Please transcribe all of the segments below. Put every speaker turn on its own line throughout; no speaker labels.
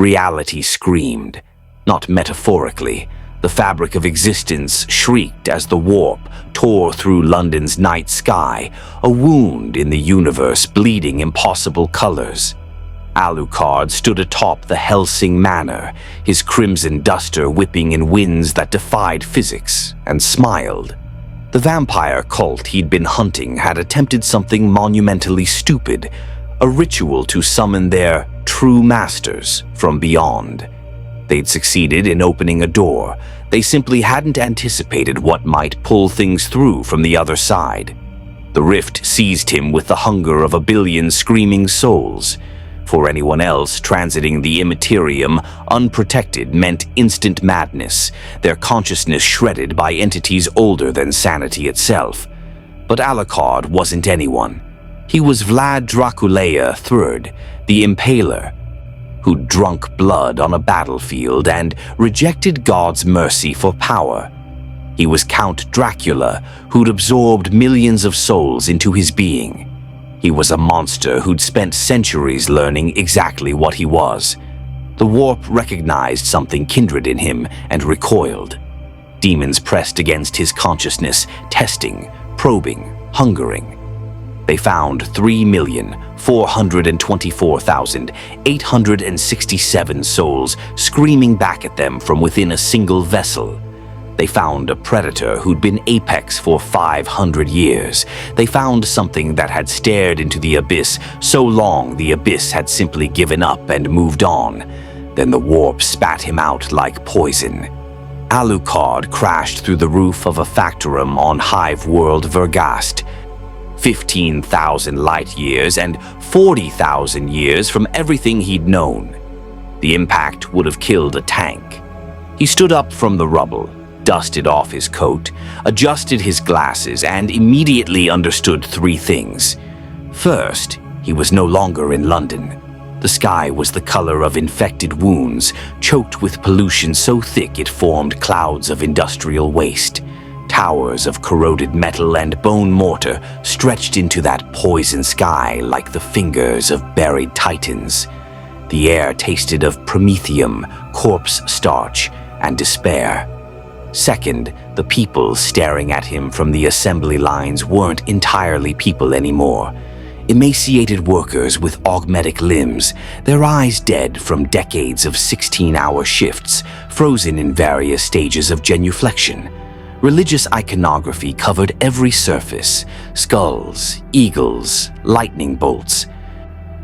Reality screamed, not metaphorically. The fabric of existence shrieked as the warp tore through London's night sky, a wound in the universe bleeding impossible colors. Alucard stood atop the Helsing Manor, his crimson duster whipping in winds that defied physics, and smiled. The vampire cult he'd been hunting had attempted something monumentally stupid, a ritual to summon their true masters from beyond. They'd succeeded in opening a door. They simply hadn't anticipated what might pull things through from the other side. The rift seized him with the hunger of a billion screaming souls. For anyone else transiting the Imperium unprotected meant instant madness, their consciousness shredded by entities older than sanity itself. But Alucard wasn't anyone. He was Vlad Draculea III, the Impaler, who'd drunk blood on a battlefield and rejected God's mercy for power. He was Count Dracula, who'd absorbed millions of souls into his being. He was a monster who'd spent centuries learning exactly what he was. The warp recognized something kindred in him and recoiled. Demons pressed against his consciousness, testing, probing, hungering. They found 3,424,867 souls screaming back at them from within a single vessel. They found a predator who'd been apex for 500 years. They found something that had stared into the abyss so long the abyss had simply given up and moved on. Then the warp spat him out like poison. Alucard crashed through the roof of a factorum on Hive World Vergast, 15,000 light years and 40,000 years from everything he'd known. The impact would have killed a tank. He stood up from the rubble, dusted off his coat, adjusted his glasses, and immediately understood three things. First, he was no longer in London. The sky was the color of infected wounds, choked with pollution so thick it formed clouds of industrial waste. Towers of corroded metal and bone mortar stretched into that poison sky like the fingers of buried titans. The air tasted of promethium, corpse starch, and despair. Second, the people staring at him from the assembly lines weren't entirely people anymore. Emaciated workers with augmetic limbs, their eyes dead from decades of 16-hour shifts, frozen in various stages of genuflection. Religious iconography covered every surface: skulls, eagles, lightning bolts.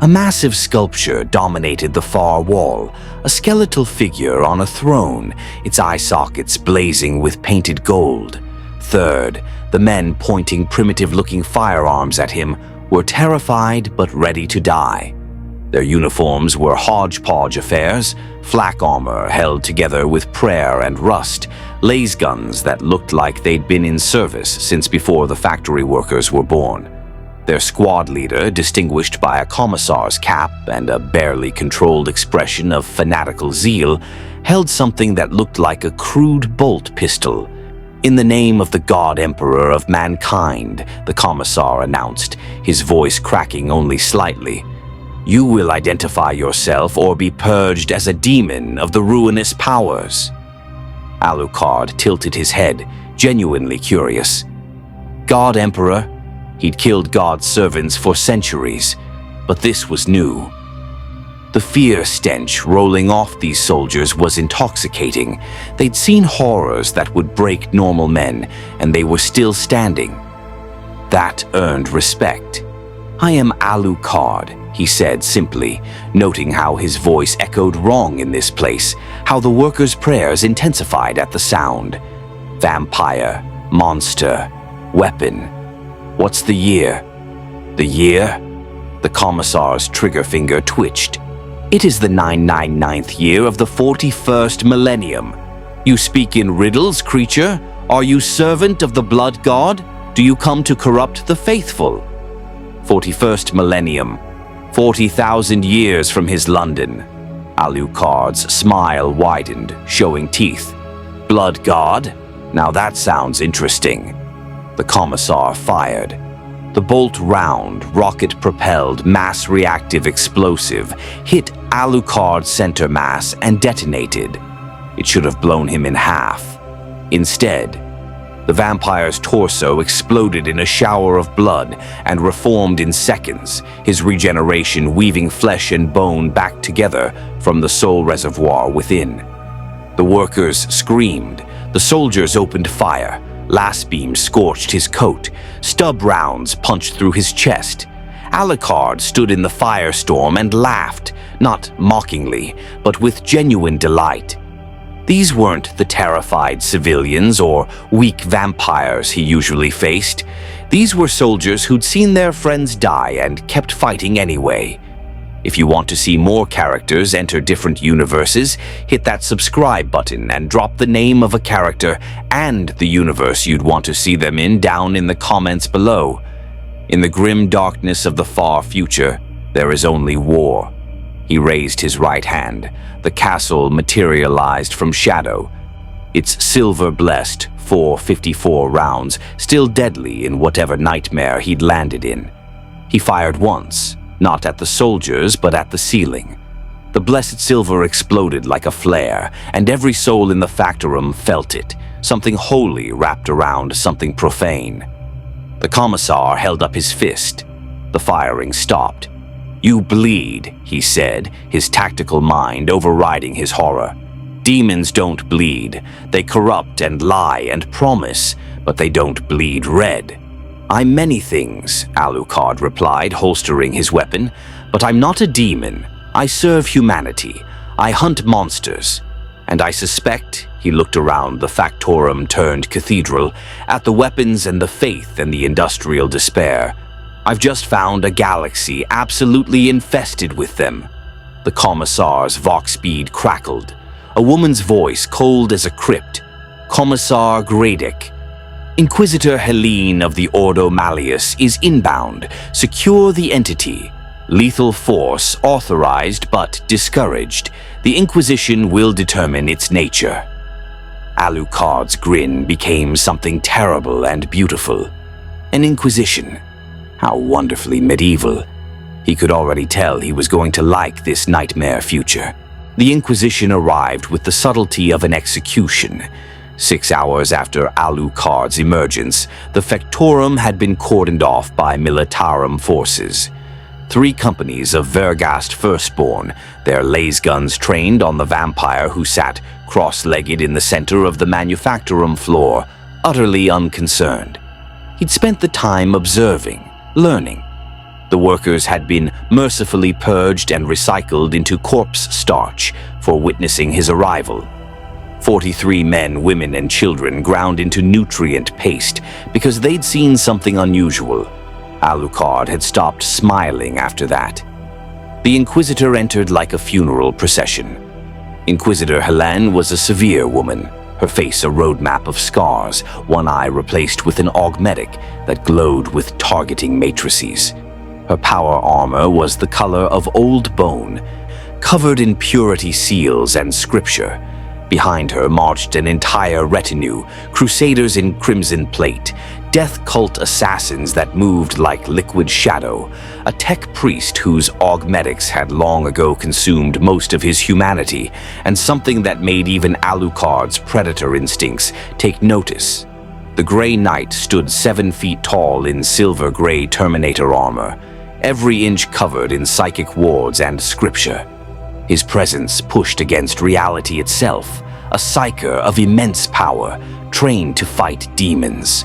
A massive sculpture dominated the far wall, a skeletal figure on a throne, its eye sockets blazing with painted gold. Third, the men pointing primitive-looking firearms at him were terrified but ready to die. Their uniforms were hodgepodge affairs, flak armor held together with prayer and rust, laser guns that looked like they'd been in service since before the factory workers were born. Their squad leader, distinguished by a commissar's cap and a barely controlled expression of fanatical zeal, held something that looked like a crude bolt pistol. "In the name of the God Emperor of mankind," the commissar announced, his voice cracking only slightly, "you will identify yourself or be purged as a demon of the ruinous powers." Alucard tilted his head, genuinely curious. God Emperor? He'd killed God's servants for centuries, but this was new. The fear stench rolling off these soldiers was intoxicating. They'd seen horrors that would break normal men, and they were still standing. That earned respect. "I am Alucard," he said simply, noting how his voice echoed wrong in this place, how the workers' prayers intensified at the sound. Vampire, monster, weapon. What's the year? The year? The commissar's trigger finger twitched. "It is the 999th year of the 41st millennium. You speak in riddles, creature? Are you servant of the blood god? Do you come to corrupt the faithful?" 41st millennium. 40,000 years from his London. Alucard's smile widened, showing teeth. "Blood god? Now that sounds interesting." The commissar fired. The bolt-round, rocket-propelled, mass-reactive explosive hit Alucard's center mass and detonated. It should have blown him in half. Instead, the vampire's torso exploded in a shower of blood and reformed in seconds, his regeneration weaving flesh and bone back together from the soul reservoir within. The workers screamed. The soldiers opened fire. Last beams scorched his coat. Stub rounds punched through his chest. Alucard stood in the firestorm and laughed, not mockingly, but with genuine delight. These weren't the terrified civilians or weak vampires he usually faced. These were soldiers who'd seen their friends die and kept fighting anyway. If you want to see more characters enter different universes, hit that subscribe button and drop the name of a character and the universe you'd want to see them in down in the comments below. In the grim darkness of the far future, there is only war. He raised his right hand. The castle materialized from shadow, its silver-blessed 454 rounds still deadly in whatever nightmare he'd landed in. He fired once, not at the soldiers but at the ceiling. The blessed silver exploded like a flare, and every soul in the factorum felt it, something holy wrapped around something profane. The commissar held up his fist. The firing stopped. "You bleed," he said, his tactical mind overriding his horror. "Demons don't bleed. They corrupt and lie and promise, but they don't bleed red." "I'm many things," Alucard replied, holstering his weapon, "but I'm not a demon. I serve humanity. I hunt monsters. And I suspect," he looked around the factorum-turned-cathedral, "at the weapons and the faith and the industrial despair. I've just found a galaxy absolutely infested with them." The commissar's vox speed crackled. A woman's voice, cold as a crypt. "Commissar Gradic. Inquisitor Helene of the Ordo Malleus is inbound. Secure the entity. Lethal force authorized but discouraged. The Inquisition will determine its nature." Alucard's grin became something terrible and beautiful. An Inquisition. How wonderfully medieval. He could already tell he was going to like this nightmare future. The Inquisition arrived with the subtlety of an execution. 6 hours after Alucard's emergence, the Factorum had been cordoned off by Militarum forces. 3 companies of Vergast Firstborn, their lasguns trained on the vampire who sat cross-legged in the center of the Manufactorum floor, utterly unconcerned. He'd spent the time observing, learning. The workers had been mercifully purged and recycled into corpse starch for witnessing his arrival. 43 men, women, and children ground into nutrient paste because they'd seen something unusual. Alucard had stopped smiling after that. The Inquisitor entered like a funeral procession. Inquisitor Helene was a severe woman, her face a roadmap of scars, one eye replaced with an augmetic that glowed with targeting matrices. Her power armor was the color of old bone, covered in purity seals and scripture. Behind her marched an entire retinue, crusaders in crimson plate, death cult assassins that moved like liquid shadow, a tech priest whose augmetics had long ago consumed most of his humanity, and something that made even Alucard's predator instincts take notice. The Grey Knight stood 7 feet tall in silver-gray Terminator armor, every inch covered in psychic wards and scripture. His presence pushed against reality itself, a psyker of immense power, trained to fight demons.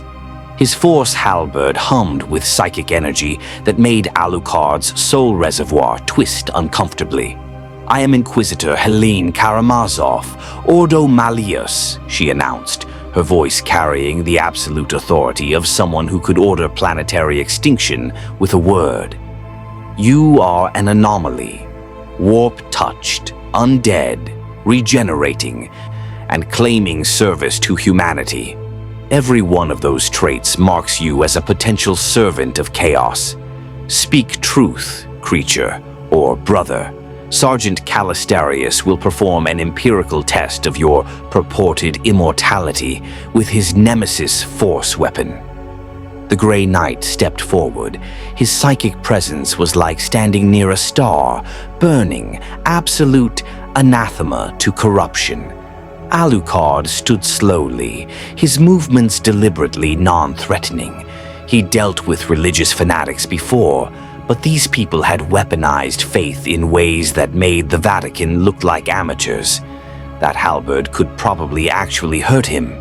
His force halberd hummed with psychic energy that made Alucard's soul reservoir twist uncomfortably. "I am Inquisitor Helene Karamazov, Ordo Malleus," she announced, her voice carrying the absolute authority of someone who could order planetary extinction with a word. "You are an anomaly. Warp-touched, undead, regenerating, and claiming service to humanity. Every one of those traits marks you as a potential servant of chaos. Speak truth, creature, or brother. Sergeant Calistarius will perform an empirical test of your purported immortality with his nemesis force weapon." The Grey Knight stepped forward. His psychic presence was like standing near a star, burning, absolute anathema to corruption. Alucard stood slowly, his movements deliberately non-threatening. He dealt with religious fanatics before, but these people had weaponized faith in ways that made the Vatican look like amateurs. That halberd could probably actually hurt him.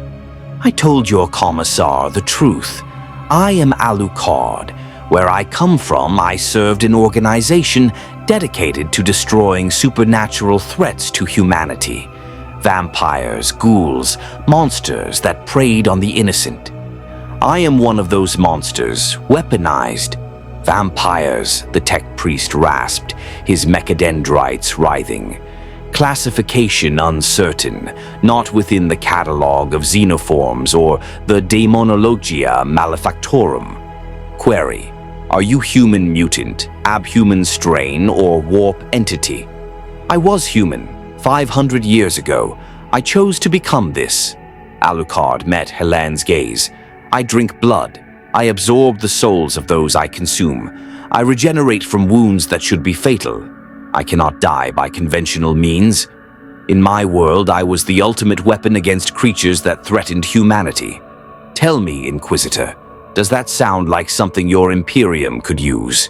I told your commissar the truth. I am Alucard. Where I come from, I served an organization dedicated to destroying supernatural threats to humanity. Vampires, ghouls, monsters that preyed on the innocent. I am one of those monsters, weaponized. Vampires, the tech priest rasped, his mechadendrites writhing. Classification uncertain, not within the catalog of xenoforms or the Daemonologia Malefactorum. Query: are you human mutant, abhuman strain, or warp entity? I was human. 500 years ago, I chose to become this. Alucard met Helene's gaze. I drink blood. I absorb the souls of those I consume. I regenerate from wounds that should be fatal. I cannot die by conventional means. In my world, I was the ultimate weapon against creatures that threatened humanity. Tell me, Inquisitor, does that sound like something your Imperium could use?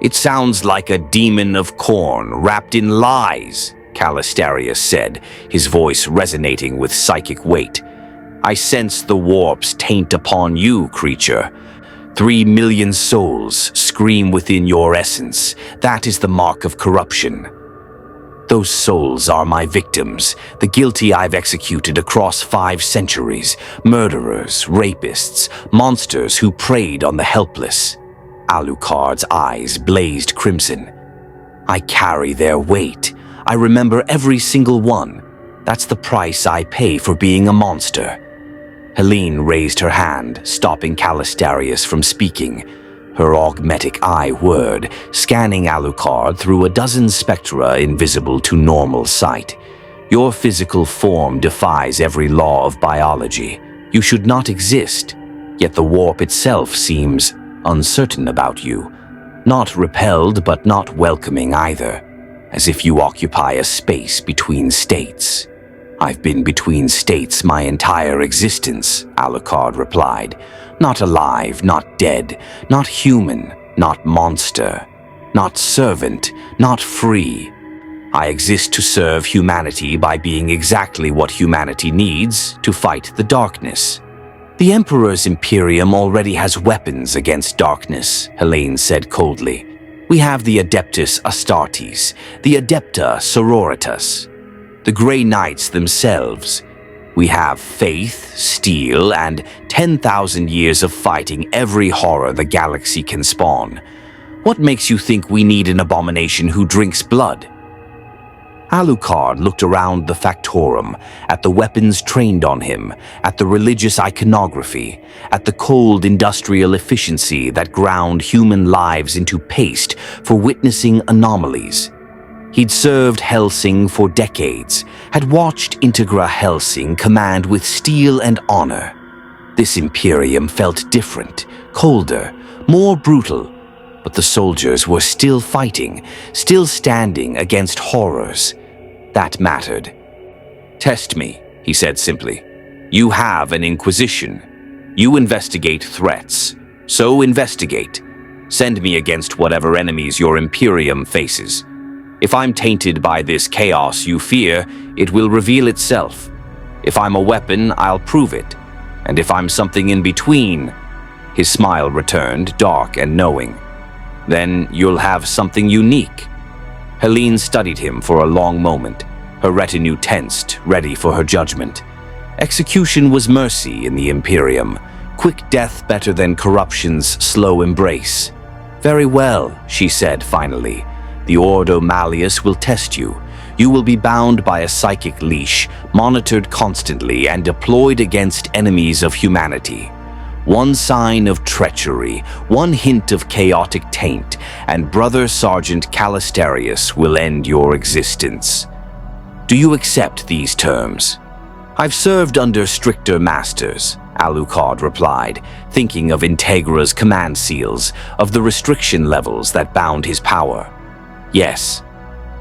It sounds like a demon of corn wrapped in lies, Calistarius said, his voice resonating with psychic weight. I sense the warp's taint upon you, creature. 3 million souls scream within your essence. That is the mark of corruption. Those souls are my victims, the guilty I've executed across 5 centuries. Murderers, rapists, monsters who preyed on the helpless. Alucard's eyes blazed crimson. I carry their weight. I remember every single one. That's the price I pay for being a monster. Helene raised her hand, stopping Calistarius from speaking. Her augmetic eye whirred, scanning Alucard through a dozen spectra invisible to normal sight. Your physical form defies every law of biology. You should not exist, yet the warp itself seems uncertain about you. Not repelled, but not welcoming either, as if you occupy a space between states. I've been between states my entire existence, Alucard replied. Not alive, not dead, not human, not monster, not servant, not free. I exist to serve humanity by being exactly what humanity needs to fight the darkness. The Emperor's Imperium already has weapons against darkness, Helene said coldly. We have the Adeptus Astartes, the Adepta Sororitas, the Grey Knights themselves. We have faith, steel, and 10,000 years of fighting every horror the galaxy can spawn. What makes you think we need an abomination who drinks blood? Alucard looked around the Factorum, at the weapons trained on him, at the religious iconography, at the cold industrial efficiency that ground human lives into paste for witnessing anomalies. He'd served Helsing for decades, had watched Integra Helsing command with steel and honor. This Imperium felt different, colder, more brutal, but the soldiers were still fighting, still standing against horrors. That mattered. Test me, he said simply. You have an Inquisition. You investigate threats. So investigate. Send me against whatever enemies your Imperium faces. If I'm tainted by this chaos you fear, it will reveal itself. If I'm a weapon, I'll prove it. And if I'm something in between, his smile returned, dark and knowing, then you'll have something unique. Helene studied him for a long moment, her retinue tensed, ready for her judgment. Execution was mercy in the Imperium, quick death better than corruption's slow embrace. Very well, she said finally. The Ordo Malleus will test you. You will be bound by a psychic leash, monitored constantly and deployed against enemies of humanity. One sign of treachery, one hint of chaotic taint, and Brother Sergeant Calistarius will end your existence. Do you accept these terms? "I've served under stricter masters," Alucard replied, thinking of Integra's command seals, of the restriction levels that bound his power. "Yes."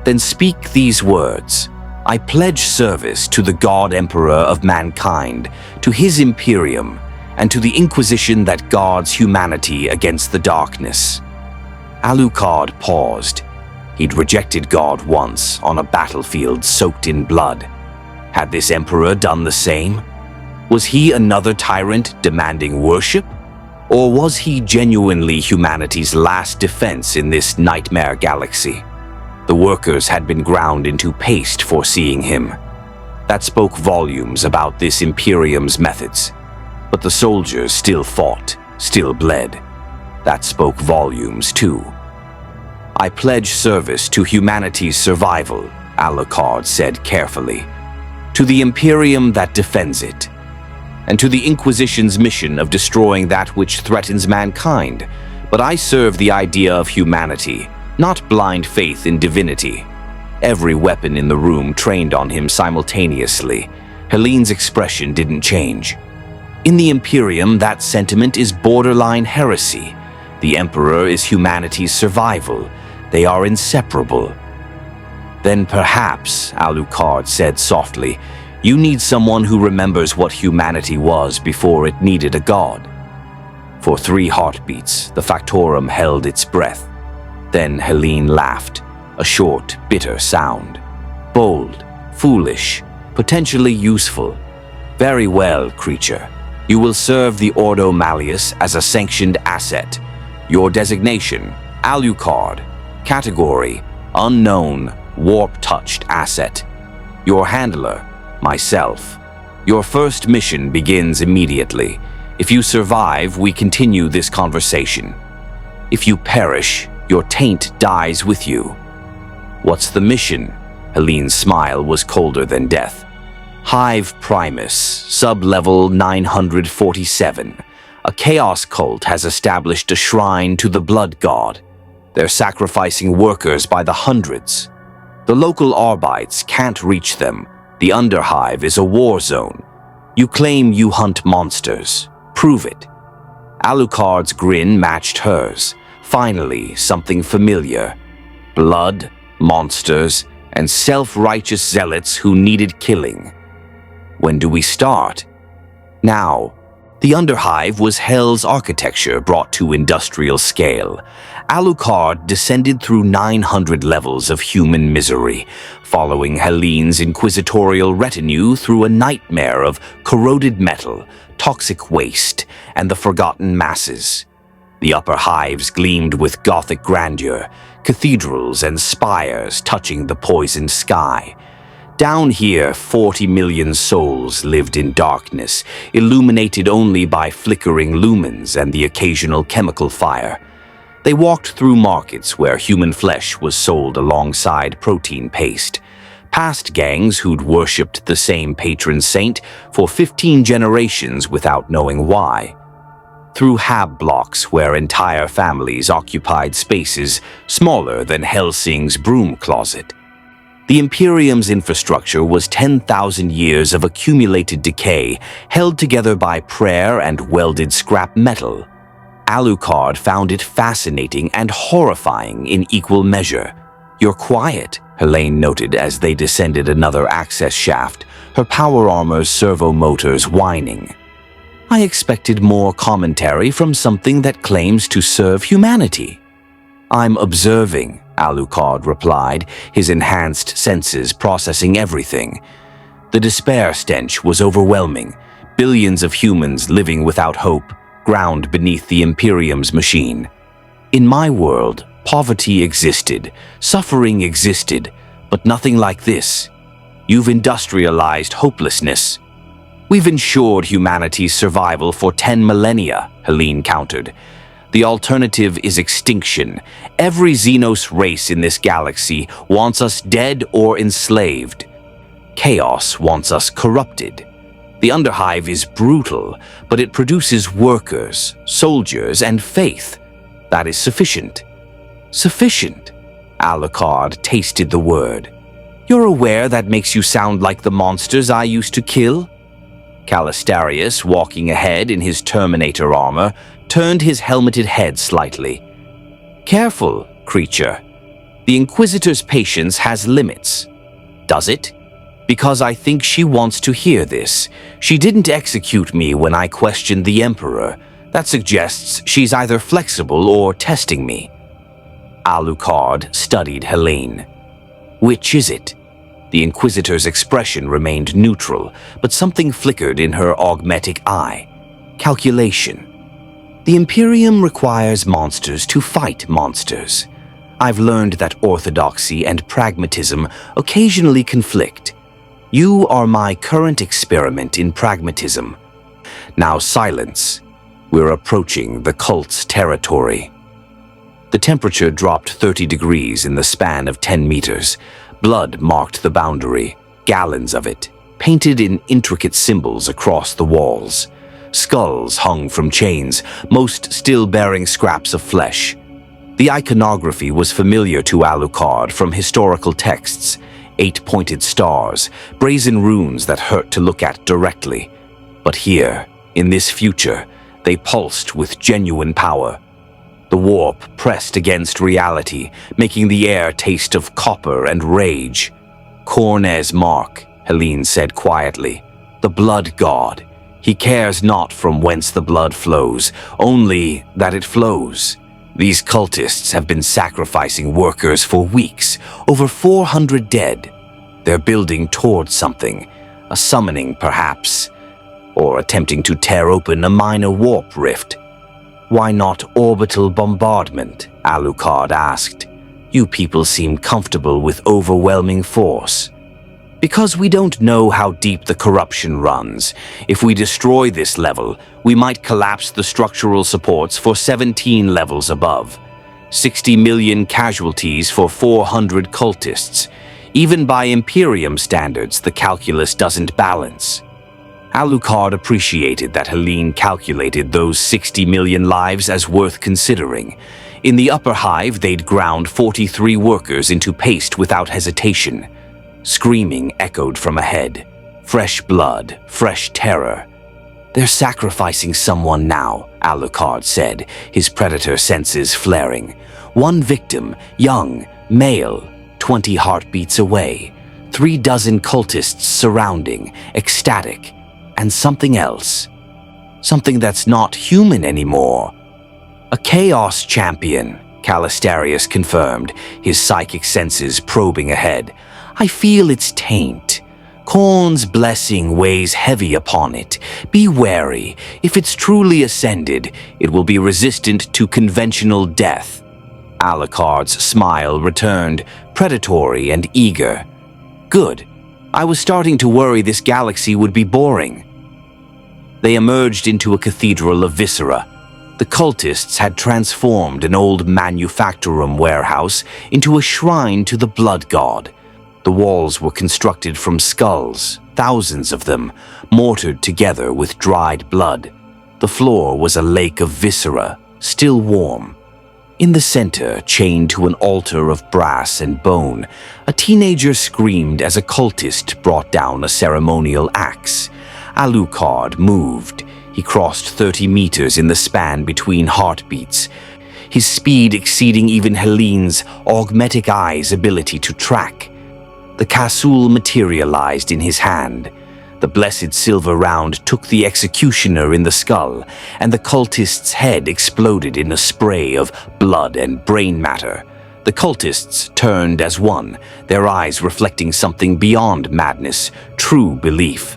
"Then speak these words. I pledge service to the God Emperor of mankind, to his Imperium, and to the Inquisition that guards humanity against the darkness." Alucard paused. He'd rejected God once, on a battlefield soaked in blood. Had this Emperor done the same? Was he another tyrant demanding worship? Or was he genuinely humanity's last defense in this nightmare galaxy? The workers had been ground into paste for seeing him. That spoke volumes about this Imperium's methods. But the soldiers still fought, still bled. That spoke volumes too. "I pledge service to humanity's survival," Alucard said carefully. "To the Imperium that defends it. And to the Inquisition's mission of destroying that which threatens mankind. But I serve the idea of humanity, not blind faith in divinity." Every weapon in the room trained on him simultaneously. Helene's expression didn't change. In the Imperium, that sentiment is borderline heresy. The Emperor is humanity's survival. They are inseparable. "Then perhaps," Alucard said softly, "you need someone who remembers what humanity was before it needed a god." For 3 heartbeats, the Factorum held its breath. Then Helene laughed, a short, bitter sound. "Bold, foolish, potentially useful. Very well, creature. You will serve the Ordo Malleus as a sanctioned asset. Your designation, Alucard. Category, unknown, warp-touched asset. Your handler, myself. Your first mission begins immediately. If you survive, we continue this conversation. If you perish, your taint dies with you." "What's the mission?" Helene's smile was colder than death. "Hive Primus, sub-level 947. A chaos cult has established a shrine to the blood god. They're sacrificing workers by the hundreds. The local Arbites can't reach them. The Underhive is a war zone. You claim you hunt monsters. Prove it." Alucard's grin matched hers. Finally, something familiar. Blood, monsters, and self-righteous zealots who needed killing. "When do we start?" "Now." The Underhive was Hell's architecture brought to industrial scale. Alucard descended through 900 levels of human misery, following Helene's inquisitorial retinue through a nightmare of corroded metal, toxic waste, and the forgotten masses. The upper hives gleamed with Gothic grandeur, cathedrals and spires touching the poisoned sky. Down here, 40 million souls lived in darkness, illuminated only by flickering lumens and the occasional chemical fire. They walked through markets where human flesh was sold alongside protein paste, past gangs who'd worshipped the same patron saint for 15 generations without knowing why. Through hab blocks where entire families occupied spaces smaller than Helsing's broom closet. The Imperium's infrastructure was 10,000 years of accumulated decay, held together by prayer and welded scrap metal. Alucard found it fascinating and horrifying in equal measure. "You're quiet," Helene noted as they descended another access shaft, her power armor's servo motors whining. "I expected more commentary from something that claims to serve humanity." "I'm observing," Alucard replied, his enhanced senses processing everything. The despair stench was overwhelming. Billions of humans living without hope, ground beneath the Imperium's machine. "In my world, poverty existed, suffering existed, but nothing like this. You've industrialized hopelessness." "We've ensured humanity's survival for 10 millennia, Helene countered. "The alternative is extinction. Every Xenos race in this galaxy wants us dead or enslaved. Chaos wants us corrupted. The Underhive is brutal, but it produces workers, soldiers, and faith. That is sufficient." "Sufficient?" Alucard tasted the word. You're aware that makes you sound like the monsters I used to kill? Calistarius, walking ahead in his Terminator armor, turned his helmeted head slightly. Careful, creature. The Inquisitor's patience has limits. Does it? Because I think she wants to hear this. She didn't execute me when I questioned the Emperor. That suggests she's either flexible or testing me. Alucard studied Helene. Which is it? The Inquisitor's expression remained neutral, but something flickered in her augmetic eye. Calculation. The Imperium requires monsters to fight monsters. I've learned that orthodoxy and pragmatism occasionally conflict. You are my current experiment in pragmatism. Now silence. We're approaching the cult's territory. The temperature dropped 30 degrees in the span of 10 meters. Blood marked the boundary, gallons of it, painted in intricate symbols across the walls. Skulls hung from chains, most still bearing scraps of flesh. The iconography was familiar to Alucard from historical texts. 8-pointed stars, brazen runes that hurt to look at directly. But here, in this future, they pulsed with genuine power. The warp pressed against reality, making the air taste of copper and rage. Cornet's mark, Helene said quietly. The blood god. He cares not from whence the blood flows, only that it flows. These cultists have been sacrificing workers for weeks, over 400 dead. They're building towards something, a summoning perhaps, or attempting to tear open a minor warp rift. Why not orbital bombardment? Alucard asked. You people seem comfortable with overwhelming force. Because we don't know how deep the corruption runs. If we destroy this level, we might collapse the structural supports for 17 levels above. 60 million casualties for 400 cultists. Even by Imperium standards, the calculus doesn't balance. Alucard appreciated that Helene calculated those 60 million lives as worth considering. In the upper hive, they'd ground 43 workers into paste without hesitation. Screaming echoed from ahead. Fresh blood, fresh terror. They're sacrificing someone now, Alucard said, his predator senses flaring. One victim, young, male, 20 heartbeats away. 36 cultists surrounding, ecstatic. And something else. Something that's not human anymore. A chaos champion, Calistarius confirmed, his psychic senses probing ahead. I feel its taint. Khorne's blessing weighs heavy upon it. Be wary. If it's truly ascended, it will be resistant to conventional death. Alucard's smile returned, predatory and eager. Good. I was starting to worry this galaxy would be boring. They emerged into a cathedral of viscera. The cultists had transformed an old manufactorum warehouse into a shrine to the blood god. The walls were constructed from skulls, thousands of them, mortared together with dried blood. The floor was a lake of viscera, still warm. In the center, chained to an altar of brass and bone, a teenager screamed as a cultist brought down a ceremonial axe. Alucard moved. He crossed 30 meters in the span between heartbeats, his speed exceeding even Helene's augmetic eye's ability to track. The casul materialized in his hand. The blessed silver round took the executioner in the skull, and the cultist's head exploded in a spray of blood and brain matter. The cultists turned as one, their eyes reflecting something beyond madness, true belief.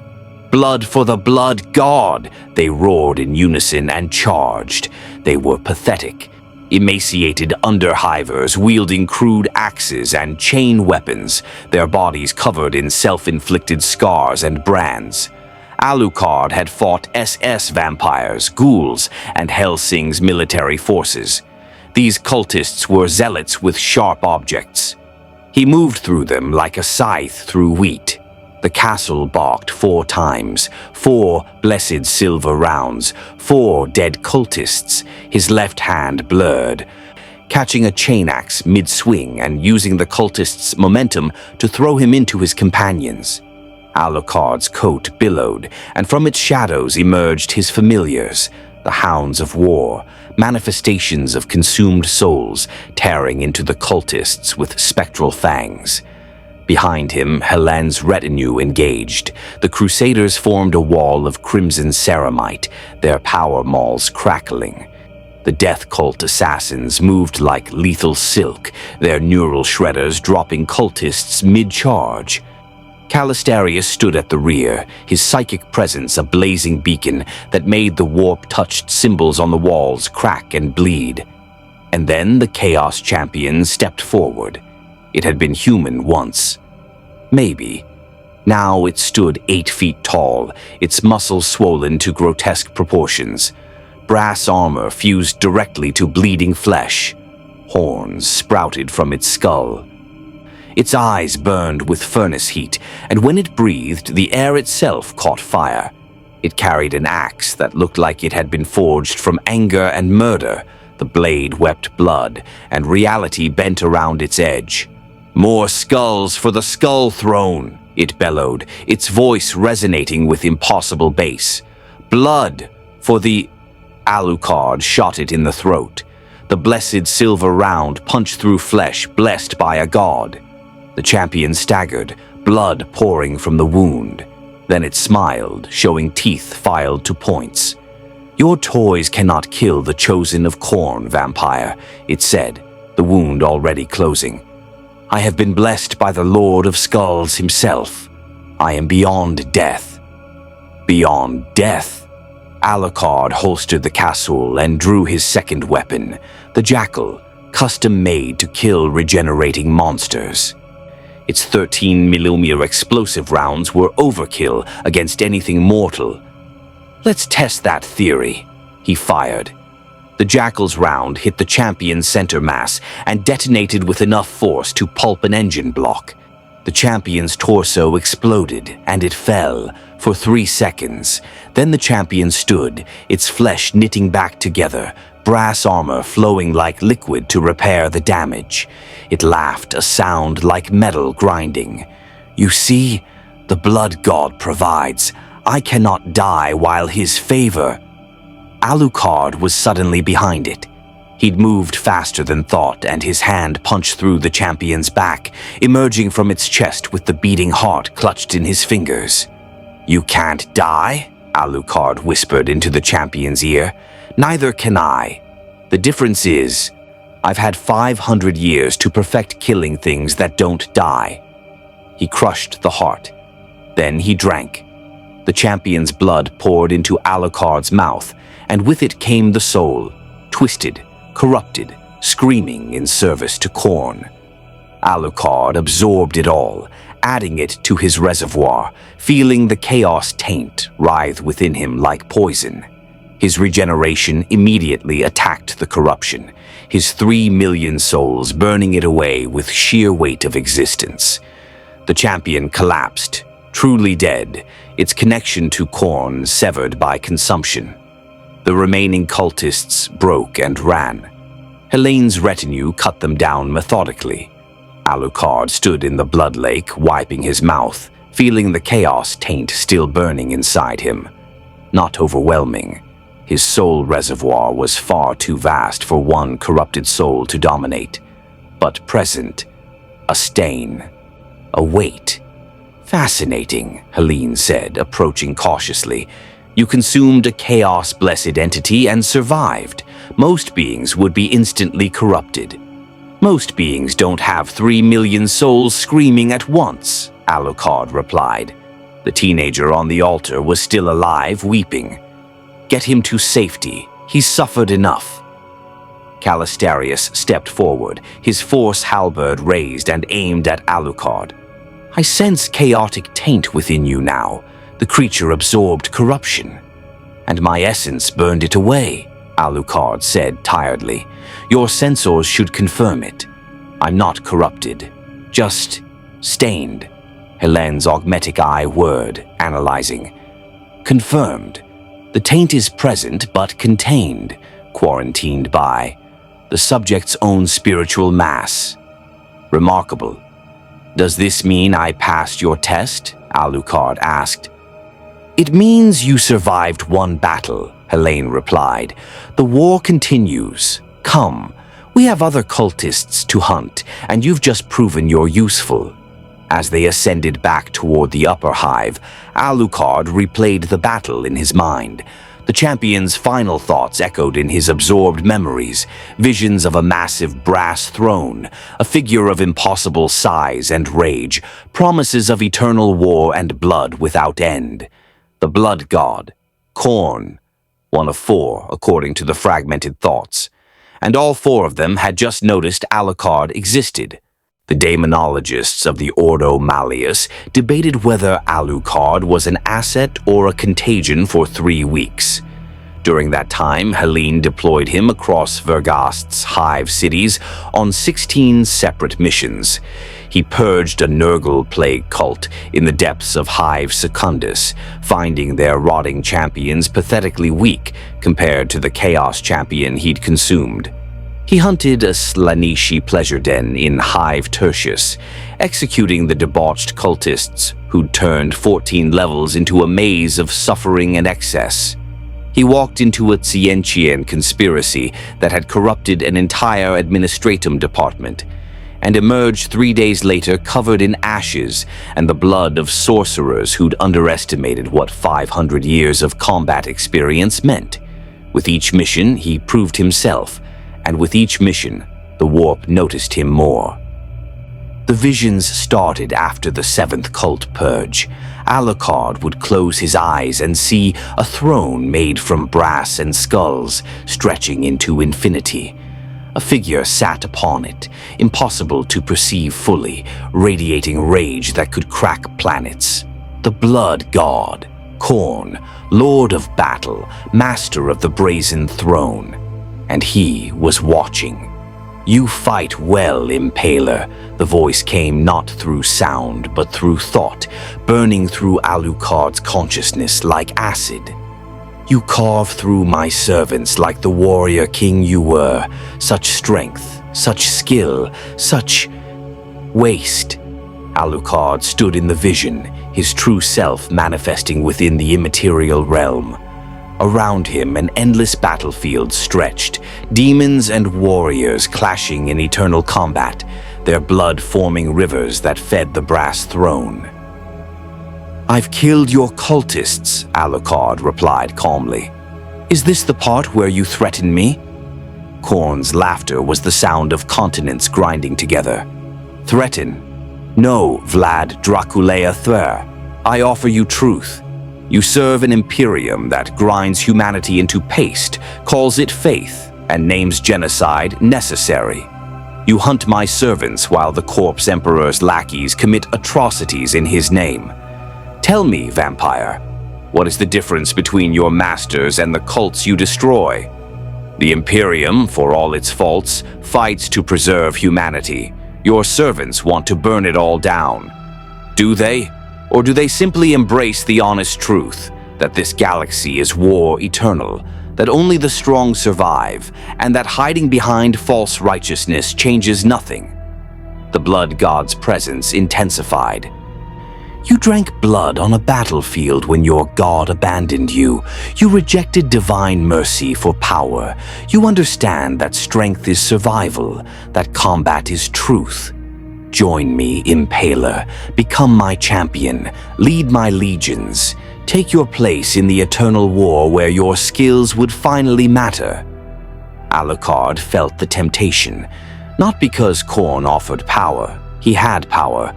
Blood for the blood god! They roared in unison and charged. They were pathetic. Emaciated underhivers wielding crude axes and chain weapons, their bodies covered in self-inflicted scars and brands. Alucard had fought SS vampires, ghouls, and Helsing's military forces. These cultists were zealots with sharp objects. He moved through them like a scythe through wheat. The castle barked 4 times, 4 blessed silver rounds, 4 dead cultists, his left hand blurred. catching a chain axe mid-swing and using the cultist's momentum to throw him into his companions. Alucard's coat billowed, and from its shadows emerged his familiars, the hounds of war, manifestations of consumed souls tearing into the cultists with spectral fangs. Behind him, Helen's retinue engaged. The Crusaders formed a wall of crimson ceramite, their power mauls crackling. The death cult assassins moved like lethal silk, their neural shredders dropping cultists mid-charge. Calistarius stood at the rear, his psychic presence a blazing beacon that made the warp-touched symbols on the walls crack and bleed. And then the Chaos Champion stepped forward. It had been human once. Maybe. Now it stood 8 feet tall, its muscles swollen to grotesque proportions. Brass armor fused directly to bleeding flesh. Horns sprouted from its skull. Its eyes burned with furnace heat, and when it breathed, the air itself caught fire. It carried an axe that looked like it had been forged from anger and murder. The blade wept blood, and reality bent around its edge. "More skulls for the Skull Throne," it bellowed, its voice resonating with impossible bass. "Blood for the—" Alucard shot it in the throat. The blessed silver round punched through flesh blessed by a god. The champion staggered, blood pouring from the wound. Then it smiled, showing teeth filed to points. "Your toys cannot kill the chosen of Khorne, vampire," it said, the wound already closing. "I have been blessed by the Lord of Skulls himself. I am beyond death." Beyond death? Alucard holstered the castle and drew his second weapon, the jackal, custom-made to kill regenerating monsters. Its 13mm explosive rounds were overkill against anything mortal. "Let's test that theory," he fired. The jackal's round hit the champion's center mass and detonated with enough force to pulp an engine block. The champion's torso exploded and it fell for 3 seconds. Then the champion stood, its flesh knitting back together, brass armor flowing like liquid to repair the damage. It laughed, a sound like metal grinding. "You see, the blood god provides. I cannot die while his favor—" Alucard was suddenly behind it. He'd moved faster than thought, and his hand punched through the champion's back, emerging from its chest with the beating heart clutched in his fingers. "You can't die?" Alucard whispered into the champion's ear. "Neither can I. The difference is, I've had 500 years to perfect killing things that don't die." He crushed the heart. Then he drank. The champion's blood poured into Alucard's mouth, and with it came the soul, twisted, corrupted, screaming in service to Khorne. Alucard absorbed it all, adding it to his reservoir, feeling the chaos taint writhe within him like poison. His regeneration immediately attacked the corruption, his 3 million souls burning it away with sheer weight of existence. The champion collapsed, truly dead, its connection to Khorne severed by consumption. The remaining cultists broke and ran. Helene's retinue cut them down methodically. Alucard stood in the blood lake, wiping his mouth, feeling the chaos taint still burning inside him. Not overwhelming. His soul reservoir was far too vast for one corrupted soul to dominate. But present, a stain, a weight. "Fascinating," Helene said, approaching cautiously. "You consumed a chaos-blessed entity and survived. Most beings would be instantly corrupted." "Most beings don't have 3 million souls screaming at once," Alucard replied. The teenager on the altar was still alive, weeping. "Get him to safety. He's suffered enough." Calistarius stepped forward, his force halberd raised and aimed at Alucard. "I sense chaotic taint within you now. The creature absorbed corruption." "And my essence burned it away," Alucard said tiredly. "Your sensors should confirm it. I'm not corrupted, just stained." Helene's augmetic eye whirred, analyzing. "Confirmed. The taint is present but contained, quarantined by." the subject's own spiritual mass. Remarkable. Does this mean I passed your test? Alucard asked. It means you survived one battle, Helene replied. The war continues. Come, we have other cultists to hunt, and you've just proven you're useful. As they ascended back toward the upper hive, Alucard replayed the battle in his mind. The champion's final thoughts echoed in his absorbed memories, visions of a massive brass throne, a figure of impossible size and rage, promises of eternal war and blood without end. The blood god, Khorne, one of 4, according to the fragmented thoughts. And all 4 of them had just noticed Alucard existed. The demonologists of the Ordo Malleus debated whether Alucard was an asset or a contagion for 3 weeks. During that time, Helene deployed him across Vergast's hive cities on 16 separate missions. He purged a Nurgle plague cult in the depths of Hive Secundus, finding their rotting champions pathetically weak compared to the Chaos champion he'd consumed. He hunted a Slaaneshi pleasure den in Hive Tertius, executing the debauched cultists who'd turned 14 levels into a maze of suffering and excess. He walked into a Tsientian conspiracy that had corrupted an entire administratum department, and emerged 3 days later covered in ashes and the blood of sorcerers who'd underestimated what 500 years of combat experience meant. With each mission, he proved himself, and with each mission, the warp noticed him more. The visions started after the 7th cult purge. Alucard would close his eyes and see a throne made from brass and skulls stretching into infinity. A figure sat upon it, impossible to perceive fully, radiating rage that could crack planets. The blood god, Khorne, lord of battle, master of the brazen throne. And he was watching. You fight well, Impaler. The voice came not through sound, but through thought, burning through Alucard's consciousness like acid. You carve through my servants like the warrior king you were. Such strength, such skill, such waste. Alucard stood in the vision, his true self manifesting within the immaterial realm. Around him, an endless battlefield stretched, demons and warriors clashing in eternal combat, their blood forming rivers that fed the brass throne. I've killed your cultists, Alucard replied calmly. Is this the part where you threaten me? Khorne's laughter was the sound of continents grinding together. Threaten? No, Vlad Draculea Thur. I offer you truth. You serve an Imperium that grinds humanity into paste, calls it faith, and names genocide necessary. You hunt my servants while the Corpse Emperor's lackeys commit atrocities in his name. Tell me, vampire, what is the difference between your masters and the cults you destroy? The Imperium, for all its faults, fights to preserve humanity. Your servants want to burn it all down. Do they? Or do they simply embrace the honest truth that this galaxy is war eternal, that only the strong survive, and that hiding behind false righteousness changes nothing? The blood god's presence intensified. You drank blood on a battlefield when your god abandoned you. You rejected divine mercy for power. You understand that strength is survival, that combat is truth. Join me, Impaler. Become my champion. Lead my legions. Take your place in the eternal war where your skills would finally matter. Alucard felt the temptation, not because Khorne offered power. He had power.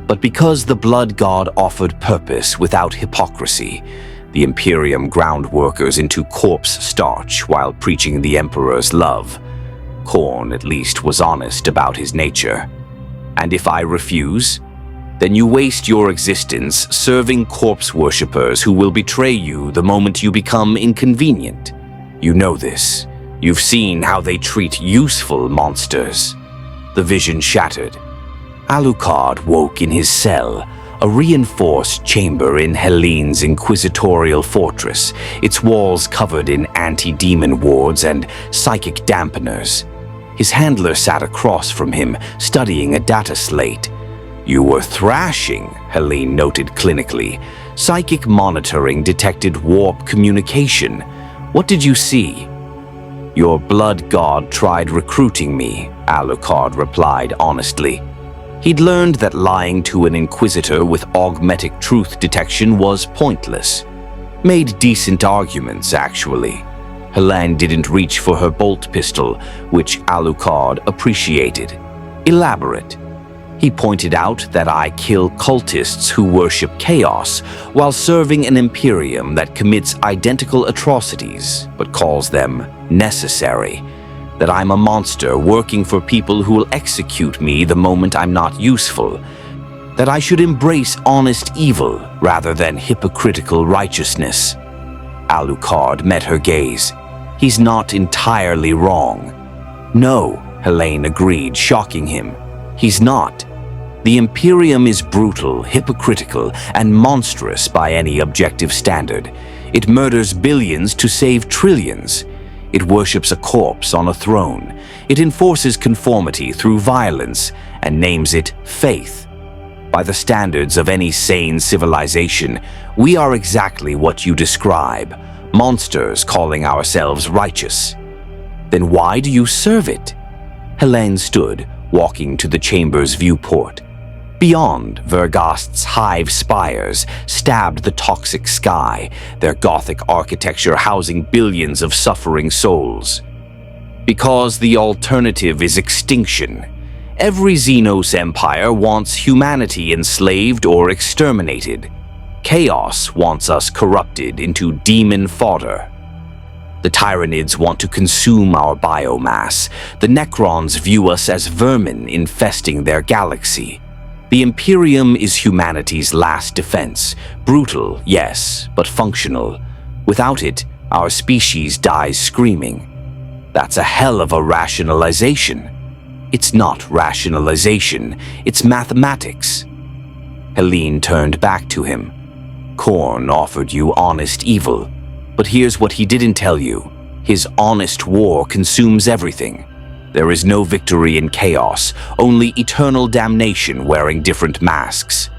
But because the blood god offered purpose without hypocrisy. The Imperium ground workers into corpse starch while preaching the Emperor's love. Khorne at least was honest about his nature. And if I refuse, then you waste your existence serving corpse worshippers who will betray you the moment you become inconvenient. You know this. You've seen how they treat useful monsters. The vision shattered. Alucard woke in his cell, a reinforced chamber in Helene's inquisitorial fortress, its walls covered in anti-demon wards and psychic dampeners. His handler sat across from him, studying a data slate. "You were thrashing," Helene noted clinically. "Psychic monitoring detected warp communication. What did you see?" "Your blood god tried recruiting me," Alucard replied honestly. He'd learned that lying to an inquisitor with augmetic truth detection was pointless. Made decent arguments, actually. Helene didn't reach for her bolt pistol, which Alucard appreciated. Elaborate. He pointed out that I kill cultists who worship chaos while serving an Imperium that commits identical atrocities but calls them necessary. That I'm a monster working for people who will execute me the moment I'm not useful. That I should embrace honest evil rather than hypocritical righteousness. Alucard met her gaze. He's not entirely wrong. No, Helene agreed, shocking him. He's not. The Imperium is brutal, hypocritical, and monstrous by any objective standard. It murders billions to save trillions. It worships a corpse on a throne. It enforces conformity through violence and names it faith. By the standards of any sane civilization, we are exactly what you describe, monsters calling ourselves righteous. Then why do you serve it? Helene stood, walking to the chamber's viewport. Beyond, Vergast's hive spires stabbed the toxic sky, their Gothic architecture housing billions of suffering souls. Because the alternative is extinction. Every Xenos empire wants humanity enslaved or exterminated. Chaos wants us corrupted into demon fodder. The Tyranids want to consume our biomass. The Necrons view us as vermin infesting their galaxy. The Imperium is humanity's last defense. Brutal, yes, but functional. Without it, our species dies screaming. That's a hell of a rationalization. It's not rationalization, it's mathematics. Helene turned back to him. Khorne offered you honest evil, but here's what he didn't tell you. His honest war consumes everything. There is no victory in chaos, only eternal damnation wearing different masks.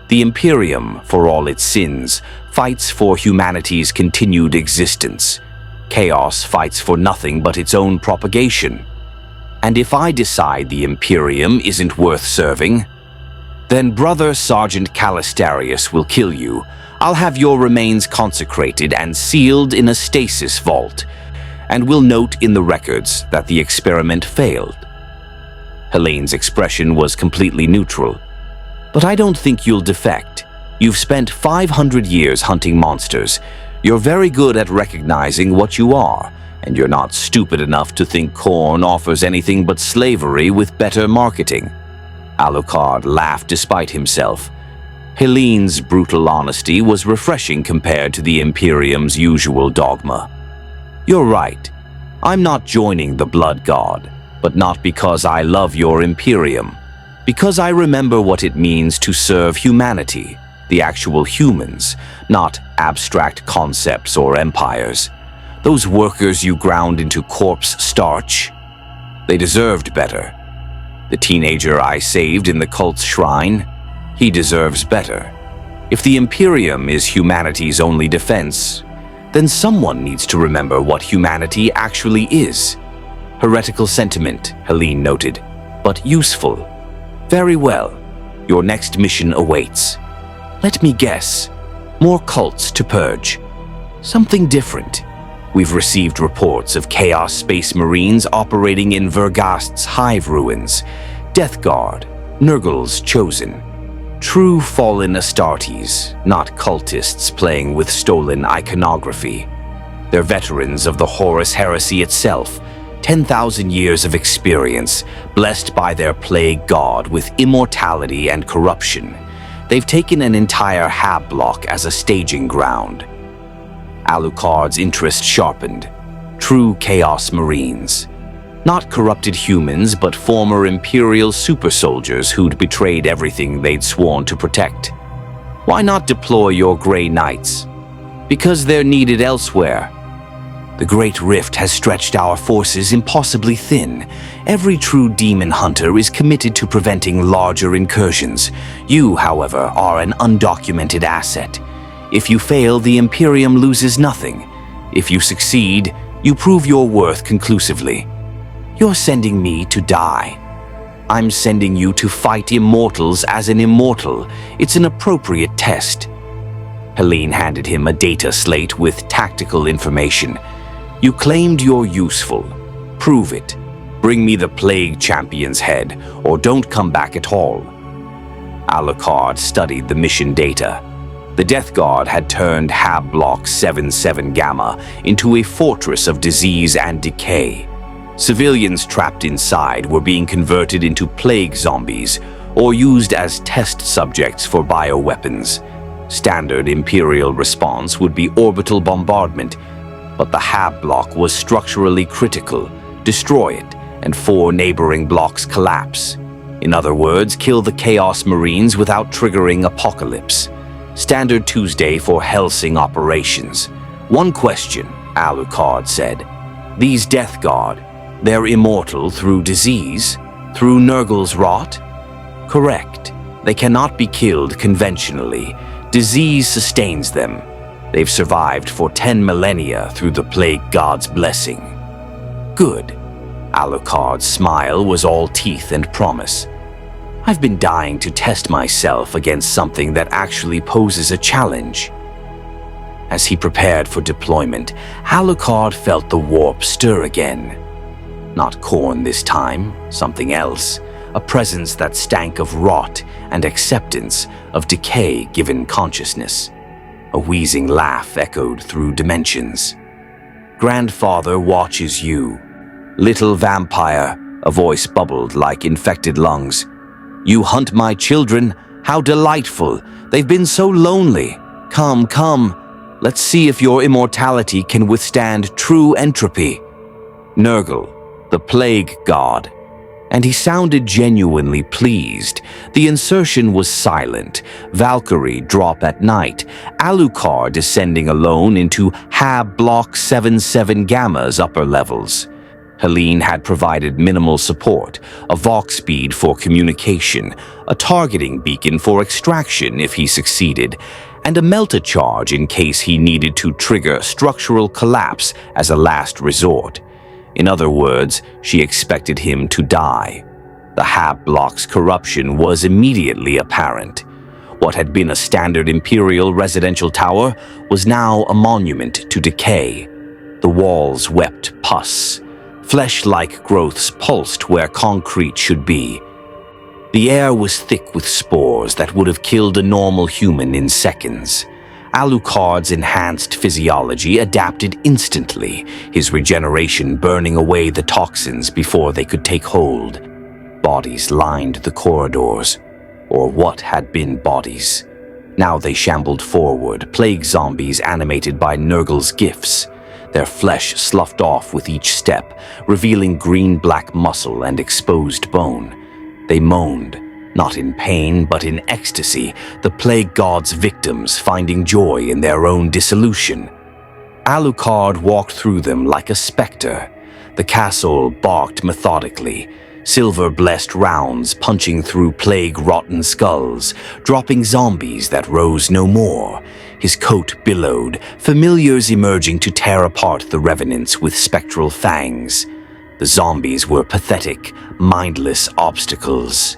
The Imperium, for all its sins, fights for humanity's continued existence. Chaos fights for nothing but its own propagation. And if I decide the Imperium isn't worth serving, then Brother Sergeant Calistarius will kill you. I'll have your remains consecrated and sealed in a stasis vault, and will note in the records that the experiment failed. Helene's expression was completely neutral. But I don't think you'll defect. You've spent 500 years hunting monsters. You're very good at recognizing what you are, and you're not stupid enough to think Khorne offers anything but slavery with better marketing. Alucard laughed despite himself. Helene's brutal honesty was refreshing compared to the Imperium's usual dogma. You're right. I'm not joining the Blood God, but not because I love your Imperium. Because I remember what it means to serve humanity, the actual humans, not abstract concepts or empires. Those workers you ground into corpse starch, they deserved better. The teenager I saved in the cult's shrine, he deserves better. If the Imperium is humanity's only defense, then someone needs to remember what humanity actually is. Heretical sentiment, Helene noted, but useful. Very well. Your next mission awaits. Let me guess. More cults to purge. Something different. We've received reports of Chaos Space Marines operating in Vergast's hive ruins. Death Guard, Nurgle's chosen. True fallen Astartes, not cultists playing with stolen iconography. They're veterans of the Horus heresy itself, 10,000 years of experience, blessed by their plague god with immortality and corruption. They've taken an entire hab block as a staging ground. Alucard's interest sharpened. True Chaos Marines. Not corrupted humans, but former Imperial super soldiers who'd betrayed everything they'd sworn to protect. Why not deploy your Grey Knights? Because they're needed elsewhere. The Great Rift has stretched our forces impossibly thin. Every true demon hunter is committed to preventing larger incursions. You, however, are an undocumented asset. If you fail, the Imperium loses nothing. If you succeed, you prove your worth conclusively. You're sending me to die. I'm sending you to fight immortals as an immortal. It's an appropriate test. Helene handed him a data slate with tactical information. You claimed you're useful. Prove it. Bring me the Plague Champion's head, or don't come back at all. Alucard studied the mission data. The Death Guard had turned Hab Block 77 Gamma into a fortress of disease and decay. Civilians trapped inside were being converted into plague zombies or used as test subjects for bioweapons. Standard Imperial response would be orbital bombardment, but the Hab block was structurally critical. Destroy it, and 4 neighboring blocks collapse. In other words, kill the Chaos Marines without triggering apocalypse. Standard Tuesday for Helsing operations. One question, Alucard said. These Death Guard, they're immortal through disease? Through Nurgle's rot? Correct. They cannot be killed conventionally. Disease sustains them. They've survived for 10 millennia through the Plague God's blessing. Good. Alucard's smile was all teeth and promise. I've been dying to test myself against something that actually poses a challenge. As he prepared for deployment, Alucard felt the warp stir again. Not corn this time, something else. A presence that stank of rot and acceptance of decay given consciousness. A wheezing laugh echoed through dimensions. Grandfather watches you. Little vampire, a voice bubbled like infected lungs. You hunt my children? How delightful. They've been so lonely. Come, come. Let's see if your immortality can withstand true entropy. Nurgle, the plague god. And he sounded genuinely pleased. The insertion was silent. Valkyrie drop at night. Alucard descending alone into Hab Block 77 Gamma's upper levels. Helene had provided minimal support, a Vox speed for communication, a targeting beacon for extraction if he succeeded, and a melta-charge in case he needed to trigger structural collapse as a last resort. In other words, she expected him to die. The Hab block's corruption was immediately apparent. What had been a standard Imperial residential tower was now a monument to decay. The walls wept pus. Flesh-like growths pulsed where concrete should be. The air was thick with spores that would have killed a normal human in seconds. Alucard's enhanced physiology adapted instantly, his regeneration burning away the toxins before they could take hold. Bodies lined the corridors, or what had been bodies. Now they shambled forward, plague zombies animated by Nurgle's gifts. Their flesh sloughed off with each step, revealing green-black muscle and exposed bone. They moaned. Not in pain, but in ecstasy, the plague god's victims finding joy in their own dissolution. Alucard walked through them like a specter. The castle barked methodically, silver-blessed rounds punching through plague-rotten skulls, dropping zombies that rose no more. His coat billowed, familiars emerging to tear apart the revenants with spectral fangs. The zombies were pathetic, mindless obstacles.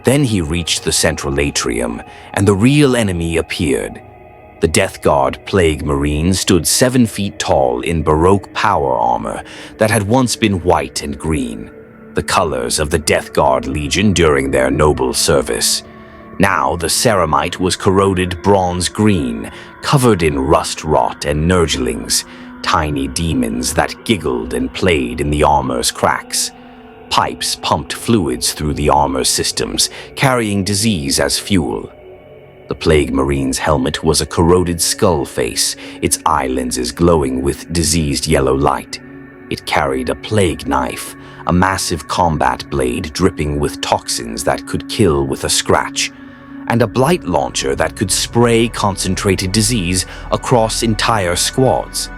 Then he reached the central atrium, and the real enemy appeared. The Death Guard Plague Marine stood 7 feet tall in Baroque power armor that had once been white and green, the colors of the Death Guard Legion during their noble service. Now the ceramite was corroded bronze green, covered in rust rot and nurglings, tiny demons that giggled and played in the armor's cracks. Pipes pumped fluids through the armor systems, carrying disease as fuel. The Plague Marine's helmet was a corroded skull face, its eye lenses glowing with diseased yellow light. It carried a plague knife, a massive combat blade dripping with toxins that could kill with a scratch, and a blight launcher that could spray concentrated disease across entire squads.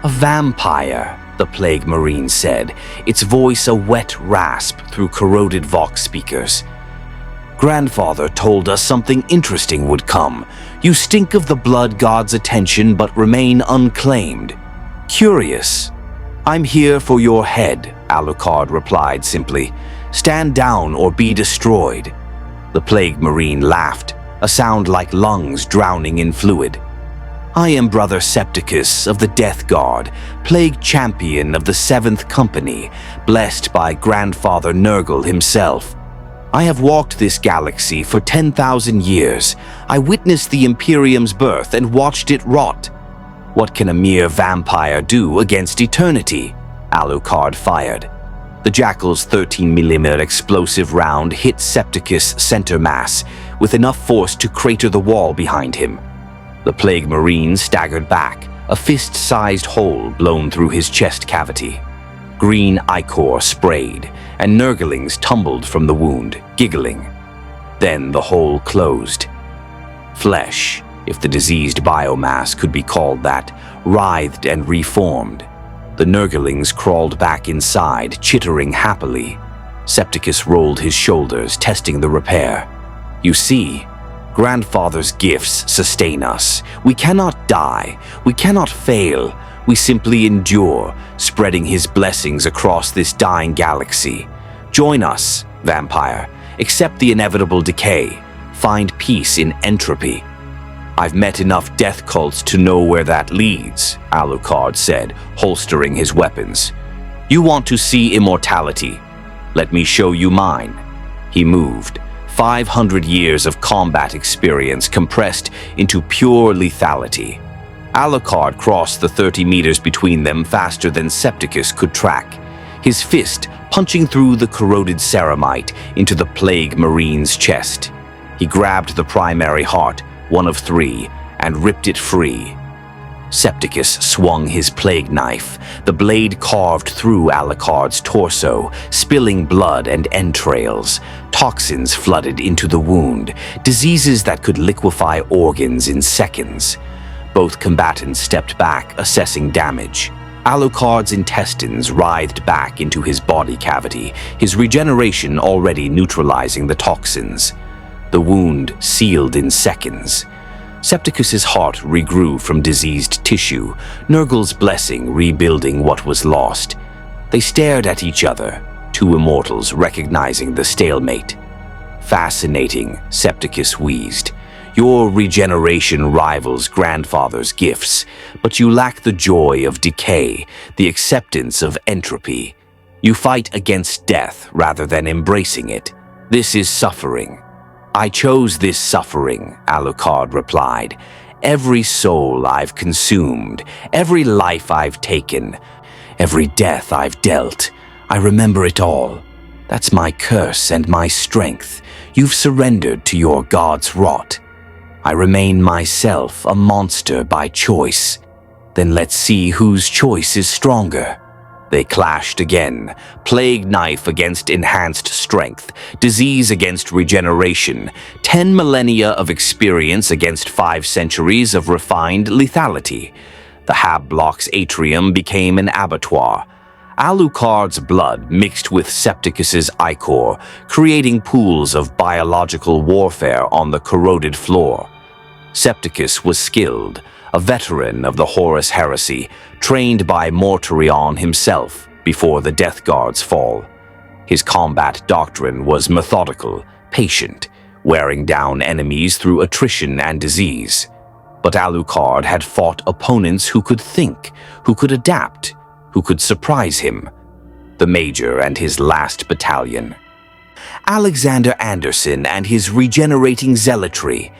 "A vampire," the Plague Marine said, its voice a wet rasp through corroded Vox speakers. "Grandfather told us something interesting would come. You stink of the blood god's attention but remain unclaimed. Curious." "I'm here for your head," Alucard replied simply. "Stand down or be destroyed." The Plague Marine laughed, a sound like lungs drowning in fluid. "I am Brother Septicus of the Death Guard, Plague Champion of the 7th Company, blessed by Grandfather Nurgle himself. I have walked this galaxy for 10,000 years. I witnessed the Imperium's birth and watched it rot. What can a mere vampire do against eternity?" Alucard fired. The Jackal's 13mm explosive round hit Septicus' center mass with enough force to crater the wall behind him. The Plague Marine staggered back, a fist-sized hole blown through his chest cavity. Green ichor sprayed, and Nurglings tumbled from the wound, giggling. Then the hole closed. Flesh, if the diseased biomass could be called that, writhed and reformed. The Nurglings crawled back inside, chittering happily. Septicus rolled his shoulders, testing the repair. "You see, Grandfather's gifts sustain us. We cannot die. We cannot fail. We simply endure, spreading his blessings across this dying galaxy. Join us, vampire. Accept the inevitable decay. Find peace in entropy." "I've met enough death cults to know where that leads," Alucard said, holstering his weapons. "You want to see immortality? Let me show you mine." He moved. 500 years of combat experience compressed into pure lethality. Alucard crossed the 30 meters between them faster than Septicus could track, his fist punching through the corroded ceramite into the Plague Marine's chest. He grabbed the primary heart, one of 3, and ripped it free. Septicus swung his plague knife. The blade carved through Alucard's torso, spilling blood and entrails. Toxins flooded into the wound, diseases that could liquefy organs in seconds. Both combatants stepped back, assessing damage. Alucard's intestines writhed back into his body cavity, his regeneration already neutralizing the toxins. The wound sealed in seconds. Septicus's heart regrew from diseased tissue, Nurgle's blessing rebuilding what was lost. They stared at each other, two immortals recognizing the stalemate. "Fascinating," Septicus wheezed. "Your regeneration rivals Grandfather's gifts, but you lack the joy of decay, the acceptance of entropy. You fight against death rather than embracing it. This is suffering." "I chose this suffering," Alucard replied. "Every soul I've consumed, every life I've taken, every death I've dealt, I remember it all. That's my curse and my strength. You've surrendered to your god's rot. I remain myself, a monster by choice. Then let's see whose choice is stronger." They clashed again, plague knife against enhanced strength, disease against regeneration, 10 millennia of experience against 5 centuries of refined lethality. The Hab block's atrium became an abattoir. Alucard's blood mixed with Septicus's ichor, creating pools of biological warfare on the corroded floor. Septicus was skilled, a veteran of the Horus heresy, trained by Mortarion himself before the Death Guard's fall. His combat doctrine was methodical, patient, wearing down enemies through attrition and disease. But Alucard had fought opponents who could think, who could adapt, who could surprise him. The Major and his last battalion. Alexander Anderson and his regenerating zealotry,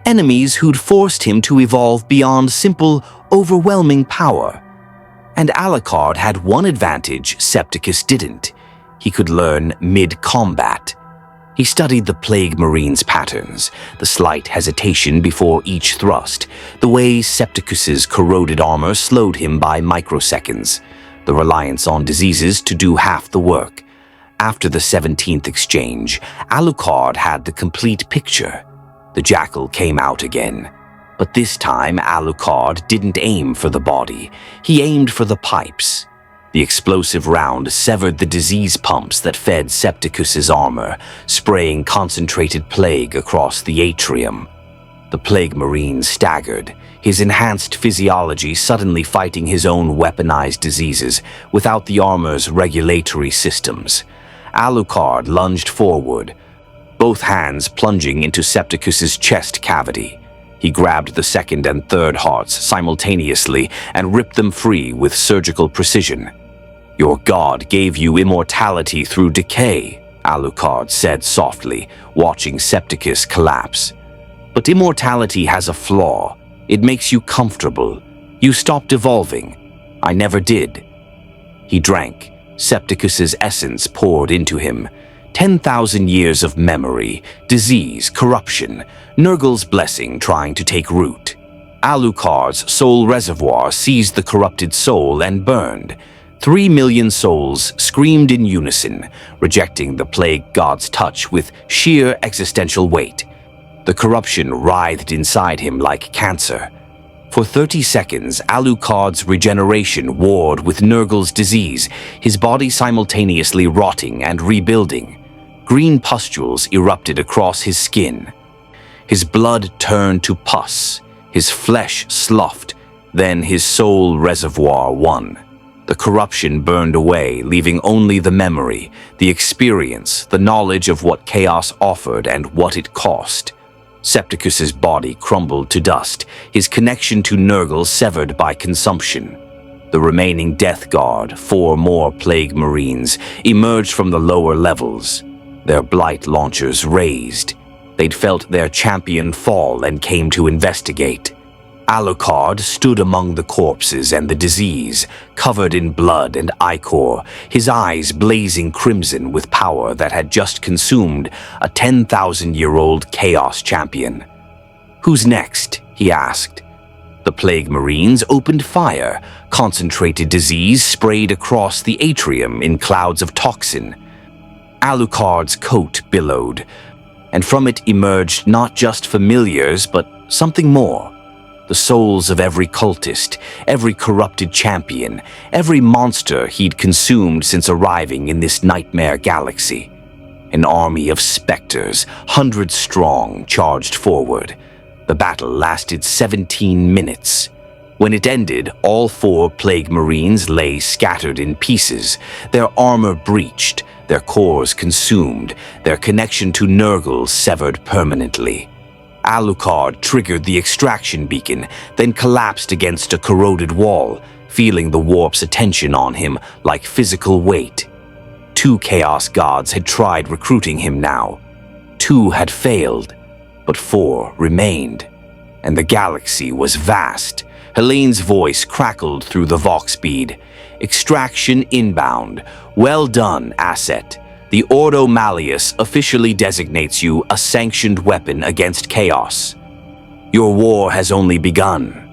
enemies who'd forced him to evolve beyond simple, overwhelming power. And Alucard had one advantage Septicus didn't. He could learn mid-combat. He studied the Plague Marine's patterns, the slight hesitation before each thrust, the way Septicus's corroded armor slowed him by microseconds, the reliance on diseases to do half the work. After the 17th exchange, Alucard had the complete picture. The Jackal came out again. But this time, Alucard didn't aim for the body. He aimed for the pipes. The explosive round severed the disease pumps that fed Septicus's armor, spraying concentrated plague across the atrium. The Plague Marine staggered, his enhanced physiology suddenly fighting his own weaponized diseases without the armor's regulatory systems. Alucard lunged forward, both hands plunging into Septicus's chest cavity. He grabbed the second and third hearts simultaneously and ripped them free with surgical precision. "Your god gave you immortality through decay," Alucard said softly, watching Septicus collapse. "But immortality has a flaw. It makes you comfortable. You stopped evolving. I never did." He drank. Septicus's essence poured into him. 10,000 years of memory, disease, corruption, Nurgle's blessing trying to take root. Alucard's soul reservoir seized the corrupted soul and burned. 3 million souls screamed in unison, rejecting the plague god's touch with sheer existential weight. The corruption writhed inside him like cancer. For 30 seconds, Alucard's regeneration warred with Nurgle's disease, his body simultaneously rotting and rebuilding. Green pustules erupted across his skin. His blood turned to pus, his flesh sloughed, then his soul reservoir won. The corruption burned away, leaving only the memory, the experience, the knowledge of what chaos offered and what it cost. Septicus's body crumbled to dust, his connection to Nurgle severed by consumption. The remaining Death Guard, 4 more Plague Marines, emerged from the lower levels, their blight launchers raised. They'd felt their champion fall and came to investigate. Alucard stood among the corpses and the disease, covered in blood and ichor, his eyes blazing crimson with power that had just consumed a 10,000-year-old Chaos champion. "Who's next?" he asked. The Plague Marines opened fire. Concentrated disease sprayed across the atrium in clouds of toxin. Alucard's coat billowed, and from it emerged not just familiars, but something more. The souls of every cultist, every corrupted champion, every monster he'd consumed since arriving in this nightmare galaxy. An army of specters, hundreds strong, charged forward. The battle lasted 17 minutes. When it ended, all 4 Plague Marines lay scattered in pieces, their armor breached, their cores consumed, their connection to Nurgle severed permanently. Alucard triggered the extraction beacon, then collapsed against a corroded wall, feeling the warp's attention on him like physical weight. 2 Chaos Gods had tried recruiting him now. 2 had failed, but 4 remained. And the galaxy was vast. Helene's voice crackled through the Vox bead. "Extraction inbound. Well done, asset. The Ordo Malleus officially designates you a sanctioned weapon against chaos. Your war has only begun."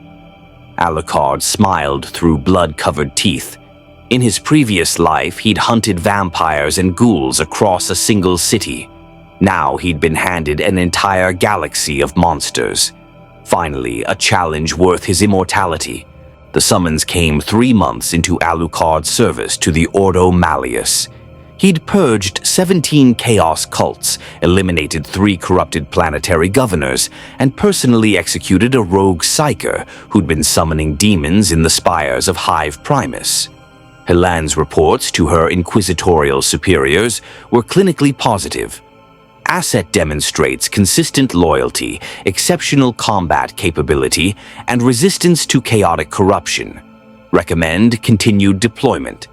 Alucard smiled through blood-covered teeth. In his previous life, he'd hunted vampires and ghouls across a single city. Now he'd been handed an entire galaxy of monsters. Finally, a challenge worth his immortality. The summons came 3 months into Alucard's service to the Ordo Malleus. He'd purged 17 chaos cults, eliminated 3 corrupted planetary governors, and personally executed a rogue psyker who'd been summoning demons in the spires of Hive Primus. Helene's reports to her inquisitorial superiors were clinically positive. Asset demonstrates consistent loyalty, exceptional combat capability, and resistance to chaotic corruption. Recommend continued deployment.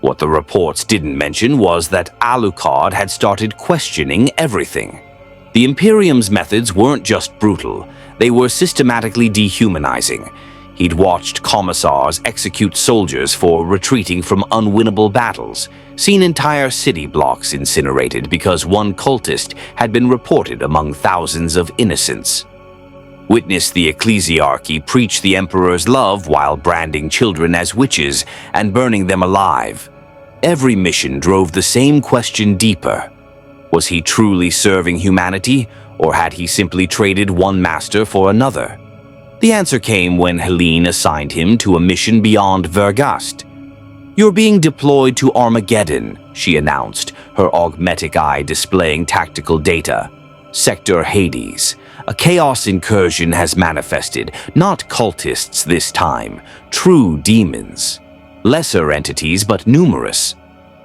What the reports didn't mention was that Alucard had started questioning everything. The Imperium's methods weren't just brutal, they were systematically dehumanizing. He'd watched commissars execute soldiers for retreating from unwinnable battles, seen entire city blocks incinerated because one cultist had been reported among thousands of innocents. Witnessed the ecclesiarchy preach the Emperor's love while branding children as witches and burning them alive. Every mission drove the same question deeper. Was he truly serving humanity, or had he simply traded one master for another? The answer came when Helene assigned him to a mission beyond Vergast. "You're being deployed to Armageddon," she announced, her augmetic eye displaying tactical data. "Sector Hades. A chaos incursion has manifested, not cultists this time, true demons. Lesser entities, but numerous.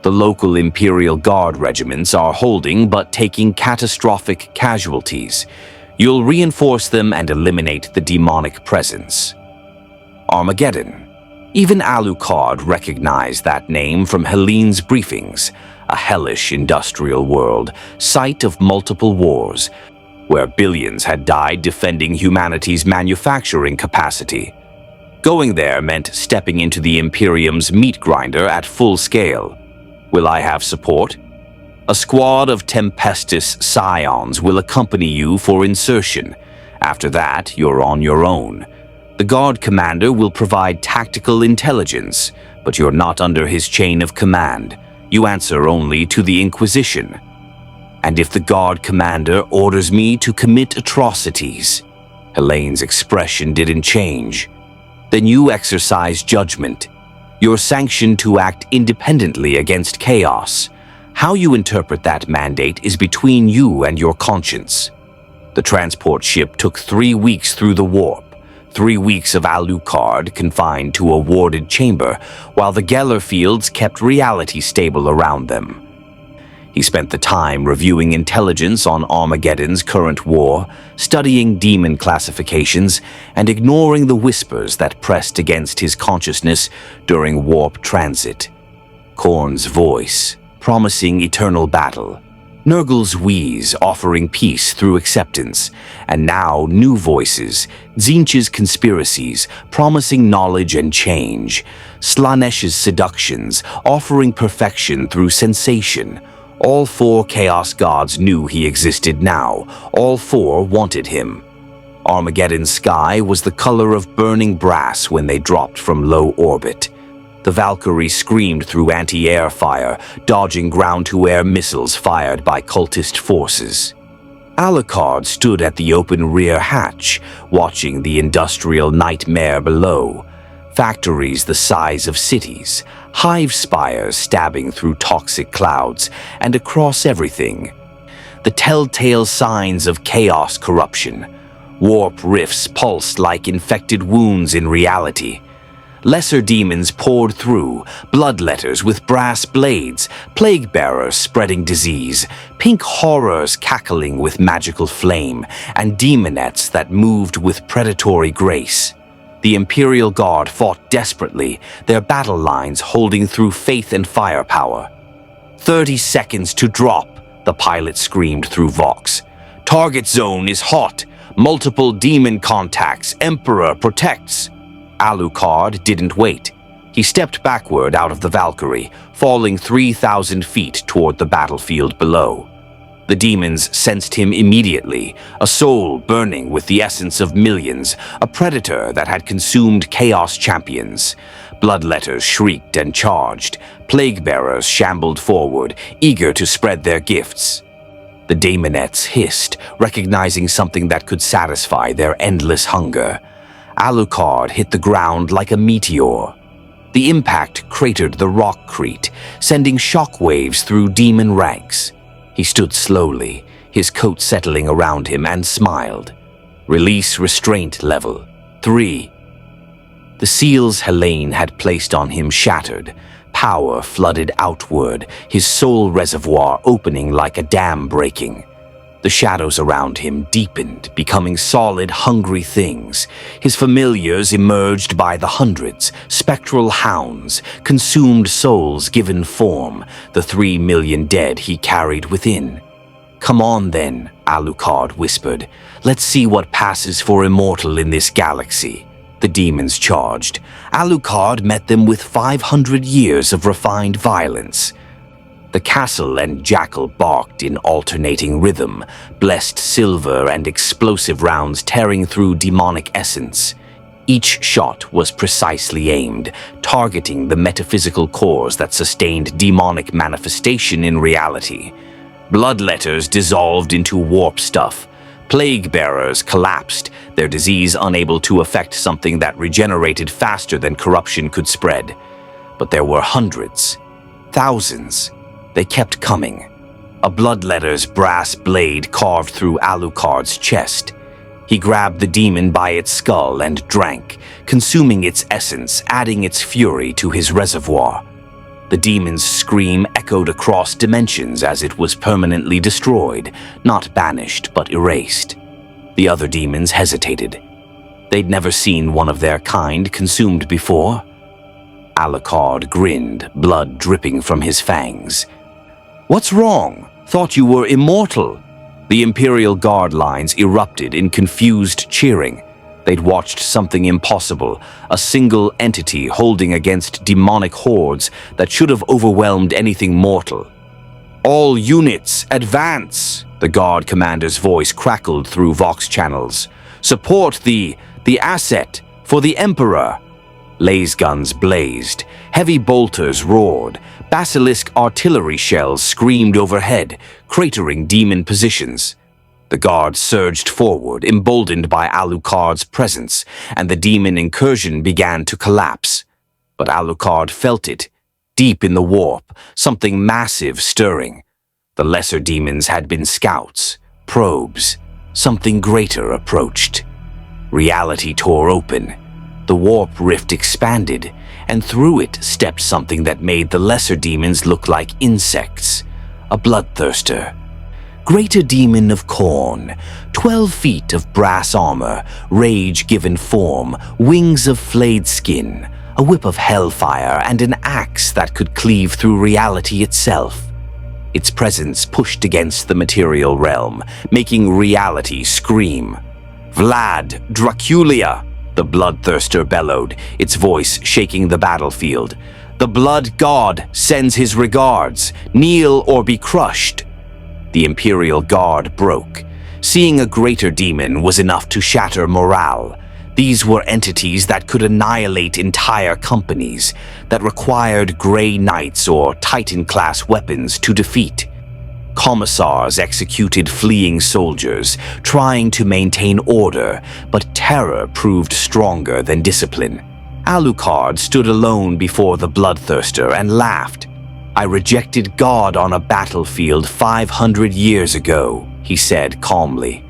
The local Imperial Guard regiments are holding but taking catastrophic casualties. You'll reinforce them and eliminate the demonic presence." Armageddon. Even Alucard recognized that name from Helene's briefings, a hellish industrial world, site of multiple wars, where billions had died defending humanity's manufacturing capacity. Going there meant stepping into the Imperium's meat grinder at full scale. "Will I have support?" "A squad of Tempestus Scions will accompany you for insertion. After that, you're on your own. The Guard Commander will provide tactical intelligence, but you're not under his chain of command. You answer only to the Inquisition. And if the Guard Commander orders me to commit atrocities," Helene's expression didn't change, "then you exercise judgment. You're sanctioned to act independently against chaos. How you interpret that mandate is between you and your conscience." The transport ship took 3 weeks through the warp. 3 weeks of Alucard confined to a warded chamber, while the Geller fields kept reality stable around them. He spent the time reviewing intelligence on Armageddon's current war, studying demon classifications, and ignoring the whispers that pressed against his consciousness during warp transit. Korn's voice, promising eternal battle. Nurgle's wheeze, offering peace through acceptance. And now new voices, Tzeentch's conspiracies, promising knowledge and change. Slanesh's seductions, offering perfection through sensation. All 4 Chaos Gods knew he existed now. All 4 wanted him. Armageddon's sky was the color of burning brass when they dropped from low orbit. The Valkyrie screamed through anti-air fire, dodging ground-to-air missiles fired by cultist forces. Alucard stood at the open rear hatch, watching the industrial nightmare below. Factories the size of cities, hive spires stabbing through toxic clouds, and across everything. The telltale signs of chaos corruption. Warp rifts pulsed like infected wounds in reality. Lesser demons poured through, bloodletters with brass blades, plague bearers spreading disease, pink horrors cackling with magical flame, and demonettes that moved with predatory grace. The Imperial Guard fought desperately, their battle lines holding through faith and firepower. 30 seconds to drop, the pilot screamed through Vox. "Target zone is hot. Multiple demon contacts. Emperor protects." Alucard didn't wait. He stepped backward out of the Valkyrie, falling 3,000 feet toward the battlefield below. The demons sensed him immediately, a soul burning with the essence of millions, a predator that had consumed Chaos champions. Bloodletters shrieked and charged. Plague-bearers shambled forward, eager to spread their gifts. The daemonettes hissed, recognizing something that could satisfy their endless hunger. Alucard hit the ground like a meteor. The impact cratered the rockcrete, sending shockwaves through demon ranks. He stood slowly, his coat settling around him, and smiled. Release restraint level 3. The seals Helene had placed on him shattered. Power flooded outward, his soul reservoir opening like a dam breaking. The shadows around him deepened, becoming solid, hungry things. His familiars emerged by the hundreds, spectral hounds, consumed souls given form, the 3 million dead he carried within. "Come on then," Alucard whispered. "Let's see what passes for immortal in this galaxy." The demons charged. Alucard met them with 500 years of refined violence. The castle and jackal barked in alternating rhythm, blessed silver and explosive rounds tearing through demonic essence. Each shot was precisely aimed, targeting the metaphysical cores that sustained demonic manifestation in reality. Bloodletters dissolved into warp stuff. Plague bearers collapsed, their disease unable to affect something that regenerated faster than corruption could spread. But there were hundreds, thousands. They kept coming. A bloodletter's brass blade carved through Alucard's chest. He grabbed the demon by its skull and drank, consuming its essence, adding its fury to his reservoir. The demon's scream echoed across dimensions as it was permanently destroyed, not banished but erased. The other demons hesitated. They'd never seen one of their kind consumed before. Alucard grinned, blood dripping from his fangs. "What's wrong? Thought you were immortal." The Imperial Guard lines erupted in confused cheering. They'd watched something impossible, a single entity holding against demonic hordes that should have overwhelmed anything mortal. "All units, advance!" The Guard commander's voice crackled through Vox channels. "Support the asset for the Emperor!" Laser guns blazed, heavy bolters roared, basilisk artillery shells screamed overhead, cratering demon positions. The Guard surged forward, emboldened by Alucard's presence, and the demon incursion began to collapse. But Alucard felt it, deep in the warp, something massive stirring. The lesser demons had been scouts, probes. Something greater approached. Reality tore open. The warp rift expanded, and through it stepped something that made the lesser demons look like insects. A bloodthirster. Greater demon of Khorne, 12 feet of brass armor, rage given form, wings of flayed skin, a whip of hellfire, and an axe that could cleave through reality itself. Its presence pushed against the material realm, making reality scream. "Vlad, Draculia!" the bloodthirster bellowed, its voice shaking the battlefield. "The blood god sends his regards. Kneel or be crushed." The Imperial Guard broke. Seeing a greater demon was enough to shatter morale. These were entities that could annihilate entire companies, that required Grey Knights or Titan-class weapons to defeat. Commissars executed fleeing soldiers, trying to maintain order, but terror proved stronger than discipline. Alucard stood alone before the bloodthirster and laughed. "I rejected God on a battlefield 500 years ago," he said calmly.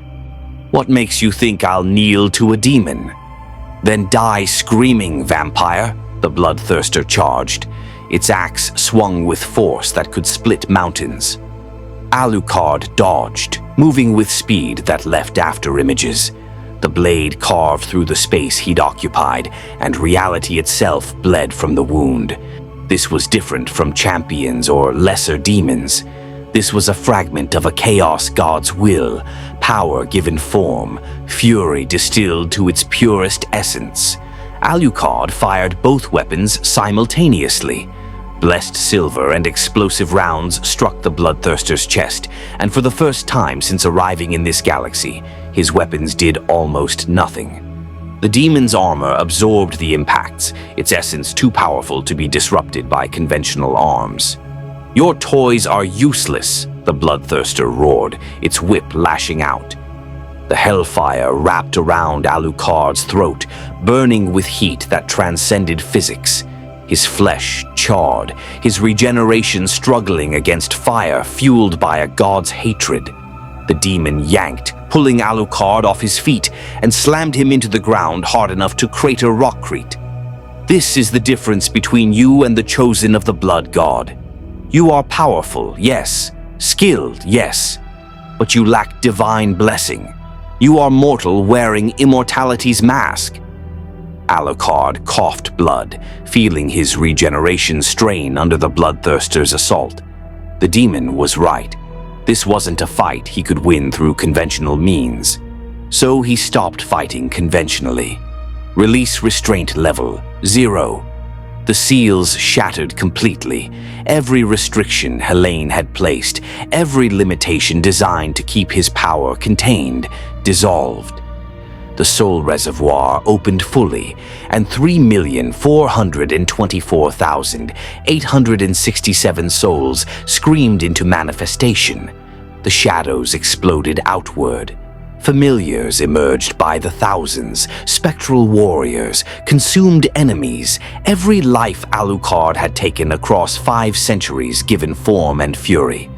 "What makes you think I'll kneel to a demon?" "Then die screaming, vampire," the bloodthirster charged. Its axe swung with force that could split mountains. Alucard dodged, moving with speed that left after images. The blade carved through the space he'd occupied, and reality itself bled from the wound. This was different from champions or lesser demons. This was a fragment of a chaos god's will, power given form, fury distilled to its purest essence. Alucard fired both weapons simultaneously. Blessed silver and explosive rounds struck the bloodthirster's chest, and for the first time since arriving in this galaxy, his weapons did almost nothing. The demon's armor absorbed the impacts, its essence too powerful to be disrupted by conventional arms. "Your toys are useless," the bloodthirster roared, its whip lashing out. The hellfire wrapped around Alucard's throat, burning with heat that transcended physics. His flesh charred, his regeneration struggling against fire fueled by a god's hatred. The demon yanked, pulling Alucard off his feet, and slammed him into the ground hard enough to crater Rockcrete. "This is the difference between you and the chosen of the blood god. You are powerful, yes, skilled, yes, but you lack divine blessing. You are mortal wearing immortality's mask." Alucard coughed blood, feeling his regeneration strain under the bloodthirster's assault. The demon was right. This wasn't a fight he could win through conventional means. So he stopped fighting conventionally. Release restraint level 0. The seals shattered completely. Every restriction Helene had placed, every limitation designed to keep his power contained, dissolved. The soul reservoir opened fully, and 3,424,867 souls screamed into manifestation. The shadows exploded outward. Familiars emerged by the thousands, spectral warriors, consumed enemies, every life Alucard had taken across 5 centuries given form and fury.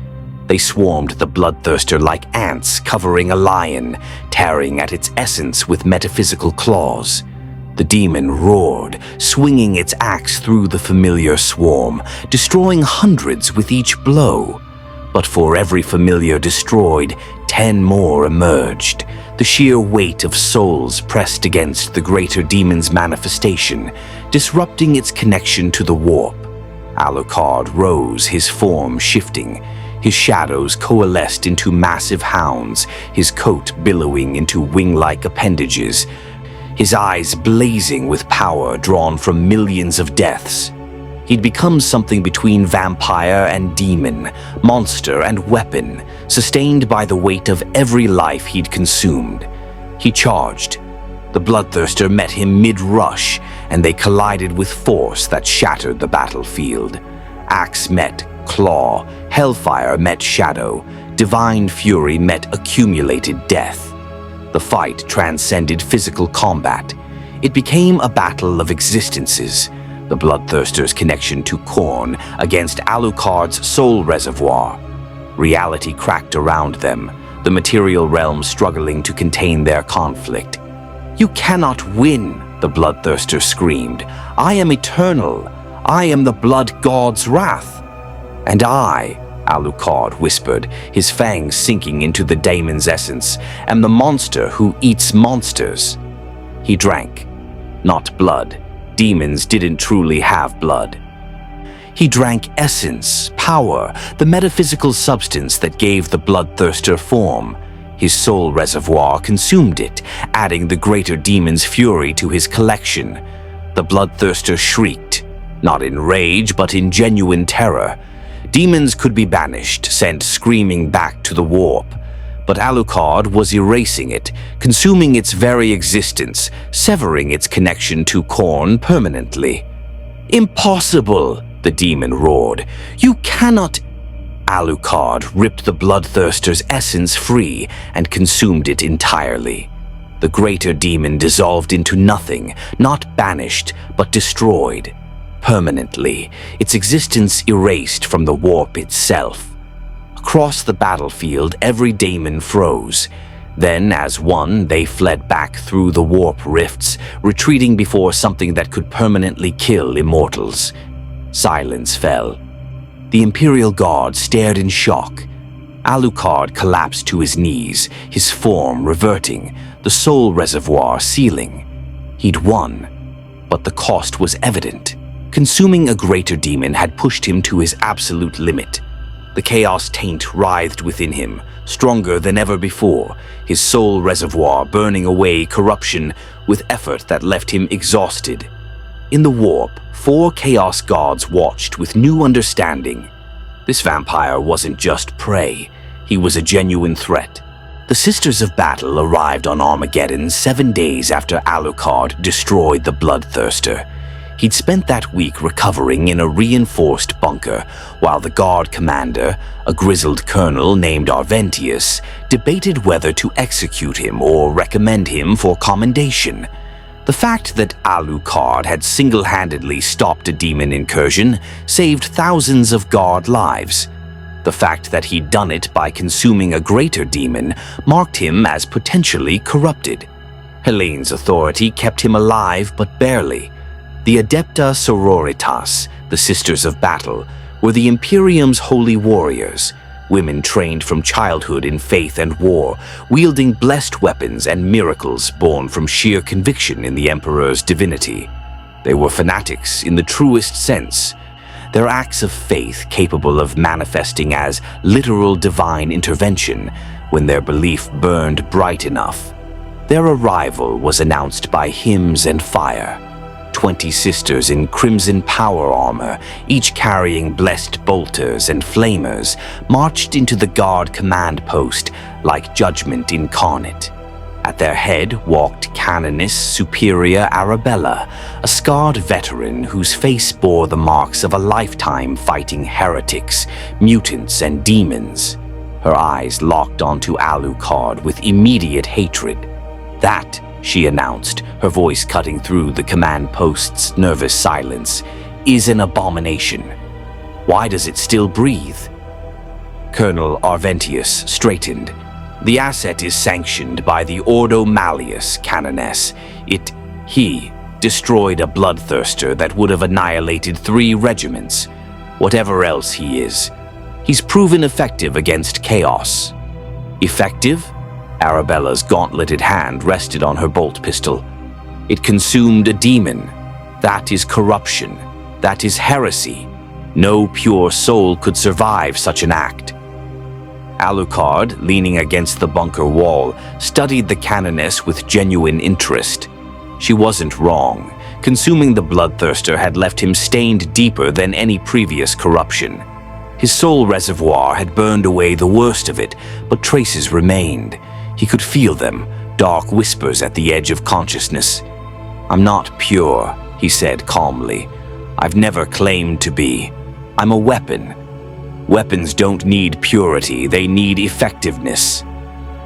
They swarmed the bloodthirster like ants covering a lion, tearing at its essence with metaphysical claws. The demon roared, swinging its axe through the familiar swarm, destroying hundreds with each blow. But for every familiar destroyed, 10 more emerged. The sheer weight of souls pressed against the greater demon's manifestation, disrupting its connection to the warp. Alucard rose, his form shifting. His shadows coalesced into massive hounds, his coat billowing into wing-like appendages, his eyes blazing with power drawn from millions of deaths. He'd become something between vampire and demon, monster and weapon, sustained by the weight of every life he'd consumed. He charged. The bloodthirster met him mid-rush, and they collided with force that shattered the battlefield. Axe met claw, hellfire met shadow, divine fury met accumulated death. The fight transcended physical combat. It became a battle of existences. The bloodthirster's connection to Khorne against Alucard's soul reservoir. Reality cracked around them, the material realm struggling to contain their conflict. "You cannot win," the bloodthirster screamed. "I am eternal. I am the blood god's wrath." "And I," Alucard whispered, his fangs sinking into the daemon's essence, "am the monster who eats monsters." He drank. Not blood. Demons didn't truly have blood. He drank essence, power, the metaphysical substance that gave the bloodthirster form. His soul reservoir consumed it, adding the greater demon's fury to his collection. The bloodthirster shrieked, not in rage but in genuine terror. Demons could be banished, sent screaming back to the warp. But Alucard was erasing it, consuming its very existence, severing its connection to Khorne permanently. "Impossible!" the demon roared. "You cannot—" Alucard ripped the bloodthirster's essence free and consumed it entirely. The greater demon dissolved into nothing, not banished, but destroyed. Permanently, its existence erased from the warp itself. Across the battlefield, every daemon froze. Then, as one, they fled back through the warp rifts, retreating before something that could permanently kill immortals. Silence fell. The Imperial Guard stared in shock. Alucard collapsed to his knees, his form reverting, the soul reservoir sealing. He'd won, but the cost was evident. Consuming a greater demon had pushed him to his absolute limit. The chaos taint writhed within him, stronger than ever before, his soul reservoir burning away corruption with effort that left him exhausted. In the warp, 4 Chaos Guards watched with new understanding. This vampire wasn't just prey, he was a genuine threat. The Sisters of Battle arrived on Armageddon 7 days after Alucard destroyed the Bloodthirster. He'd spent that week recovering in a reinforced bunker, while the guard commander, a grizzled colonel named Arventius, debated whether to execute him or recommend him for commendation. The fact that Alucard had single-handedly stopped a demon incursion saved thousands of guard lives. The fact that he'd done it by consuming a greater demon marked him as potentially corrupted. Helene's authority kept him alive, but barely. The Adepta Sororitas, the Sisters of Battle, were the Imperium's holy warriors, women trained from childhood in faith and war, wielding blessed weapons and miracles born from sheer conviction in the Emperor's divinity. They were fanatics in the truest sense, their acts of faith capable of manifesting as literal divine intervention when their belief burned bright enough. Their arrival was announced by hymns and fire. 20 sisters in crimson power armor, each carrying blessed bolters and flamers, marched into the guard command post like judgment incarnate. At their head walked Canoness Superior Arabella, a scarred veteran whose face bore the marks of a lifetime fighting heretics, mutants, and demons. Her eyes locked onto Alucard with immediate hatred. "That," she announced, her voice cutting through the command post's nervous silence, "is an abomination. Why does it still breathe?" Colonel Arventius straightened. "The asset is sanctioned by the Ordo Malleus, Canoness. He destroyed a bloodthirster that would have annihilated 3 regiments. Whatever else he is, he's proven effective against chaos." "Effective?" Arabella's gauntleted hand rested on her bolt pistol. "It consumed a demon. That is corruption. That is heresy. No pure soul could survive such an act." Alucard, leaning against the bunker wall, studied the Canoness with genuine interest. She wasn't wrong. Consuming the bloodthirster had left him stained deeper than any previous corruption. His soul reservoir had burned away the worst of it, but traces remained. He could feel them, dark whispers at the edge of consciousness. "I'm not pure," he said calmly. "I've never claimed to be. I'm a weapon. Weapons don't need purity, they need effectiveness."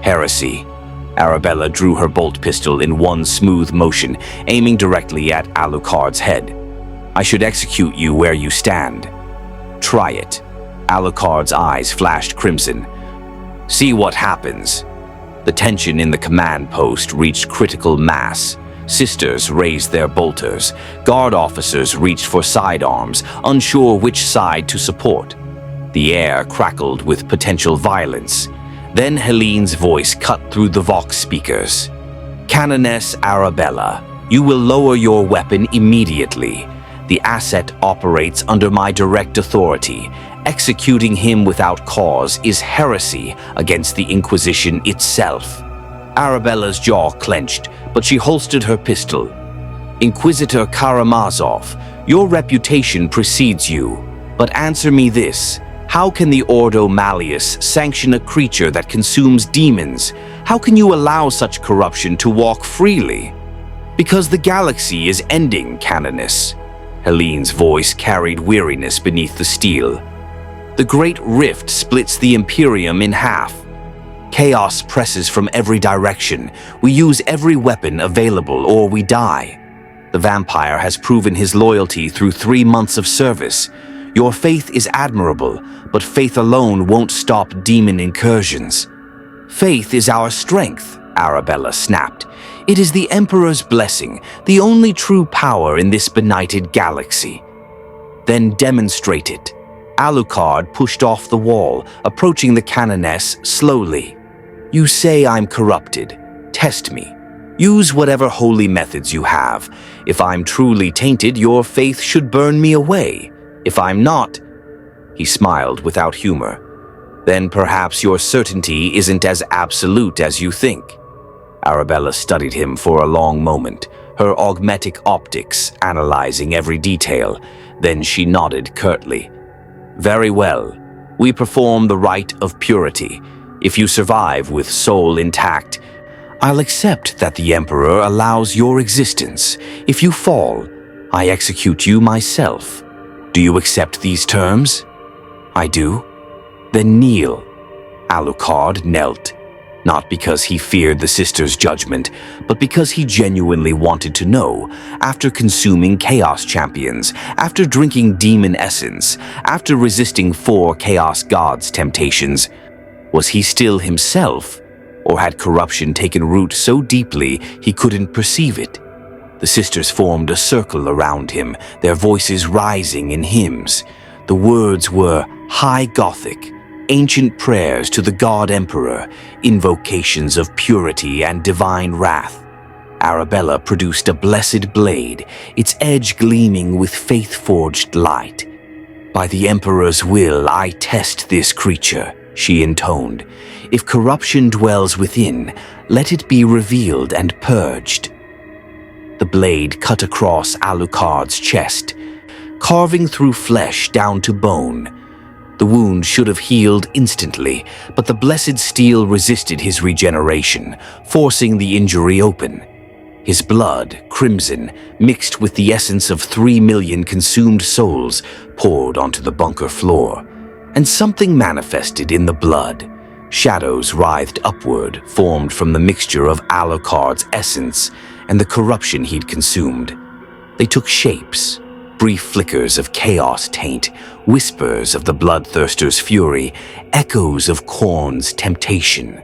"Heresy." Arabella drew her bolt pistol in one smooth motion, aiming directly at Alucard's head. "I should execute you where you stand." "Try it." Alucard's eyes flashed crimson. "See what happens." The tension in the command post reached critical mass. Sisters raised their bolters. Guard officers reached for sidearms, unsure which side to support. The air crackled with potential violence. Then Helene's voice cut through the Vox speakers. "Canoness Arabella, you will lower your weapon immediately. The asset operates under my direct authority. Executing him without cause is heresy against the Inquisition itself." Arabella's jaw clenched, but she holstered her pistol. "Inquisitor Karamazov, your reputation precedes you. But answer me this. How can the Ordo Malleus sanction a creature that consumes demons? How can you allow such corruption to walk freely?" "Because the galaxy is ending, Canoness." Helene's voice carried weariness beneath the steel. "The Great Rift splits the Imperium in half. Chaos presses from every direction. We use every weapon available or we die. The vampire has proven his loyalty through 3 months of service. Your faith is admirable, but faith alone won't stop demon incursions." "Faith is our strength," Arabella snapped. "It is the Emperor's blessing, the only true power in this benighted galaxy." "Then demonstrate it." Alucard pushed off the wall, approaching the Canoness slowly. "You say I'm corrupted. Test me. Use whatever holy methods you have. If I'm truly tainted, your faith should burn me away. If I'm not—" He smiled without humor. "Then perhaps your certainty isn't as absolute as you think." Arabella studied him for a long moment, her augmetic optics analyzing every detail. Then she nodded curtly. "Very well. We perform the rite of purity. If you survive with soul intact, I'll accept that the Emperor allows your existence. If you fall, I execute you myself. Do you accept these terms?" "I do." "Then kneel." Alucard knelt, not because he feared the sisters' judgment, but because he genuinely wanted to know. After consuming Chaos Champions, after drinking demon essence, after resisting 4 Chaos Gods' temptations, was he still himself, or had corruption taken root so deeply he couldn't perceive it? The sisters formed a circle around him, their voices rising in hymns. The words were High Gothic, ancient prayers to the God Emperor, invocations of purity and divine wrath. Arabella produced a blessed blade, its edge gleaming with faith-forged light. "By the Emperor's will, I test this creature," she intoned. "If corruption dwells within, let it be revealed and purged." The blade cut across Alucard's chest, carving through flesh down to bone. The wound should have healed instantly, but the blessed steel resisted his regeneration, forcing the injury open. His blood, crimson, mixed with the essence of 3 million consumed souls, poured onto the bunker floor. And something manifested in the blood. Shadows writhed upward, formed from the mixture of Alucard's essence and the corruption he'd consumed. They took shapes, brief flickers of chaos taint, whispers of the bloodthirster's fury, echoes of Khorne's temptation.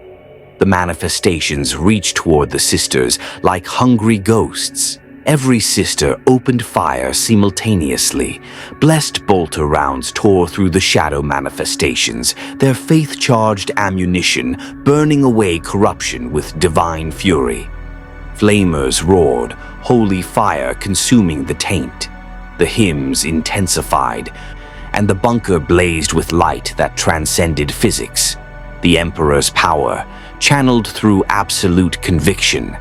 The manifestations reached toward the sisters like hungry ghosts. Every sister opened fire simultaneously. Blessed bolter rounds tore through the shadow manifestations, their faith-charged ammunition burning away corruption with divine fury. Flamers roared, holy fire consuming the taint. The hymns intensified, and the bunker blazed with light that transcended physics. The Emperor's power, channeled through absolute conviction.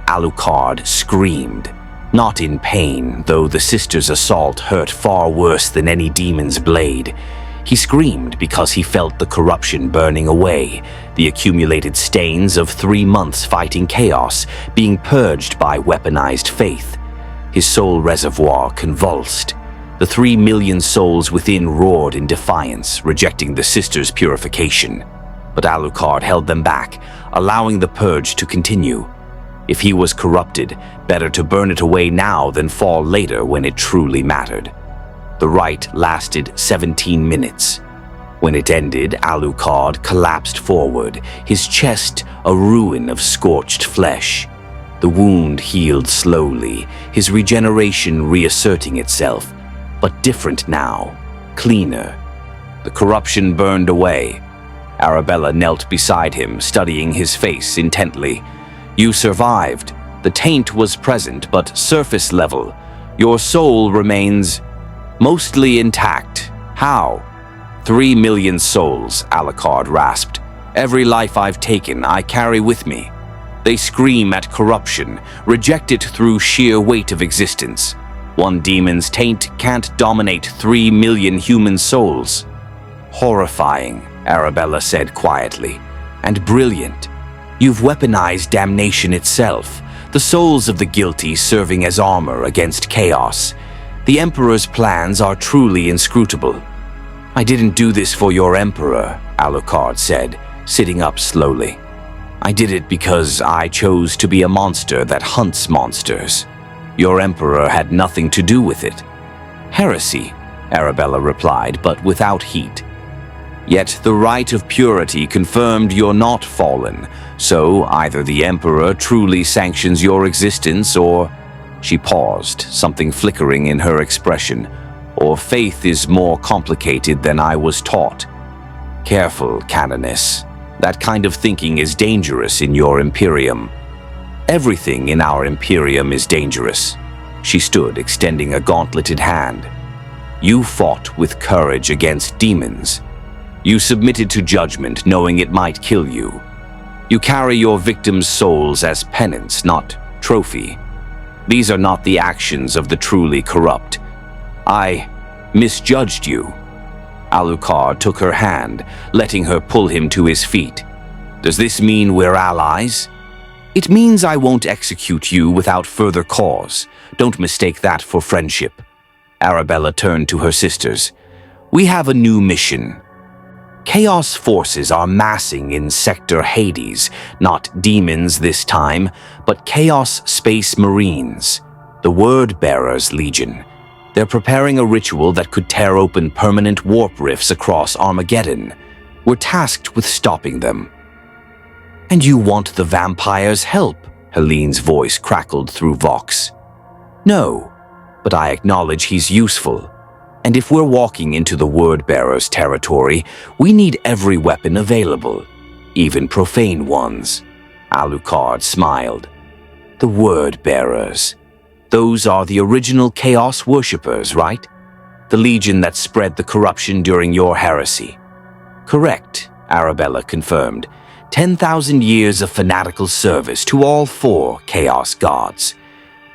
Alucard screamed, not in pain, though the sisters' assault hurt far worse than any demon's blade. He screamed because he felt the corruption burning away, the accumulated stains of 3 months fighting chaos being purged by weaponized faith. His soul reservoir convulsed. The 3 million souls within roared in defiance, rejecting the sisters' purification. But Alucard held them back, allowing the purge to continue. If he was corrupted, better to burn it away now than fall later when it truly mattered. The rite lasted 17 minutes. When it ended, Alucard collapsed forward, his chest a ruin of scorched flesh. The wound healed slowly, his regeneration reasserting itself, but different now, cleaner. The corruption burned away. Arabella knelt beside him, studying his face intently. You survived. The taint was present, but surface level. Your soul remains mostly intact. How? 3 million souls, Alucard rasped. Every life I've taken, I carry with me. They scream at corruption, reject it through sheer weight of existence. One demon's taint can't dominate 3 million human souls. Horrifying, Arabella said quietly, and brilliant. You've weaponized damnation itself, the souls of the guilty serving as armor against chaos. The Emperor's plans are truly inscrutable. I didn't do this for your Emperor, Alucard said, sitting up slowly. I did it because I chose to be a monster that hunts monsters. Your Emperor had nothing to do with it. Heresy, Arabella replied, but without heat. Yet the rite of purity confirmed you're not fallen, so either the Emperor truly sanctions your existence or... She paused, something flickering in her expression. Or faith is more complicated than I was taught. Careful, Canoness. That kind of thinking is dangerous in your Imperium. Everything in our Imperium is dangerous. She stood, extending a gauntleted hand. You fought with courage against demons. You submitted to judgment knowing it might kill you. You carry your victims' souls as penance, not trophy. These are not the actions of the truly corrupt. I misjudged you. Alucard took her hand, letting her pull him to his feet. Does this mean we're allies? It means I won't execute you without further cause. Don't mistake that for friendship. Arabella turned to her sisters. We have a new mission. Chaos forces are massing in Sector Hades, not demons this time, but Chaos Space Marines, the Word-Bearers Legion. They're preparing a ritual that could tear open permanent warp rifts across Armageddon. We're tasked with stopping them. And you want the vampire's help? Helene's voice crackled through Vox. No, but I acknowledge he's useful. And if we're walking into the Word-Bearers' territory, we need every weapon available, even profane ones. Alucard smiled. The Word-Bearers. Those are the original Chaos worshippers, right? The legion that spread the corruption during your heresy. Correct, Arabella confirmed. 10,000 years of fanatical service to all 4 Chaos gods.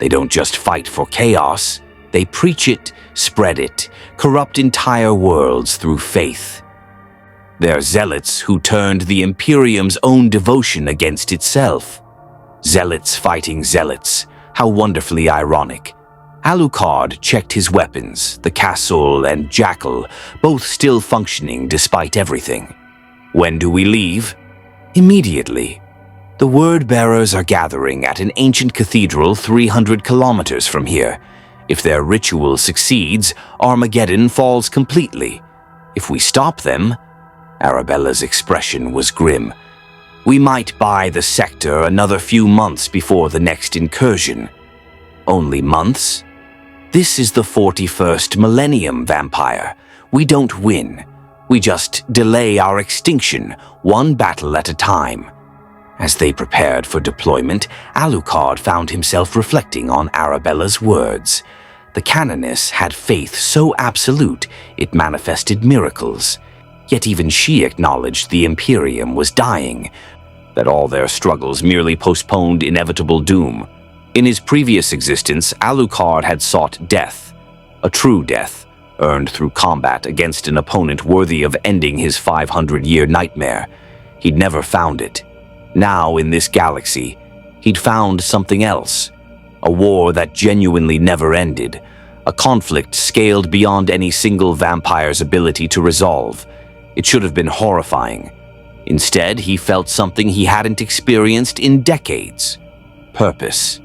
They don't just fight for chaos, they preach it, spread it, corrupt entire worlds through faith. They're zealots who turned the Imperium's own devotion against itself. Zealots fighting zealots. How wonderfully ironic. Alucard checked his weapons, the Castle and Jackal, both still functioning despite everything. When do we leave? Immediately. The word-bearers are gathering at an ancient cathedral 300 kilometers from here. If their ritual succeeds, Armageddon falls completely. If we stop them, Arabella's expression was grim. We might buy the sector another few months before the next incursion. Only months? This is the 41st millennium, Vampire. We don't win. We just delay our extinction, one battle at a time. As they prepared for deployment, Alucard found himself reflecting on Arabella's words. The Canoness had faith so absolute it manifested miracles. Yet even she acknowledged the Imperium was dying, that all their struggles merely postponed inevitable doom. In his previous existence, Alucard had sought death, a true death, earned through combat against an opponent worthy of ending his 500-year nightmare. He'd never found it. Now, in this galaxy, he'd found something else. A war that genuinely never ended. A conflict scaled beyond any single vampire's ability to resolve. It should have been horrifying. Instead, he felt something he hadn't experienced in decades. Purpose.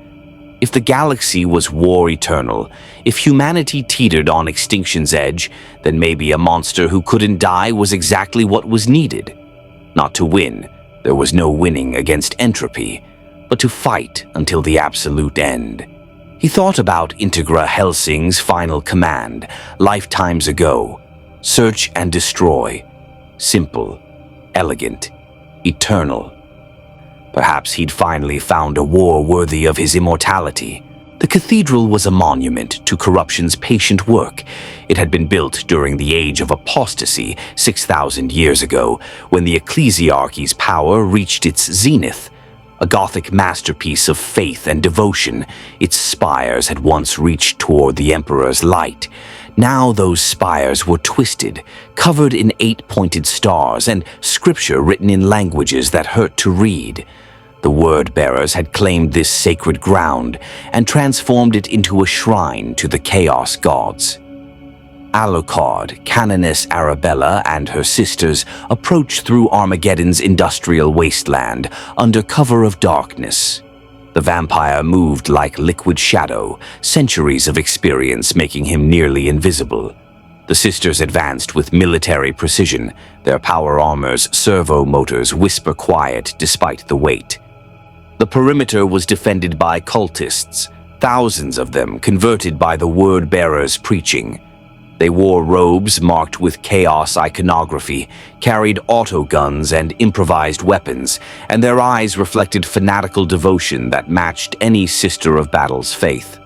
If the galaxy was war eternal, if humanity teetered on extinction's edge, then maybe a monster who couldn't die was exactly what was needed. Not to win, there was no winning against entropy, but to fight until the absolute end. He thought about Integra Helsing's final command, lifetimes ago. Search and destroy. Simple, elegant, eternal. Perhaps he'd finally found a war worthy of his immortality. The cathedral was a monument to corruption's patient work. It had been built during the age of apostasy 6,000 years ago, when the ecclesiarchy's power reached its zenith. A Gothic masterpiece of faith and devotion, its spires had once reached toward the Emperor's light. Now those spires were twisted, covered in 8-pointed stars and scripture written in languages that hurt to read. The word-bearers had claimed this sacred ground and transformed it into a shrine to the Chaos Gods. Alucard, Canoness Arabella, and her sisters approached through Armageddon's industrial wasteland under cover of darkness. The vampire moved like liquid shadow, centuries of experience making him nearly invisible. The sisters advanced with military precision, their power armor's servo motors whisper quiet despite the weight. The perimeter was defended by cultists, thousands of them converted by the word-bearers' preaching. They wore robes marked with chaos iconography, carried autoguns and improvised weapons, and their eyes reflected fanatical devotion that matched any sister of battle's faith.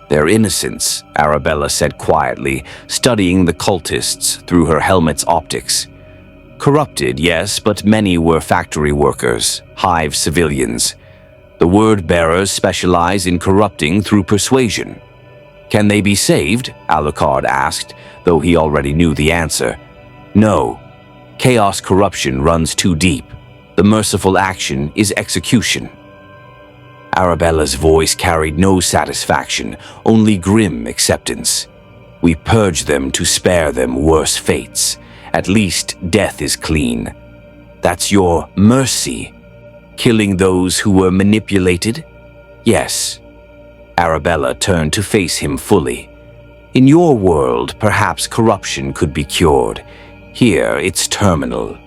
Their innocence, Arabella said quietly, studying the cultists through her helmet's optics. Corrupted, yes, but many were factory workers, hive civilians. The word-bearers specialize in corrupting through persuasion. Can they be saved? Alucard asked, though he already knew the answer. No. Chaos corruption runs too deep. The merciful action is execution. Arabella's voice carried no satisfaction, only grim acceptance. We purge them to spare them worse fates. At least death is clean. That's your mercy. Killing those who were manipulated? Yes. Arabella turned to face him fully. In your world, perhaps corruption could be cured. Here, it's terminal.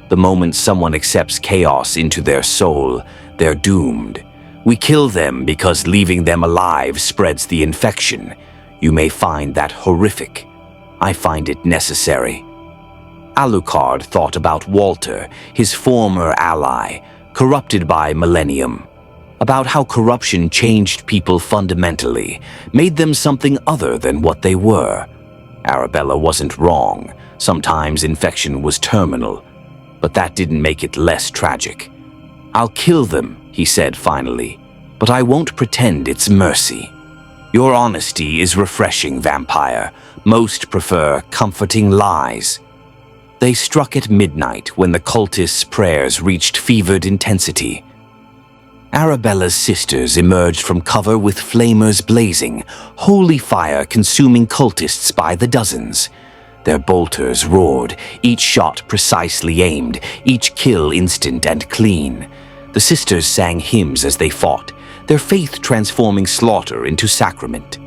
The moment someone accepts chaos into their soul, they're doomed. We kill them because leaving them alive spreads the infection. You may find that horrific. I find it necessary. Alucard thought about Walter, his former ally, corrupted by Millennium. About how corruption changed people fundamentally, made them something other than what they were. Arabella wasn't wrong. Sometimes infection was terminal, but that didn't make it less tragic. I'll kill them, he said finally, but I won't pretend it's mercy. Your honesty is refreshing, vampire. Most prefer comforting lies. They struck at midnight when the cultists' prayers reached fevered intensity. Arabella's sisters emerged from cover with flamers blazing, holy fire consuming cultists by the dozens. Their bolters roared, each shot precisely aimed, each kill instant and clean. The sisters sang hymns as they fought, their faith transforming slaughter into sacrament.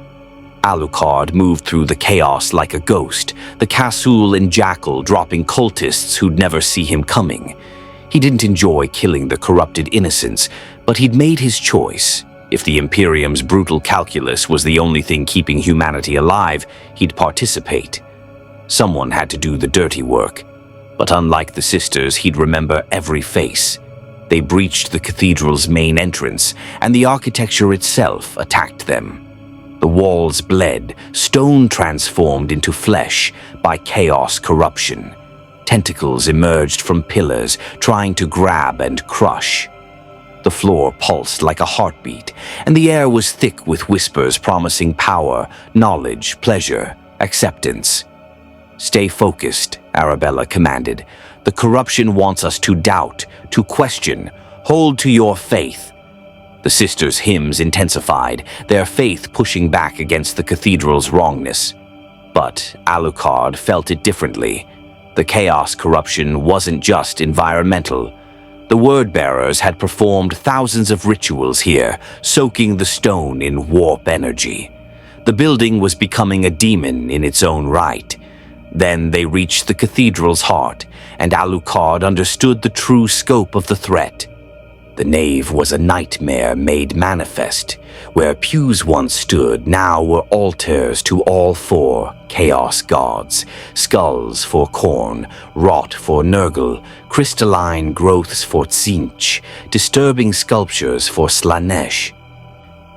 Alucard moved through the chaos like a ghost, the Casul and Jackal dropping cultists who'd never see him coming. He didn't enjoy killing the corrupted innocents, but he'd made his choice. If the Imperium's brutal calculus was the only thing keeping humanity alive, he'd participate. Someone had to do the dirty work, but unlike the sisters, he'd remember every face. They breached the cathedral's main entrance, and the architecture itself attacked them. The walls bled, stone transformed into flesh by chaos corruption. Tentacles emerged from pillars, trying to grab and crush. The floor pulsed like a heartbeat, and the air was thick with whispers promising power, knowledge, pleasure, acceptance. "Stay focused," Arabella commanded. "The corruption wants us to doubt, to question. Hold to your faith." The sisters' hymns intensified, their faith pushing back against the cathedral's wrongness. But Alucard felt it differently. The chaos corruption wasn't just environmental. The word-bearers had performed thousands of rituals here, soaking the stone in warp energy. The building was becoming a demon in its own right. Then they reached the cathedral's heart, and Alucard understood the true scope of the threat. The nave was a nightmare made manifest. Where pews once stood, now were altars to all four chaos gods. Skulls for Khorne, rot for Nurgle, crystalline growths for Tzeentch, disturbing sculptures for Slanesh.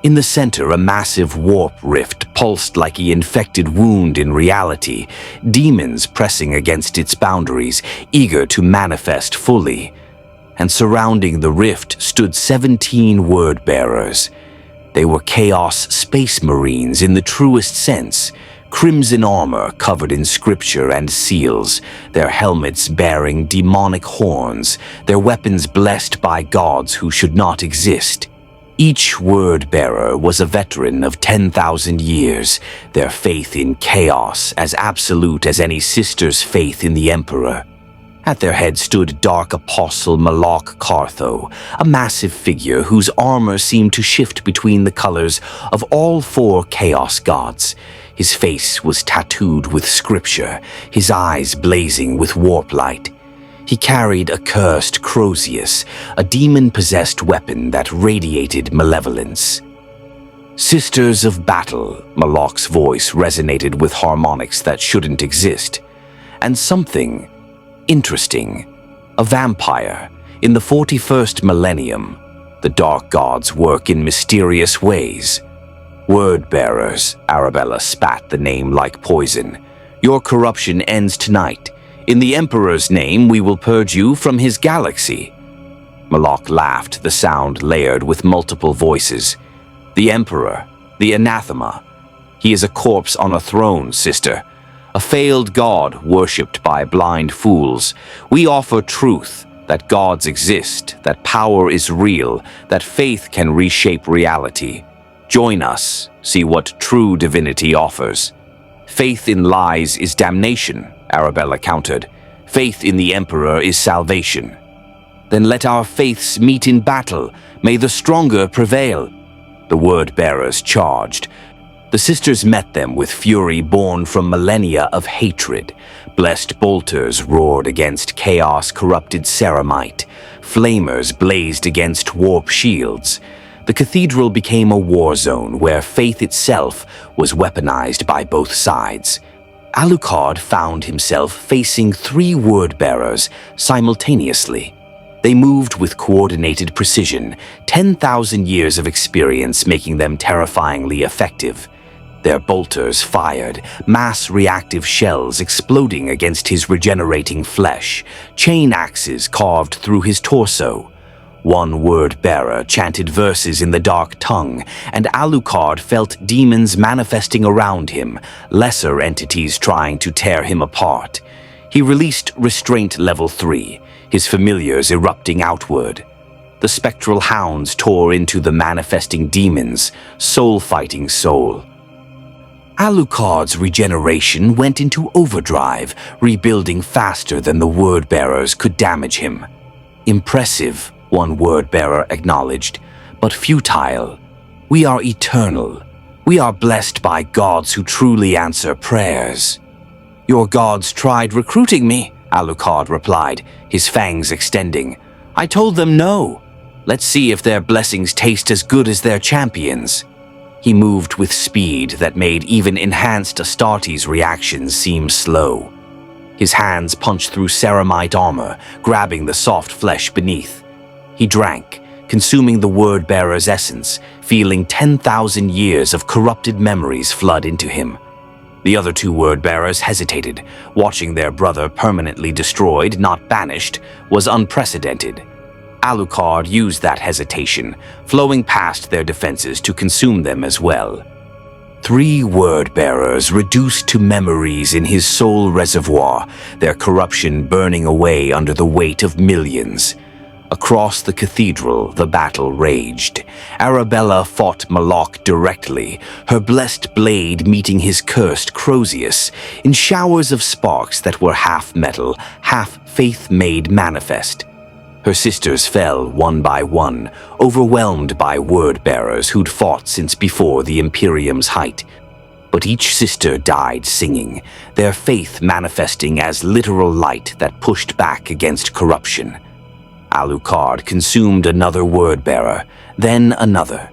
In the center, a massive warp rift pulsed like an infected wound in reality, demons pressing against its boundaries, eager to manifest fully. And surrounding the rift stood 17 word-bearers. They were Chaos Space Marines in the truest sense, crimson armor covered in scripture and seals, their helmets bearing demonic horns, their weapons blessed by gods who should not exist. Each word-bearer was a veteran of 10,000 years, their faith in chaos as absolute as any sister's faith in the Emperor. At their head stood Dark Apostle Malak Cartho, a massive figure whose armor seemed to shift between the colors of all four chaos gods. His face was tattooed with scripture, his eyes blazing with warp light. He carried a cursed Crozius, a demon-possessed weapon that radiated malevolence. "Sisters of Battle," Malak's voice resonated with harmonics that shouldn't exist. And something interesting. A vampire. In the 41st millennium, the dark gods work in mysterious ways. "Word-bearers," Arabella spat the name like poison. "Your corruption ends tonight. In the Emperor's name, we will purge you from his galaxy." Malak laughed, the sound layered with multiple voices. "The Emperor, the anathema. He is a corpse on a throne, sister. A failed god worshipped by blind fools. We offer truth, that gods exist, that power is real, that faith can reshape reality. Join us, see what true divinity offers." "Faith in lies is damnation," Arabella countered. "Faith in the Emperor is salvation." "Then let our faiths meet in battle. May the stronger prevail." The word-bearers charged. The sisters met them with fury born from millennia of hatred. Blessed bolters roared against chaos-corrupted ceramite. Flamers blazed against warp shields. The cathedral became a war zone where faith itself was weaponized by both sides. Alucard found himself facing 3 word-bearers simultaneously. They moved with coordinated precision, 10,000 years of experience making them terrifyingly effective. Their bolters fired, mass reactive shells exploding against his regenerating flesh, chain axes carved through his torso. One word-bearer chanted verses in the dark tongue, and Alucard felt demons manifesting around him, lesser entities trying to tear him apart. He released Restraint Level 3, his familiars erupting outward. The spectral hounds tore into the manifesting demons, soul fighting soul. Alucard's regeneration went into overdrive, rebuilding faster than the word-bearers could damage him. Impressive, one word-bearer acknowledged, but futile. We are eternal. We are blessed by gods who truly answer prayers. Your gods tried recruiting me, Alucard replied, his fangs extending. I told them no. Let's see if their blessings taste as good as their champions. He moved with speed that made even enhanced Astartes' reactions seem slow. His hands punched through ceramite armor, grabbing the soft flesh beneath. He drank, consuming the word-bearer's essence, feeling 10,000 years of corrupted memories flood into him. The other two word-bearers hesitated. Watching their brother permanently destroyed, not banished, was unprecedented. Alucard used that hesitation, flowing past their defenses to consume them as well. 3 word-bearers reduced to memories in his soul reservoir, their corruption burning away under the weight of millions. Across the cathedral, the battle raged. Arabella fought Moloch directly, her blessed blade meeting his cursed Crozius, in showers of sparks that were half metal, half faith made manifest. Her sisters fell one by one, overwhelmed by word-bearers who'd fought since before the Imperium's height. But each sister died singing, their faith manifesting as literal light that pushed back against corruption. Alucard consumed another word-bearer, then another.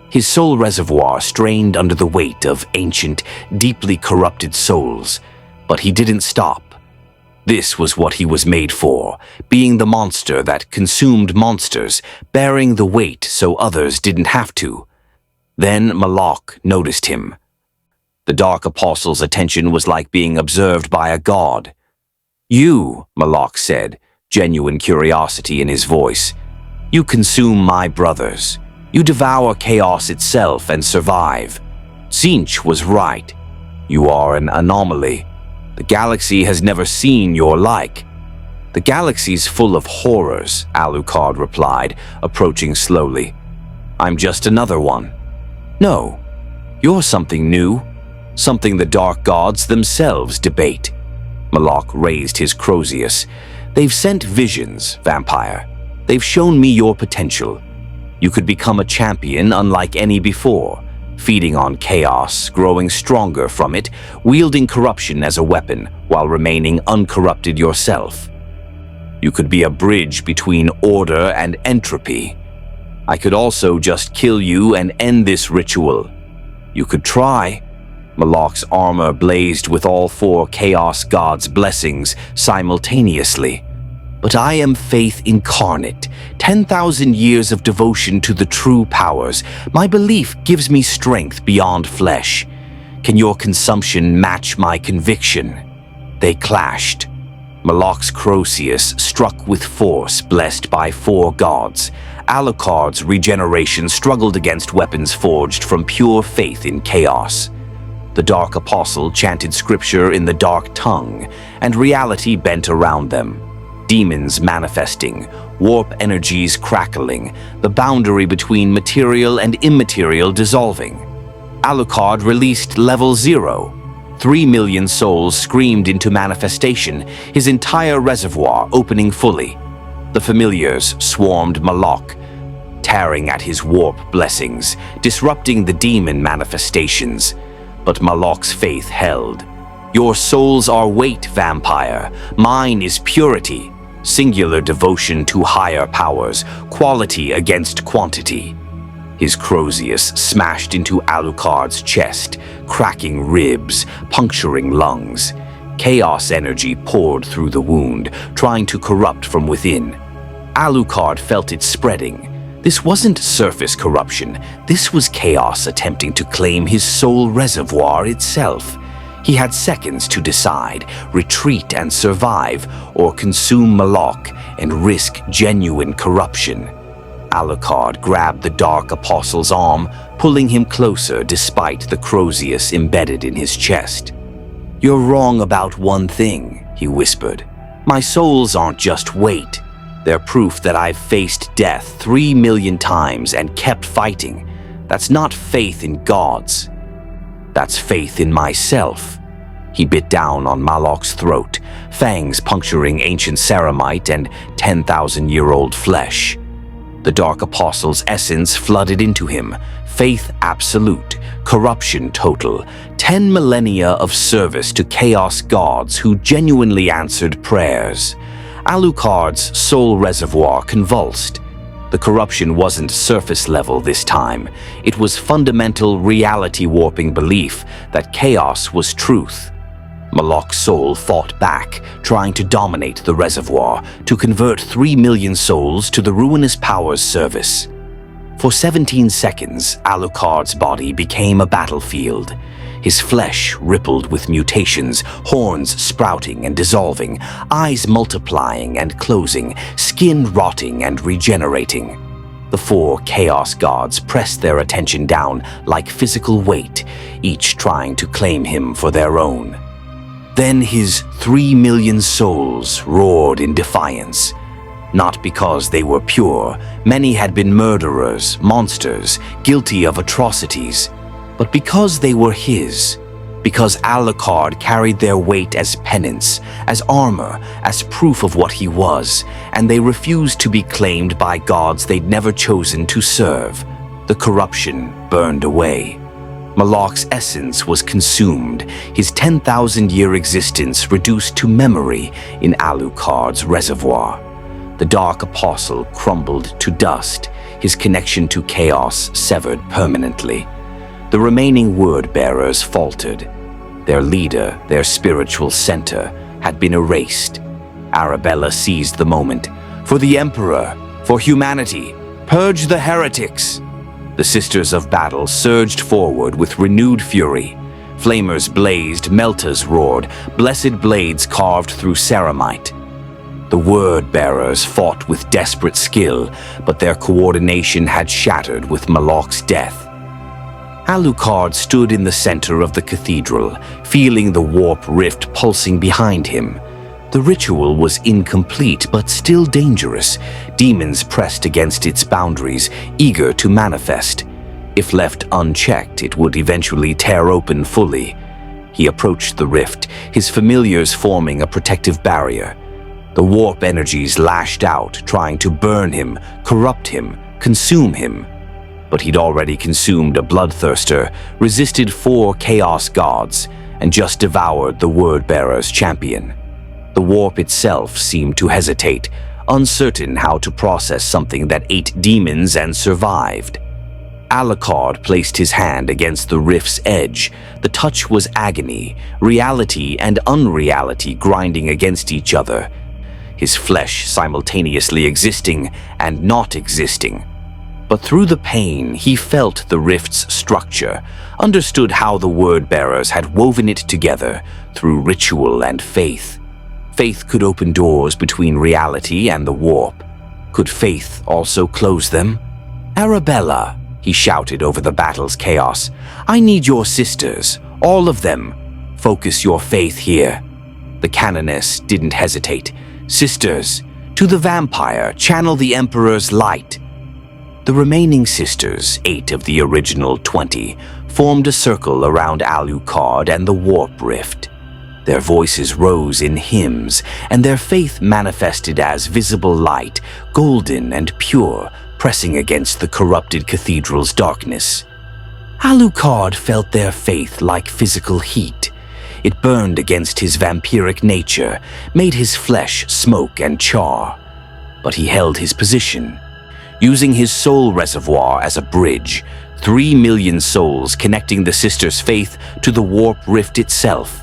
His soul reservoir strained under the weight of ancient, deeply corrupted souls, but he didn't stop. This was what he was made for, being the monster that consumed monsters, bearing the weight so others didn't have to. Then Moloch noticed him. The Dark Apostle's attention was like being observed by a god. You, Moloch said, genuine curiosity in his voice. You consume my brothers. You devour chaos itself and survive. Tzeentch was right. You are an anomaly. The galaxy has never seen your like. The galaxy's full of horrors, Alucard replied, approaching slowly. I'm just another one. No, you're something new, something the dark gods themselves debate. Moloch raised his Crozius. They've sent visions, vampire. They've shown me your potential. You could become a champion unlike any before, feeding on chaos, growing stronger from it, wielding corruption as a weapon while remaining uncorrupted yourself. You could be a bridge between order and entropy. I could also just kill you and end this ritual. You could try. Moloch's armor blazed with all 4 chaos gods' blessings simultaneously. But I am faith incarnate, 10,000 years of devotion to the true powers. My belief gives me strength beyond flesh. Can your consumption match my conviction? They clashed. Moloch's Crozius struck with force blessed by 4 gods. Alucard's regeneration struggled against weapons forged from pure faith in chaos. The Dark Apostle chanted scripture in the dark tongue, and reality bent around them. Demons manifesting, warp energies crackling, the boundary between material and immaterial dissolving. Alucard released level 0. 3 million souls screamed into manifestation, his entire reservoir opening fully. The familiars swarmed Moloch, tearing at his warp blessings, disrupting the demon manifestations. But Moloch's faith held. Your souls are weight, vampire. Mine is purity. Singular devotion to higher powers, quality against quantity. His Crozius smashed into Alucard's chest, cracking ribs, puncturing lungs. Chaos energy poured through the wound, trying to corrupt from within. Alucard felt it spreading. This wasn't surface corruption. This was chaos attempting to claim his soul reservoir itself. He had seconds to decide, retreat and survive, or consume Moloch and risk genuine corruption. Alucard grabbed the Dark Apostle's arm, pulling him closer despite the Crozius embedded in his chest. You're wrong about one thing, he whispered. My souls aren't just weight. They're proof that I've faced death 3 million times and kept fighting. That's not faith in gods. That's faith in myself. He bit down on Malok's throat, fangs puncturing ancient ceramite and 10,000-year-old flesh. The Dark Apostle's essence flooded into him, faith absolute, corruption total, 10 millennia of service to chaos gods who genuinely answered prayers. Alucard's soul reservoir convulsed. The corruption wasn't surface level this time. It was fundamental reality-warping belief that chaos was truth. Malok's soul fought back, trying to dominate the reservoir, to convert 3 million souls to the ruinous power's service. For 17 seconds, Alucard's body became a battlefield. His flesh rippled with mutations, horns sprouting and dissolving, eyes multiplying and closing, skin rotting and regenerating. The 4 chaos gods pressed their attention down like physical weight, each trying to claim him for their own. Then his 3 million souls roared in defiance. Not because they were pure, many had been murderers, monsters, guilty of atrocities, but because they were his, because Alucard carried their weight as penance, as armor, as proof of what he was, and they refused to be claimed by gods they'd never chosen to serve. The corruption burned away. Malok's essence was consumed, his 10,000-year existence reduced to memory in Alucard's reservoir. The Dark Apostle crumbled to dust, his connection to chaos severed permanently. The remaining word-bearers faltered. Their leader, their spiritual center, had been erased. Arabella seized the moment. For the Emperor, for humanity, purge the heretics! The Sisters of Battle surged forward with renewed fury. Flamers blazed, meltas roared, blessed blades carved through ceramite. The word-bearers fought with desperate skill, but their coordination had shattered with Malok's death. Alucard stood in the center of the cathedral, feeling the warp rift pulsing behind him. The ritual was incomplete but still dangerous. Demons pressed against its boundaries, eager to manifest. If left unchecked, it would eventually tear open fully. He approached the rift, his familiars forming a protective barrier. The warp energies lashed out, trying to burn him, corrupt him, consume him. But he'd already consumed a bloodthirster, resisted 4 chaos gods, and just devoured the word-bearer's champion. The warp itself seemed to hesitate, uncertain how to process something that ate demons and survived. Alucard placed his hand against the rift's edge. The touch was agony, reality and unreality grinding against each other, his flesh simultaneously existing and not existing. But through the pain, he felt the rift's structure, understood how the word-bearers had woven it together through ritual and faith. Faith could open doors between reality and the warp. Could faith also close them? Arabella, he shouted over the battle's chaos, I need your sisters, all of them. Focus your faith here. The canoness didn't hesitate. Sisters, to the vampire, channel the Emperor's light. The remaining sisters, 8 of the original 20, formed a circle around Alucard and the warp rift. Their voices rose in hymns, and their faith manifested as visible light, golden and pure, pressing against the corrupted cathedral's darkness. Alucard felt their faith like physical heat. It burned against his vampiric nature, made his flesh smoke and char. But he held his position. Using his soul reservoir as a bridge, 3 million souls connecting the sisters' faith to the warp rift itself.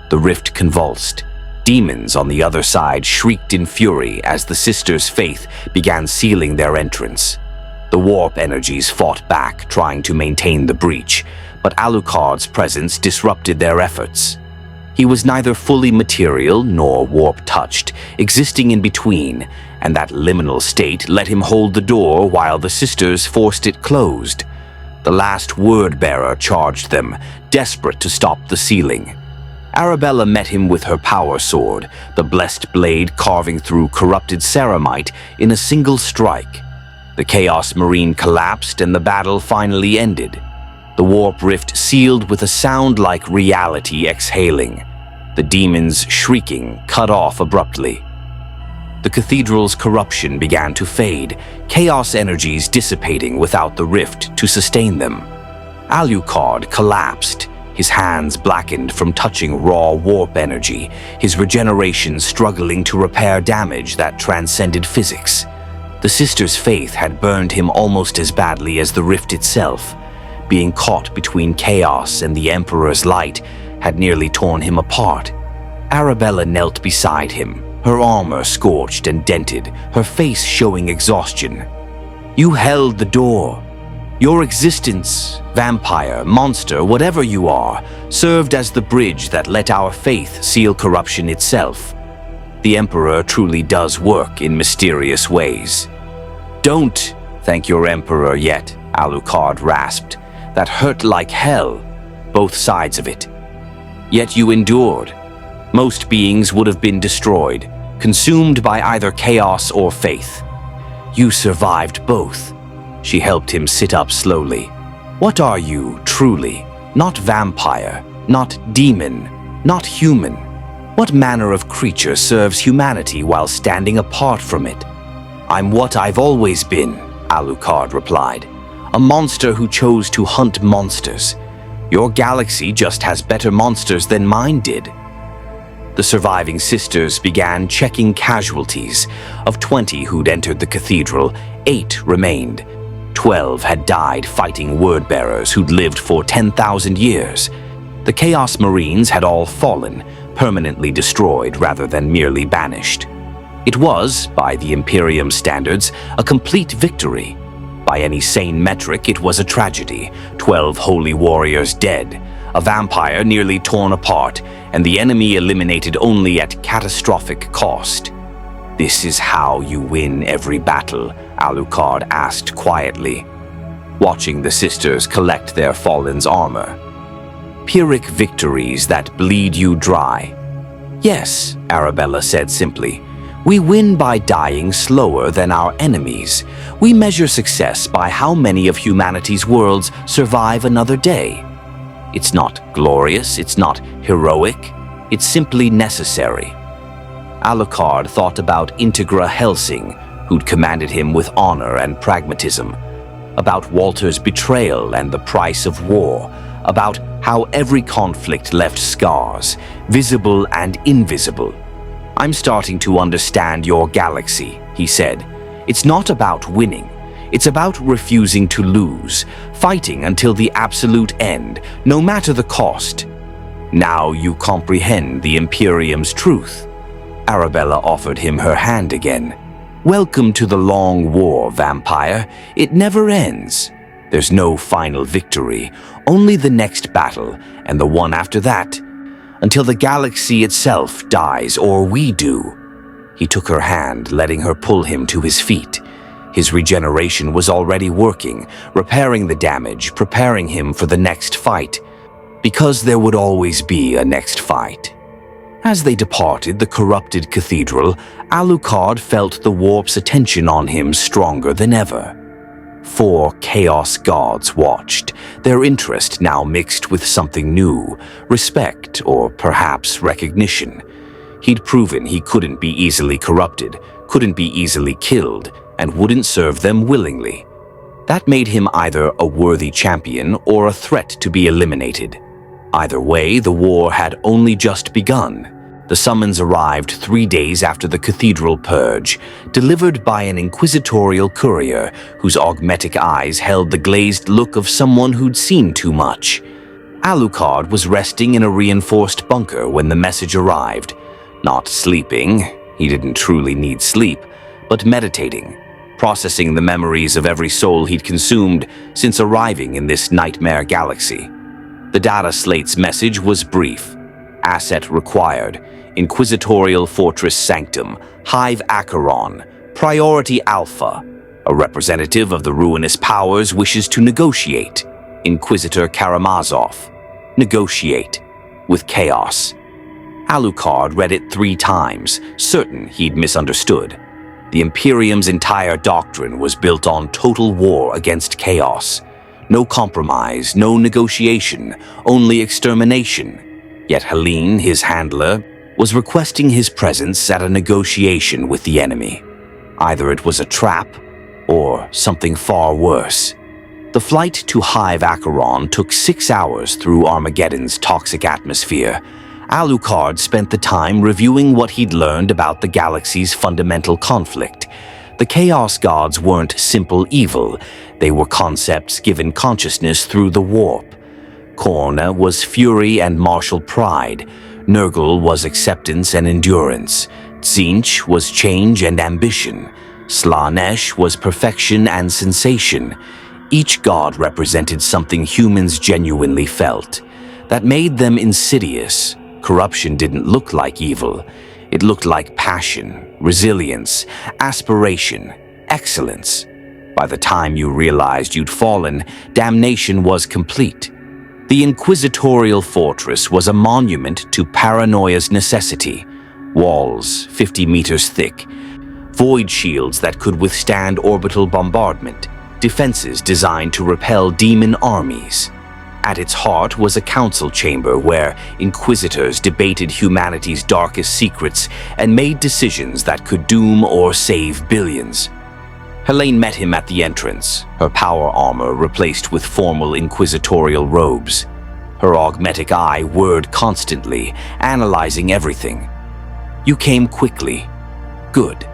The rift convulsed. Demons on the other side shrieked in fury as the sisters' faith began sealing their entrance. The warp energies fought back, trying to maintain the breach, but Alucard's presence disrupted their efforts. He was neither fully material nor warp-touched, existing in between, and that liminal state let him hold the door while the sisters forced it closed. The last word-bearer charged them, desperate to stop the sealing. Arabella met him with her power sword, the blessed blade carving through corrupted ceramite in a single strike. The Chaos Marine collapsed and the battle finally ended. The warp rift sealed with a sound like reality exhaling, the demons shrieking, cut off abruptly. The cathedral's corruption began to fade, chaos energies dissipating without the rift to sustain them. Alucard collapsed, his hands blackened from touching raw warp energy, his regeneration struggling to repair damage that transcended physics. The sister's faith had burned him almost as badly as the rift itself. Being caught between chaos and the Emperor's light had nearly torn him apart. Arabella knelt beside him, her armor scorched and dented, her face showing exhaustion. "You held the door. Your existence, vampire, monster, whatever you are, served as the bridge that let our faith seal corruption itself. The Emperor truly does work in mysterious ways." "Don't thank your Emperor yet," Alucard rasped. "That hurt like hell, both sides of it. Yet you endured. Most beings would have been destroyed, consumed by either chaos or faith. You survived both." She helped him sit up slowly. "What are you, truly? Not vampire, not demon, not human. What manner of creature serves humanity while standing apart from it?" "I'm what I've always been," Alucard replied. "A monster who chose to hunt monsters. Your galaxy just has better monsters than mine did." The surviving sisters began checking casualties. Of 20 who'd entered the cathedral, 8 remained. 12 had died fighting word-bearers who'd lived for 10,000 years. The Chaos Marines had all fallen, permanently destroyed rather than merely banished. It was, by the Imperium standards, a complete victory. By any sane metric, it was a tragedy. 12 holy warriors dead, a vampire nearly torn apart, and the enemy eliminated only at catastrophic cost. "This is how you win every battle?" Alucard asked quietly, watching the sisters collect their fallen's armor. "Pyrrhic victories that bleed you dry." "Yes," Arabella said simply. "We win by dying slower than our enemies. We measure success by how many of humanity's worlds survive another day. It's not glorious, it's not heroic, it's simply necessary." Alucard thought about Integra Helsing, who'd commanded him with honor and pragmatism, about Walter's betrayal and the price of war, about how every conflict left scars, visible and invisible. "I'm starting to understand your galaxy," he said. "It's not about winning. It's about refusing to lose, fighting until the absolute end, no matter the cost. Now you comprehend the Imperium's truth." Arabella offered him her hand again. "Welcome to the long war, vampire. It never ends. There's no final victory, only the next battle, and the one after that, until the galaxy itself dies or we do." He took her hand, letting her pull him to his feet. His regeneration was already working, repairing the damage, preparing him for the next fight. Because there would always be a next fight. As they departed the corrupted cathedral, Alucard felt the warp's attention on him stronger than ever. 4 chaos gods watched, their interest now mixed with something new, respect or perhaps recognition. He'd proven he couldn't be easily corrupted, couldn't be easily killed, and wouldn't serve them willingly. That made him either a worthy champion or a threat to be eliminated. Either way, the war had only just begun. The summons arrived 3 days after the cathedral purge, delivered by an inquisitorial courier whose augmetic eyes held the glazed look of someone who'd seen too much. Alucard was resting in a reinforced bunker when the message arrived. Not sleeping, he didn't truly need sleep, but meditating, processing the memories of every soul he'd consumed since arriving in this nightmare galaxy. The data slate's message was brief. Asset required. Inquisitorial Fortress Sanctum, Hive Acheron, Priority Alpha. A representative of the ruinous powers wishes to negotiate. Inquisitor Karamazov. Negotiate. With chaos. Alucard read it 3 times, certain he'd misunderstood. The Imperium's entire doctrine was built on total war against chaos. No compromise, no negotiation, only extermination. Yet Helene, his handler, was requesting his presence at a negotiation with the enemy. Either it was a trap, or something far worse. The flight to Hive Acheron took 6 hours through Armageddon's toxic atmosphere. Alucard spent the time reviewing what he'd learned about the galaxy's fundamental conflict. The Chaos Gods weren't simple evil, they were concepts given consciousness through the warp. Korna was fury and martial pride, Nurgle was acceptance and endurance, Tzeentch was change and ambition, Slaanesh was perfection and sensation. Each god represented something humans genuinely felt. That made them insidious. Corruption didn't look like evil. It looked like passion, resilience, aspiration, excellence. By the time you realized you'd fallen, damnation was complete. The Inquisitorial Fortress was a monument to paranoia's necessity. Walls 50 meters thick, void shields that could withstand orbital bombardment, defenses designed to repel demon armies. At its heart was a council chamber where inquisitors debated humanity's darkest secrets and made decisions that could doom or save billions. Helene met him at the entrance, her power armor replaced with formal inquisitorial robes. Her augmetic eye whirred constantly, analyzing everything. You came quickly. Good.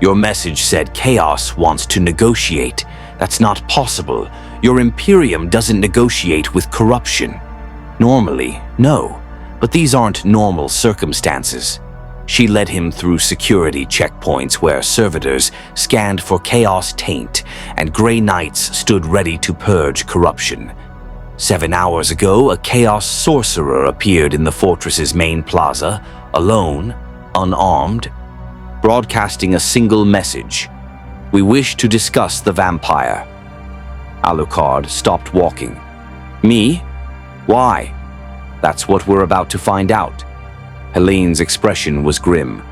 Your message said Chaos wants to negotiate. That's not possible. Your Imperium doesn't negotiate with corruption. Normally, no. But these aren't normal circumstances. She led him through security checkpoints where servitors scanned for Chaos taint and Grey Knights stood ready to purge corruption. 7 hours ago, a Chaos sorcerer appeared in the fortress's main plaza, alone, unarmed, broadcasting a single message. We wish to discuss the vampire. Alucard stopped walking. Me? Why? That's what we're about to find out. Helene's expression was grim.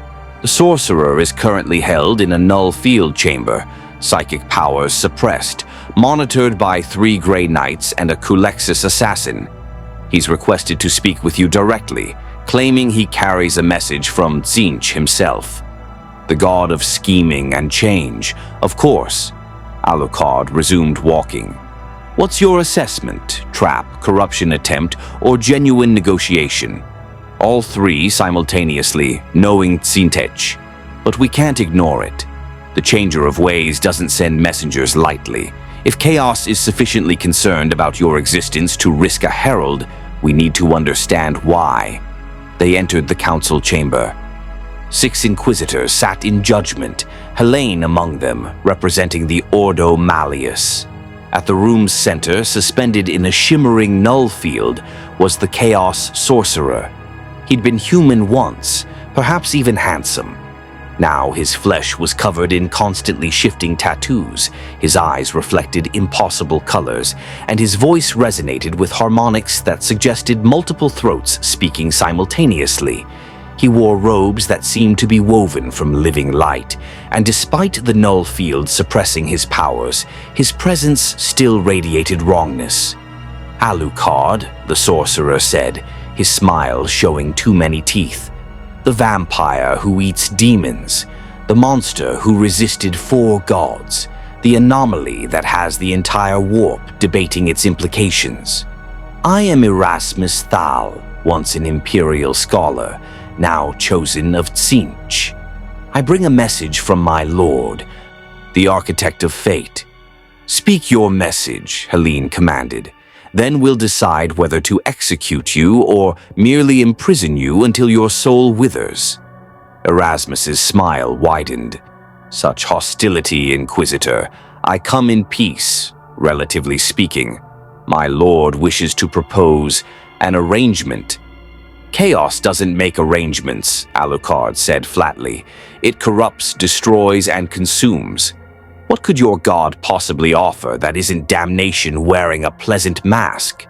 The sorcerer is currently held in a null field chamber, psychic powers suppressed, monitored by 3 Grey Knights and a Kulexis assassin. He's requested to speak with you directly, claiming he carries a message from Tzeentch himself. The god of scheming and change, of course. Alucard resumed walking. What's your assessment? Trap, corruption attempt, or genuine negotiation? All 3 simultaneously, knowing Tzeentch. But we can't ignore it. The Changer of Ways doesn't send messengers lightly. If Chaos is sufficiently concerned about your existence to risk a herald, we need to understand why. They entered the council chamber. 6 inquisitors sat in judgment, Helene among them, representing the Ordo Malleus. At the room's center, suspended in a shimmering null field, was the Chaos Sorcerer. He'd been human once, perhaps even handsome. Now his flesh was covered in constantly shifting tattoos, his eyes reflected impossible colors, and his voice resonated with harmonics that suggested multiple throats speaking simultaneously. He wore robes that seemed to be woven from living light, and despite the null field suppressing his powers, his presence still radiated wrongness. Alucard, the sorcerer said, his smile showing too many teeth. The vampire who eats demons, the monster who resisted 4 gods, the anomaly that has the entire warp debating its implications. I am Erasmus Thal, once an imperial scholar, now chosen of Tzeentch. I bring a message from my lord, the architect of fate. Speak your message, Helene commanded. Then we'll decide whether to execute you or merely imprison you until your soul withers. Erasmus's smile widened. Such hostility, Inquisitor. I come in peace, relatively speaking. My lord wishes to propose an arrangement. Chaos doesn't make arrangements, Alucard said flatly. It corrupts, destroys, and consumes. What could your god possibly offer that isn't damnation wearing a pleasant mask?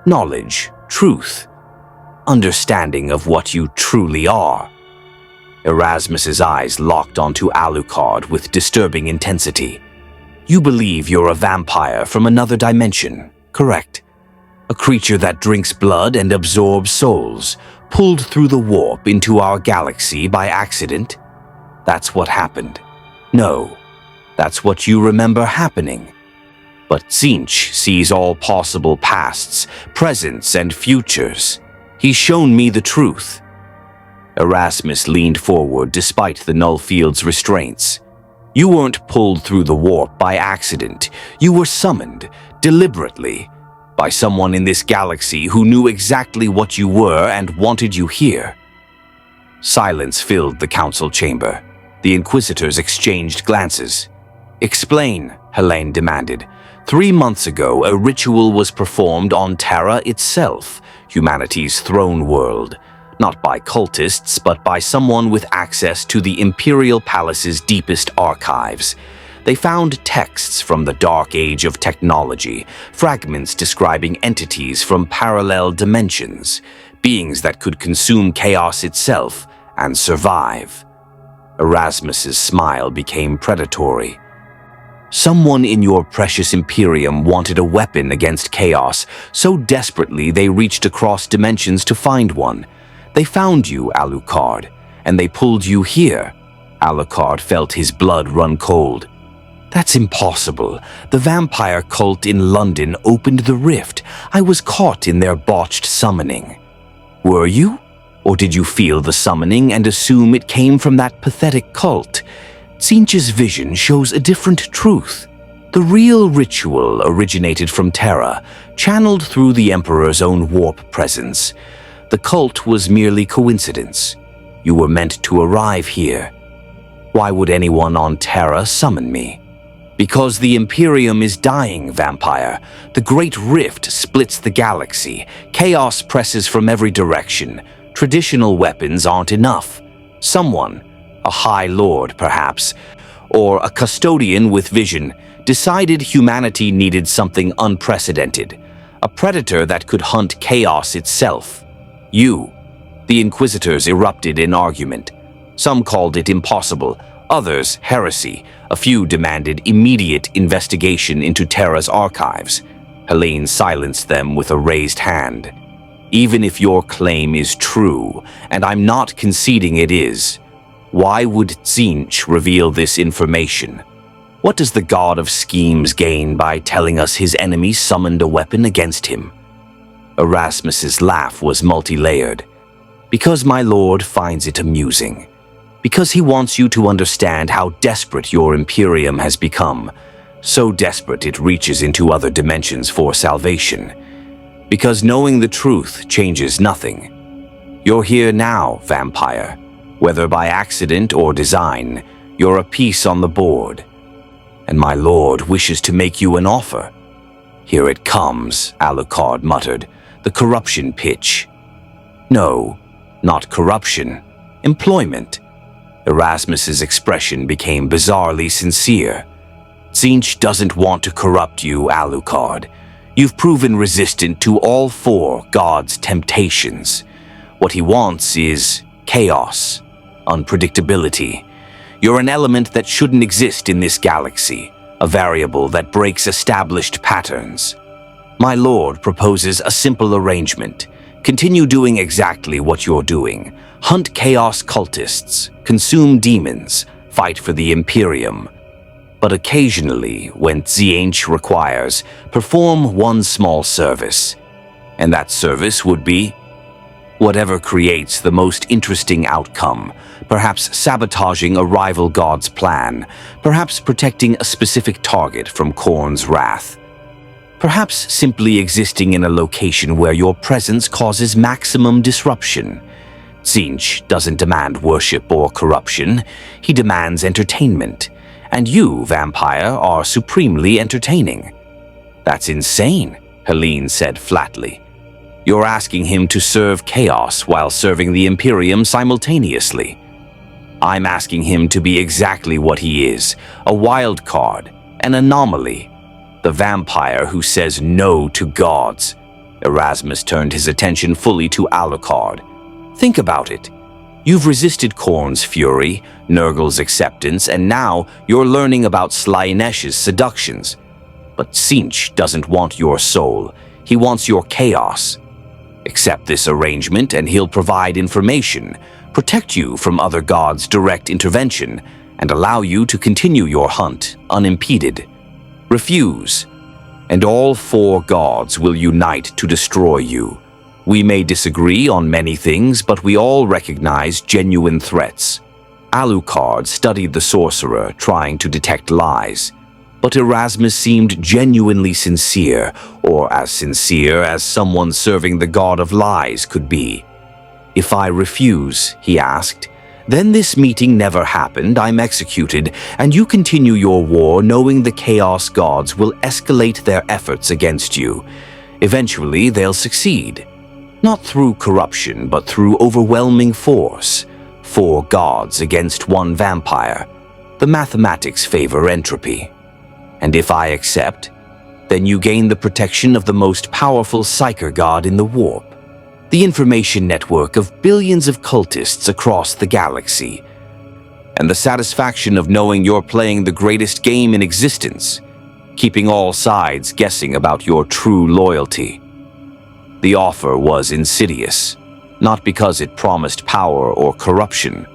Knowledge, truth, understanding of what you truly are. Erasmus's eyes locked onto Alucard with disturbing intensity. You believe you're a vampire from another dimension, correct? A creature that drinks blood and absorbs souls, pulled through the warp into our galaxy by accident? That's what happened. No, that's what you remember happening. But Tzeentch sees all possible pasts, presents, and futures. He's shown me the truth. Erasmus leaned forward despite the Nullfield's restraints. You weren't pulled through the warp by accident. You were summoned, deliberately, by someone in this galaxy who knew exactly what you were and wanted you here. Silence filled the council chamber. The Inquisitors exchanged glances. Explain, Helene demanded. 3 months ago, a ritual was performed on Terra itself, humanity's throne world. Not by cultists, but by someone with access to the Imperial Palace's deepest archives. They found texts from the dark age of technology, fragments describing entities from parallel dimensions, beings that could consume chaos itself and survive. Erasmus's smile became predatory. Someone in your precious Imperium wanted a weapon against chaos so desperately they reached across dimensions to find one. They found you, Alucard, and they pulled you here. Alucard felt his blood run cold. That's impossible. The vampire cult in London opened the rift. I was caught in their botched summoning. Were you? Or did you feel the summoning and assume it came from that pathetic cult? Tzeentch's vision shows a different truth. The real ritual originated from Terra, channeled through the Emperor's own warp presence. The cult was merely coincidence. You were meant to arrive here. Why would anyone on Terra summon me? Because the Imperium is dying, vampire. The Great Rift splits the galaxy. Chaos presses from every direction. Traditional weapons aren't enough. Someone, a High Lord perhaps, or a custodian with vision, decided humanity needed something unprecedented. A predator that could hunt chaos itself. You. The Inquisitors erupted in argument. Some called it impossible, others heresy. A few demanded immediate investigation into Terra's archives. Helene silenced them with a raised hand. Even if your claim is true, and I'm not conceding it is, why would Tzeentch reveal this information? What does the god of schemes gain by telling us his enemy summoned a weapon against him? Erasmus's laugh was multi-layered. Because my lord finds it amusing. Because he wants you to understand how desperate your Imperium has become. So desperate it reaches into other dimensions for salvation. Because knowing the truth changes nothing. You're here now, vampire. Whether by accident or design, you're a piece on the board. And my lord wishes to make you an offer. Here it comes, Alucard muttered, the corruption pitch. No, not corruption, employment. Erasmus's expression became bizarrely sincere. Tzeentch doesn't want to corrupt you, Alucard. You've proven resistant to all 4 God's temptations. What he wants is chaos, unpredictability. You're an element that shouldn't exist in this galaxy, a variable that breaks established patterns. My lord proposes a simple arrangement. Continue doing exactly what you're doing. Hunt chaos cultists, consume demons, fight for the Imperium. But occasionally, when Tzeentch requires, perform one small service. And that service would be whatever creates the most interesting outcome, perhaps sabotaging a rival god's plan, perhaps protecting a specific target from Khorne's wrath. Perhaps simply existing in a location where your presence causes maximum disruption. Tzeentch doesn't demand worship or corruption, he demands entertainment. And you, vampire, are supremely entertaining. That's insane, Helene said flatly. You're asking him to serve chaos while serving the Imperium simultaneously. I'm asking him to be exactly what he is, a wild card, an anomaly. The vampire who says no to gods. Erasmus turned his attention fully to Alucard. Think about it. You've resisted Khorne's fury, Nurgle's acceptance, and now you're learning about Slaynesh's seductions. But Tzeentch doesn't want your soul. He wants your chaos. Accept this arrangement and he'll provide information, protect you from other gods' direct intervention, and allow you to continue your hunt unimpeded. Refuse, and all 4 gods will unite to destroy you. We may disagree on many things, but we all recognize genuine threats. Alucard studied the sorcerer, trying to detect lies. But Erasmus seemed genuinely sincere, or as sincere as someone serving the god of lies could be. "If I refuse," he asked, "then this meeting never happened, I'm executed, and you continue your war knowing the Chaos Gods will escalate their efforts against you. Eventually, they'll succeed. Not through corruption, but through overwhelming force. 4 gods against 1 vampire. The mathematics favor entropy. And if I accept, then you gain the protection of the most powerful psyker god in the warp, the information network of billions of cultists across the galaxy, and the satisfaction of knowing you're playing the greatest game in existence, keeping all sides guessing about your true loyalty." The offer was insidious, not because it promised power or corruption,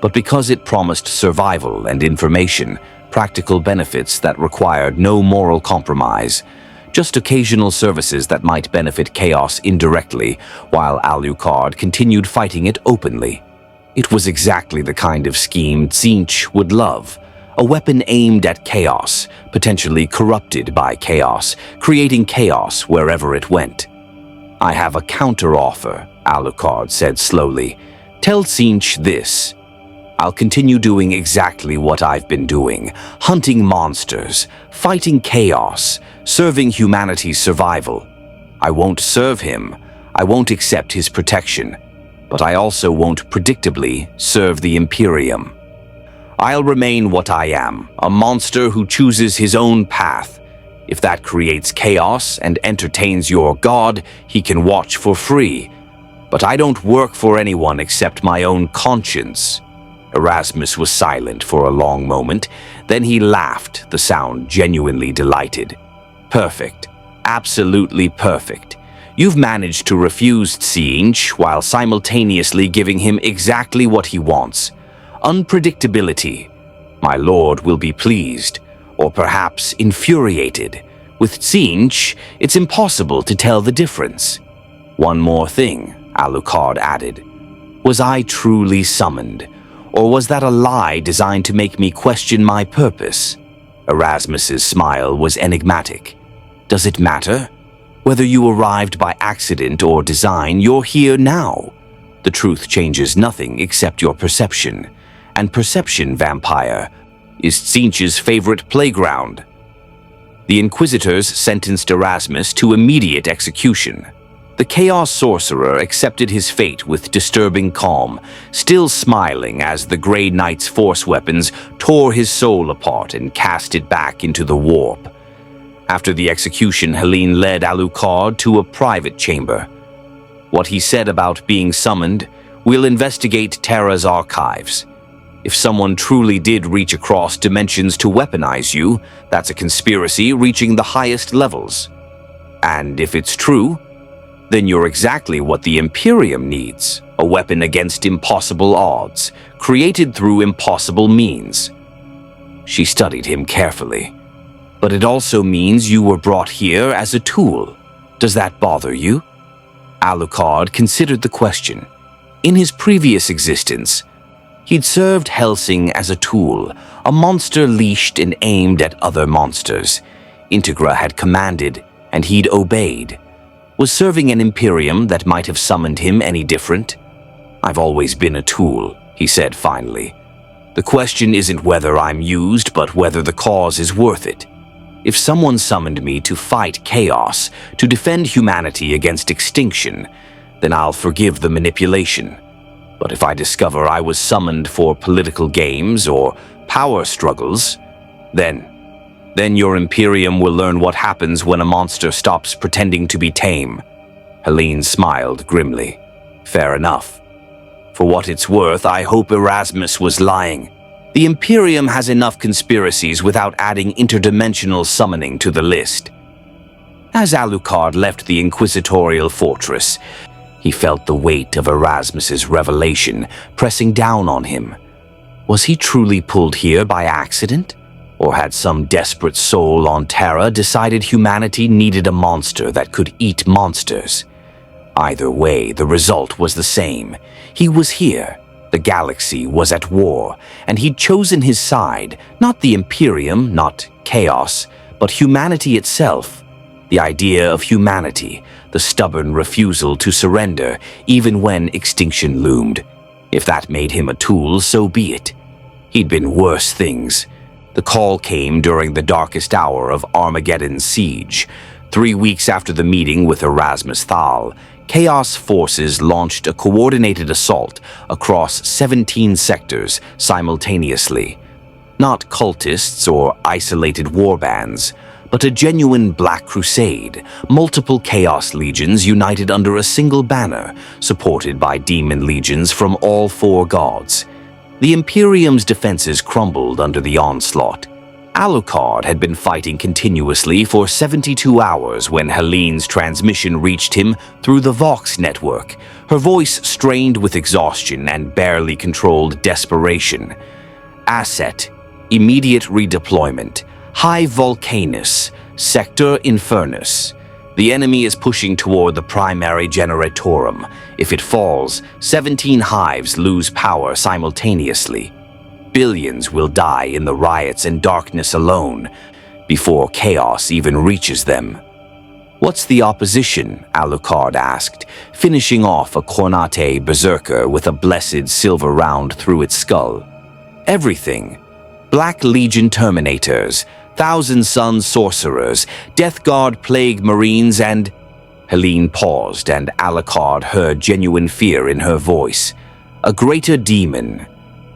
but because it promised survival and information, practical benefits that required no moral compromise, just occasional services that might benefit Chaos indirectly, while Alucard continued fighting it openly. It was exactly the kind of scheme Tzeentch would love, a weapon aimed at Chaos, potentially corrupted by Chaos, creating chaos wherever it went. "I have a counter-offer," Alucard said slowly. "Tell Tzeentch this. I'll continue doing exactly what I've been doing, hunting monsters, fighting chaos, serving humanity's survival. I won't serve him, I won't accept his protection, but I also won't predictably serve the Imperium. I'll remain what I am, a monster who chooses his own path. If that creates chaos and entertains your god, he can watch for free. But I don't work for anyone except my own conscience." Erasmus was silent for a long moment, then he laughed, the sound genuinely delighted. "Perfect. Absolutely perfect. You've managed to refuse Tzeentch while simultaneously giving him exactly what he wants. Unpredictability. My lord will be pleased, or perhaps infuriated. With Tzeentch, it's impossible to tell the difference. One more thing," Alucard added. "Was I truly summoned? Or was that a lie designed to make me question my purpose?" Erasmus's smile was enigmatic. "Does it matter? Whether you arrived by accident or design, you're here now. The truth changes nothing except your perception. And perception, vampire, is Tzeentch's favorite playground." The Inquisitors sentenced Erasmus to immediate execution. The Chaos Sorcerer accepted his fate with disturbing calm, still smiling as the Grey Knight's force weapons tore his soul apart and cast it back into the warp. After the execution, Helene led Alucard to a private chamber. What he said about being summoned, "We'll investigate Terra's archives. If someone truly did reach across dimensions to weaponize you, that's a conspiracy reaching the highest levels. And if it's true, then you're exactly what the Imperium needs, a weapon against impossible odds, created through impossible means." She studied him carefully. "But it also means you were brought here as a tool. Does that bother you?" Alucard considered the question. In his previous existence, he'd served Helsing as a tool, a monster leashed and aimed at other monsters. Integra had commanded, and he'd obeyed. Was serving an Imperium that might have summoned him any different? "I've always been a tool," he said finally. "The question isn't whether I'm used, but whether the cause is worth it. If someone summoned me to fight chaos, to defend humanity against extinction, then I'll forgive the manipulation. But if I discover I was summoned for political games or power struggles, then your Imperium will learn what happens when a monster stops pretending to be tame." Helene smiled grimly. "Fair enough. For what it's worth, I hope Erasmus was lying. The Imperium has enough conspiracies without adding interdimensional summoning to the list. As Alucard left the inquisitorial fortress, he felt the weight of Erasmus's revelation pressing down on him. Was he truly pulled here by accident? Or had some desperate soul on Terra decided humanity needed a monster that could eat monsters? Either way, the result was the same. He was here. The galaxy was at war, and he'd chosen his side, not the Imperium, not chaos, but humanity itself. The idea of humanity, the stubborn refusal to surrender, even when extinction loomed. If that made him a tool, so be it. He'd been worse things. The call came during the darkest hour of Armageddon's siege. 3 weeks after the meeting with Erasmus Thal, Chaos forces launched a coordinated assault across 17 sectors simultaneously. Not cultists or isolated warbands, but a genuine Black Crusade, multiple Chaos legions united under a single banner, supported by demon legions from all 4 gods. The Imperium's defenses crumbled under the onslaught. Alucard had been fighting continuously for 72 hours when Helene's transmission reached him through the Vox network, her voice strained with exhaustion and barely controlled desperation. Asset, immediate redeployment, High Volcanus, Sector Infernus. The enemy is pushing toward the primary generatorum. If it falls, 17 hives lose power simultaneously. Billions will die in the riots and darkness alone, before chaos even reaches them. "What's the opposition?" Alucard asked, finishing off a Cornate berserker with a blessed silver round through its skull. "Everything. Black Legion Terminators, Thousand Sun Sorcerers, Death Guard Plague Marines, and—" Helene paused, and Alucard heard genuine fear in her voice. "A greater demon.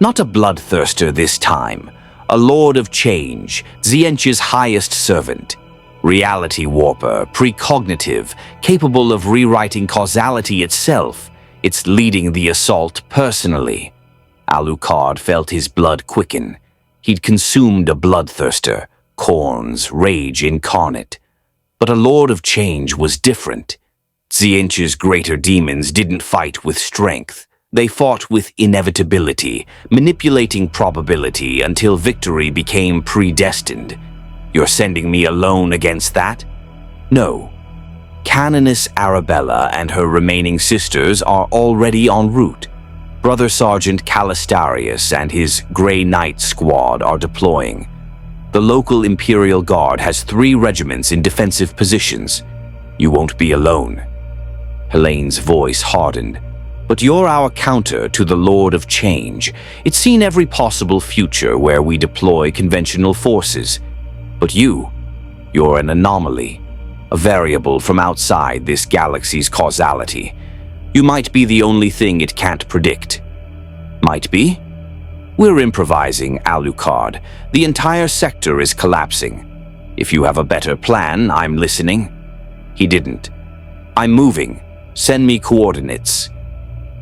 Not a bloodthirster this time. A lord of change, Tzeentch's highest servant. Reality warper, precognitive, capable of rewriting causality itself. It's leading the assault personally." Alucard felt his blood quicken. He'd consumed a bloodthirster, Khorne's rage incarnate. But a lord of change was different. Tzeentch's greater demons didn't fight with strength. They fought with inevitability, manipulating probability until victory became predestined. "You're sending me alone against that?" "No. Canoness Arabella and her remaining sisters are already en route. Brother Sergeant Calistarius and his Grey Knight squad are deploying. The local Imperial Guard has 3 regiments in defensive positions. You won't be alone." Helene's voice hardened. "But you're our counter to the Lord of Change. It's seen every possible future where we deploy conventional forces. But you're an anomaly, a variable from outside this galaxy's causality. You might be the only thing it can't predict." "Might be?" "We're improvising, Alucard. The entire sector is collapsing. If you have a better plan, I'm listening." He didn't. "I'm moving. Send me coordinates."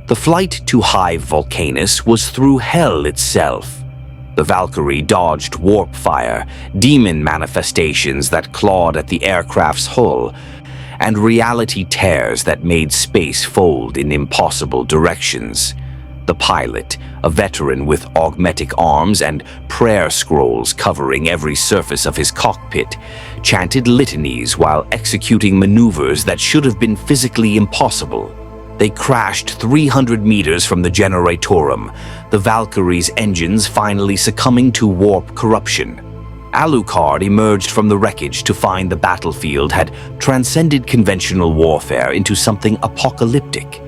The flight to Hive Volcanus was through hell itself. The Valkyrie dodged warp fire, demon manifestations that clawed at the aircraft's hull, and reality tears that made space fold in impossible directions. The pilot, a veteran with augmetic arms and prayer scrolls covering every surface of his cockpit, chanted litanies while executing maneuvers that should have been physically impossible. They crashed 300 meters from the generatorum, the Valkyrie's engines finally succumbing to warp corruption. Alucard emerged from the wreckage to find the battlefield had transcended conventional warfare into something apocalyptic.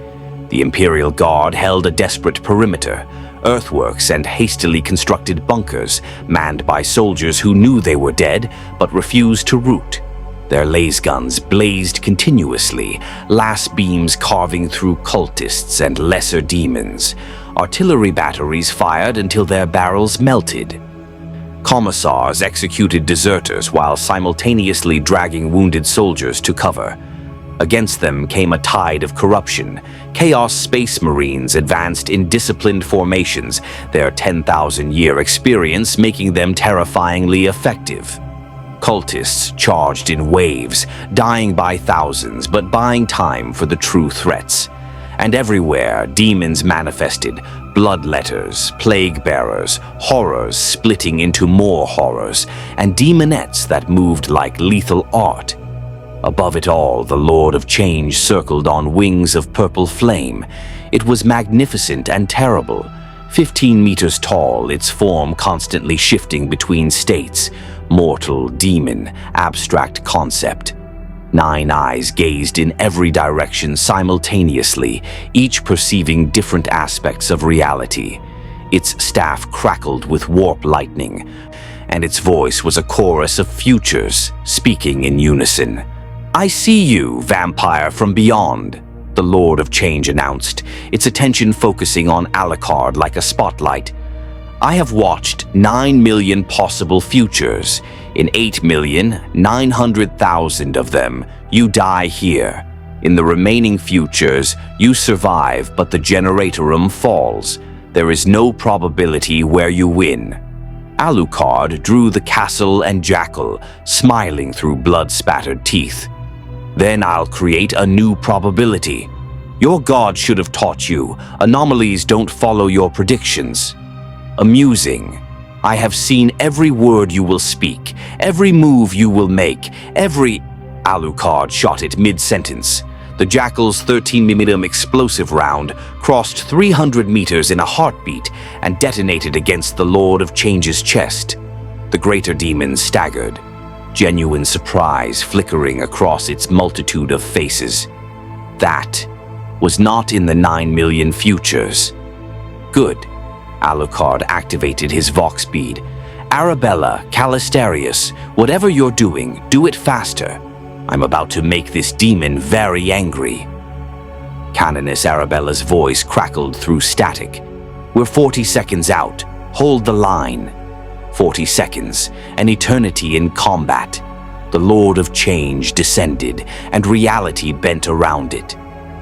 The Imperial Guard held a desperate perimeter, earthworks and hastily constructed bunkers manned by soldiers who knew they were dead but refused to root. Their laser guns blazed continuously, las beams carving through cultists and lesser demons. Artillery batteries fired until their barrels melted. Commissars executed deserters while simultaneously dragging wounded soldiers to cover. Against them came a tide of corruption. Chaos Space Marines advanced in disciplined formations, their 10,000-year experience making them terrifyingly effective. Cultists charged in waves, dying by thousands but buying time for the true threats. And everywhere, demons manifested, bloodletters, plague bearers, horrors splitting into more horrors, and demonettes that moved like lethal art. Above it all, the Lord of Change circled on wings of purple flame. It was magnificent and terrible. 15 meters tall, its form constantly shifting between states. Mortal, demon, abstract concept. 9 eyes gazed in every direction simultaneously, each perceiving different aspects of reality. Its staff crackled with warp lightning, and its voice was a chorus of futures, speaking in unison. "I see you, vampire from beyond," the Lord of Change announced, its attention focusing on Alucard like a spotlight. "I have watched 9 million possible futures. In 8,900,000 of them, you die here. In the remaining futures, you survive, but the generatorum falls. There is no probability where you win." Alucard drew the castle and jackal, smiling through blood-spattered teeth. "Then I'll create a new probability. Your god should have taught you. Anomalies don't follow your predictions." Amusing. "I have seen every word you will speak, every move you will make, every—" Alucard shot it mid-sentence. The jackal's 13mm explosive round crossed 300 meters in a heartbeat and detonated against the Lord of Change's chest. The greater demon staggered, genuine surprise flickering across its multitude of faces. That was not in the 9 million futures. Good. Alucard activated his Vox bead. "Arabella, Calistarius, whatever you're doing, do it faster. I'm about to make this demon very angry." Canoness Arabella's voice crackled through static. "We're 40 seconds out. Hold the line." 40 seconds, an eternity in combat. The Lord of Change descended, and reality bent around it.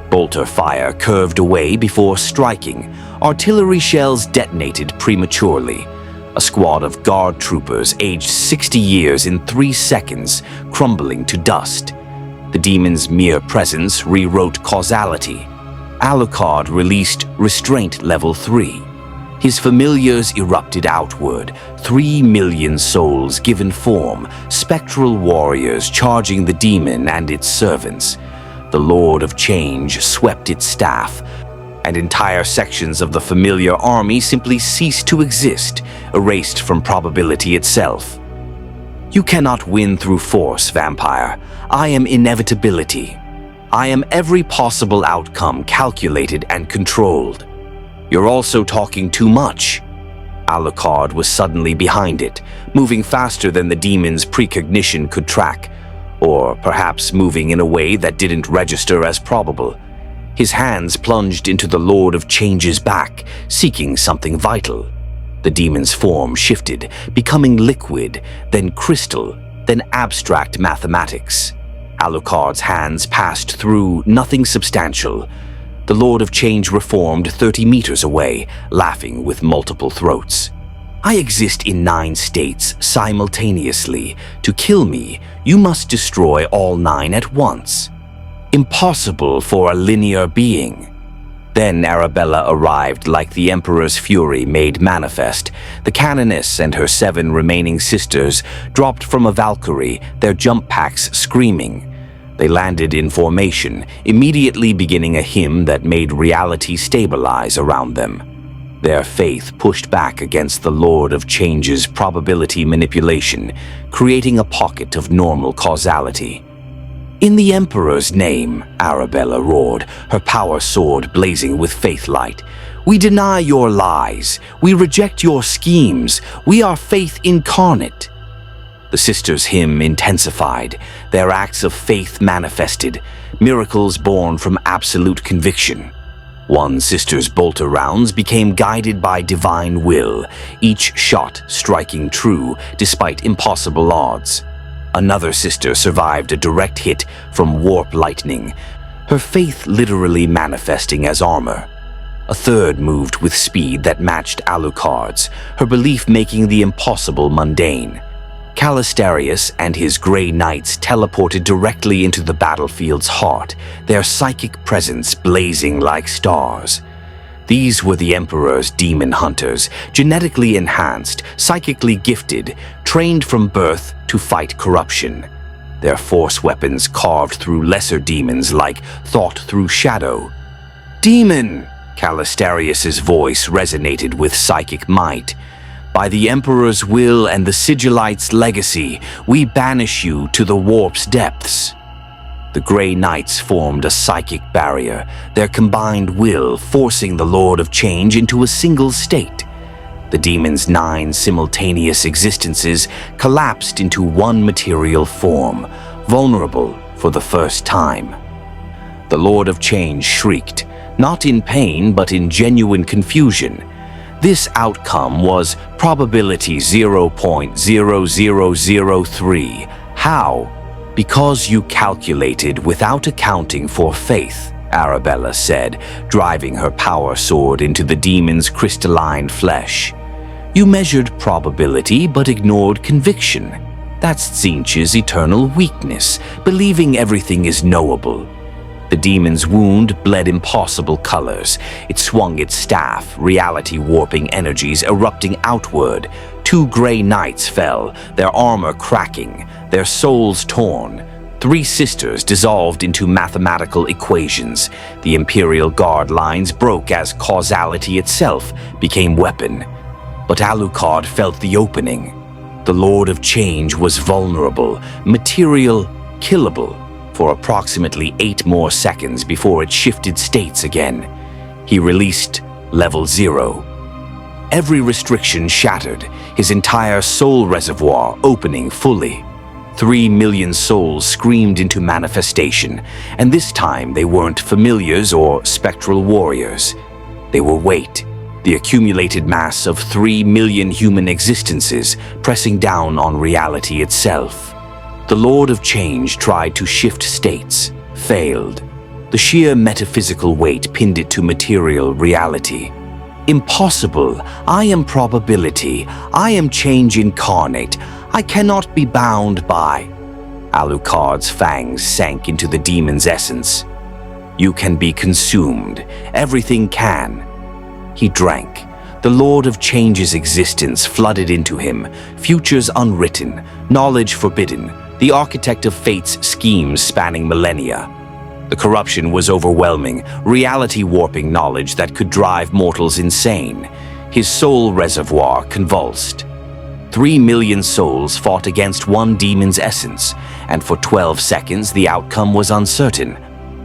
Bolter fire curved away before striking. Artillery shells detonated prematurely. A squad of guard troopers aged 60 years in 3 seconds, crumbling to dust. The demon's mere presence rewrote causality. Alucard released Restraint Level 3. His familiars erupted outward, 3 million souls given form, spectral warriors charging the demon and its servants. The Lord of Change swept its staff, and entire sections of the familiar army simply ceased to exist, erased from probability itself. "You cannot win through force, vampire. I am inevitability. I am every possible outcome calculated and controlled. You're also talking too much." Alucard was suddenly behind it, moving faster than the demon's precognition could track, or perhaps moving in a way that didn't register as probable. His hands plunged into the Lord of Change's back, seeking something vital. The demon's form shifted, becoming liquid, then crystal, then abstract mathematics. Alucard's hands passed through nothing substantial. The Lord of Change reformed 30 meters away, laughing with multiple throats. "I exist in 9 states simultaneously. To kill me, you must destroy all 9 at once. Impossible for a linear being." Then Arabella arrived like the Emperor's fury made manifest. The Canoness and her 7 remaining sisters dropped from a Valkyrie, their jump packs screaming. They landed in formation, immediately beginning a hymn that made reality stabilize around them. Their faith pushed back against the Lord of Change's probability manipulation, creating a pocket of normal causality. "In the Emperor's name," Arabella roared, her power sword blazing with faith light. "We deny your lies. We reject your schemes. We are faith incarnate." The sisters' hymn intensified, their acts of faith manifested, miracles born from absolute conviction. One sister's bolter rounds became guided by divine will, each shot striking true despite impossible odds. Another sister survived a direct hit from warp lightning, her faith literally manifesting as armor. A third moved with speed that matched Alucard's, her belief making the impossible mundane. Calistarius and his Grey Knights teleported directly into the battlefield's heart, their psychic presence blazing like stars. These were the Emperor's demon hunters, genetically enhanced, psychically gifted, trained from birth to fight corruption. Their force weapons carved through lesser demons like thought through shadow. "Demon!" Calistarius's voice resonated with psychic might. "By the Emperor's will and the Sigillite's legacy, we banish you to the warp's depths." The Grey Knights formed a psychic barrier, their combined will forcing the Lord of Change into a single state. The demon's 9 simultaneous existences collapsed into one material form, vulnerable for the first time. The Lord of Change shrieked, not in pain but in genuine confusion. This outcome was probability 0.0003. How? "Because you calculated without accounting for faith," Arabella said, driving her power sword into the demon's crystalline flesh. "You measured probability but ignored conviction. That's Tzeentch's eternal weakness, believing everything is knowable." The demon's wound bled impossible colors. It swung its staff, reality-warping energies erupting outward. 2 Grey Knights fell, their armor cracking, their souls torn. 3 sisters dissolved into mathematical equations. The Imperial Guard lines broke as causality itself became weapon. But Alucard felt the opening. The Lord of Change was vulnerable, material, killable, for approximately 8 more seconds before it shifted states again. He released Level 0. Every restriction shattered, his entire soul reservoir opening fully. 3 million souls screamed into manifestation, and this time they weren't familiars or spectral warriors. They were weight, the accumulated mass of 3 million human existences pressing down on reality itself. The Lord of Change tried to shift states, failed. The sheer metaphysical weight pinned it to material reality. "Impossible. I am probability. I am change incarnate. I cannot be bound by..." Alucard's fangs sank into the demon's essence. "You can be consumed. Everything can." He drank. The Lord of Change's existence flooded into him, futures unwritten, knowledge forbidden, the architect of fate's schemes spanning millennia. The corruption was overwhelming, reality-warping knowledge that could drive mortals insane. His soul reservoir convulsed. 3 million souls fought against one demon's essence, and for 12 seconds the outcome was uncertain.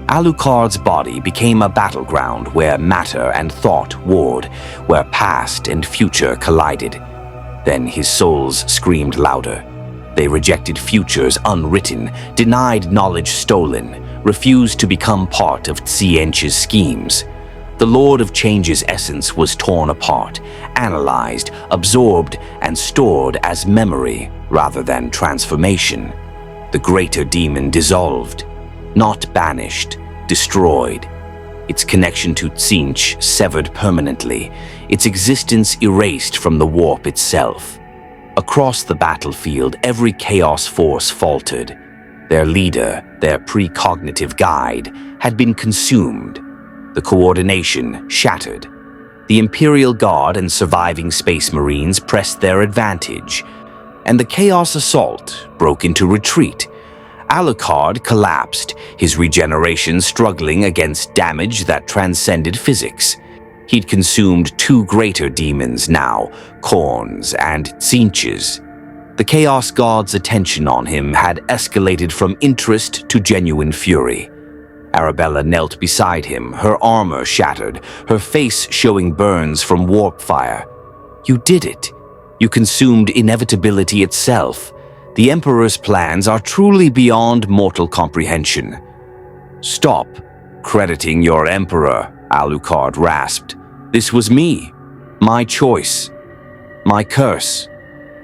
Alucard's body became a battleground where matter and thought warred, where past and future collided. Then his souls screamed louder. They rejected futures unwritten, denied knowledge stolen, refused to become part of Tzeentch's schemes. The Lord of Change's essence was torn apart, analyzed, absorbed, and stored as memory rather than transformation. The greater demon dissolved, not banished, destroyed. Its connection to Tzeentch severed permanently, its existence erased from the warp itself. Across the battlefield, every chaos force faltered. Their leader, their precognitive guide, had been consumed. The coordination shattered. The Imperial Guard and surviving Space Marines pressed their advantage, and the Chaos Assault broke into retreat. Alucard collapsed, his regeneration struggling against damage that transcended physics. He'd consumed 2 greater demons now, Khorne's and Tzeentch's. The Chaos God's attention on him had escalated from interest to genuine fury. Arabella knelt beside him, her armor shattered, her face showing burns from warp fire. "You did it. You consumed inevitability itself. The Emperor's plans are truly beyond mortal comprehension." "Stop crediting your Emperor," Alucard rasped. "This was me. My choice. My curse.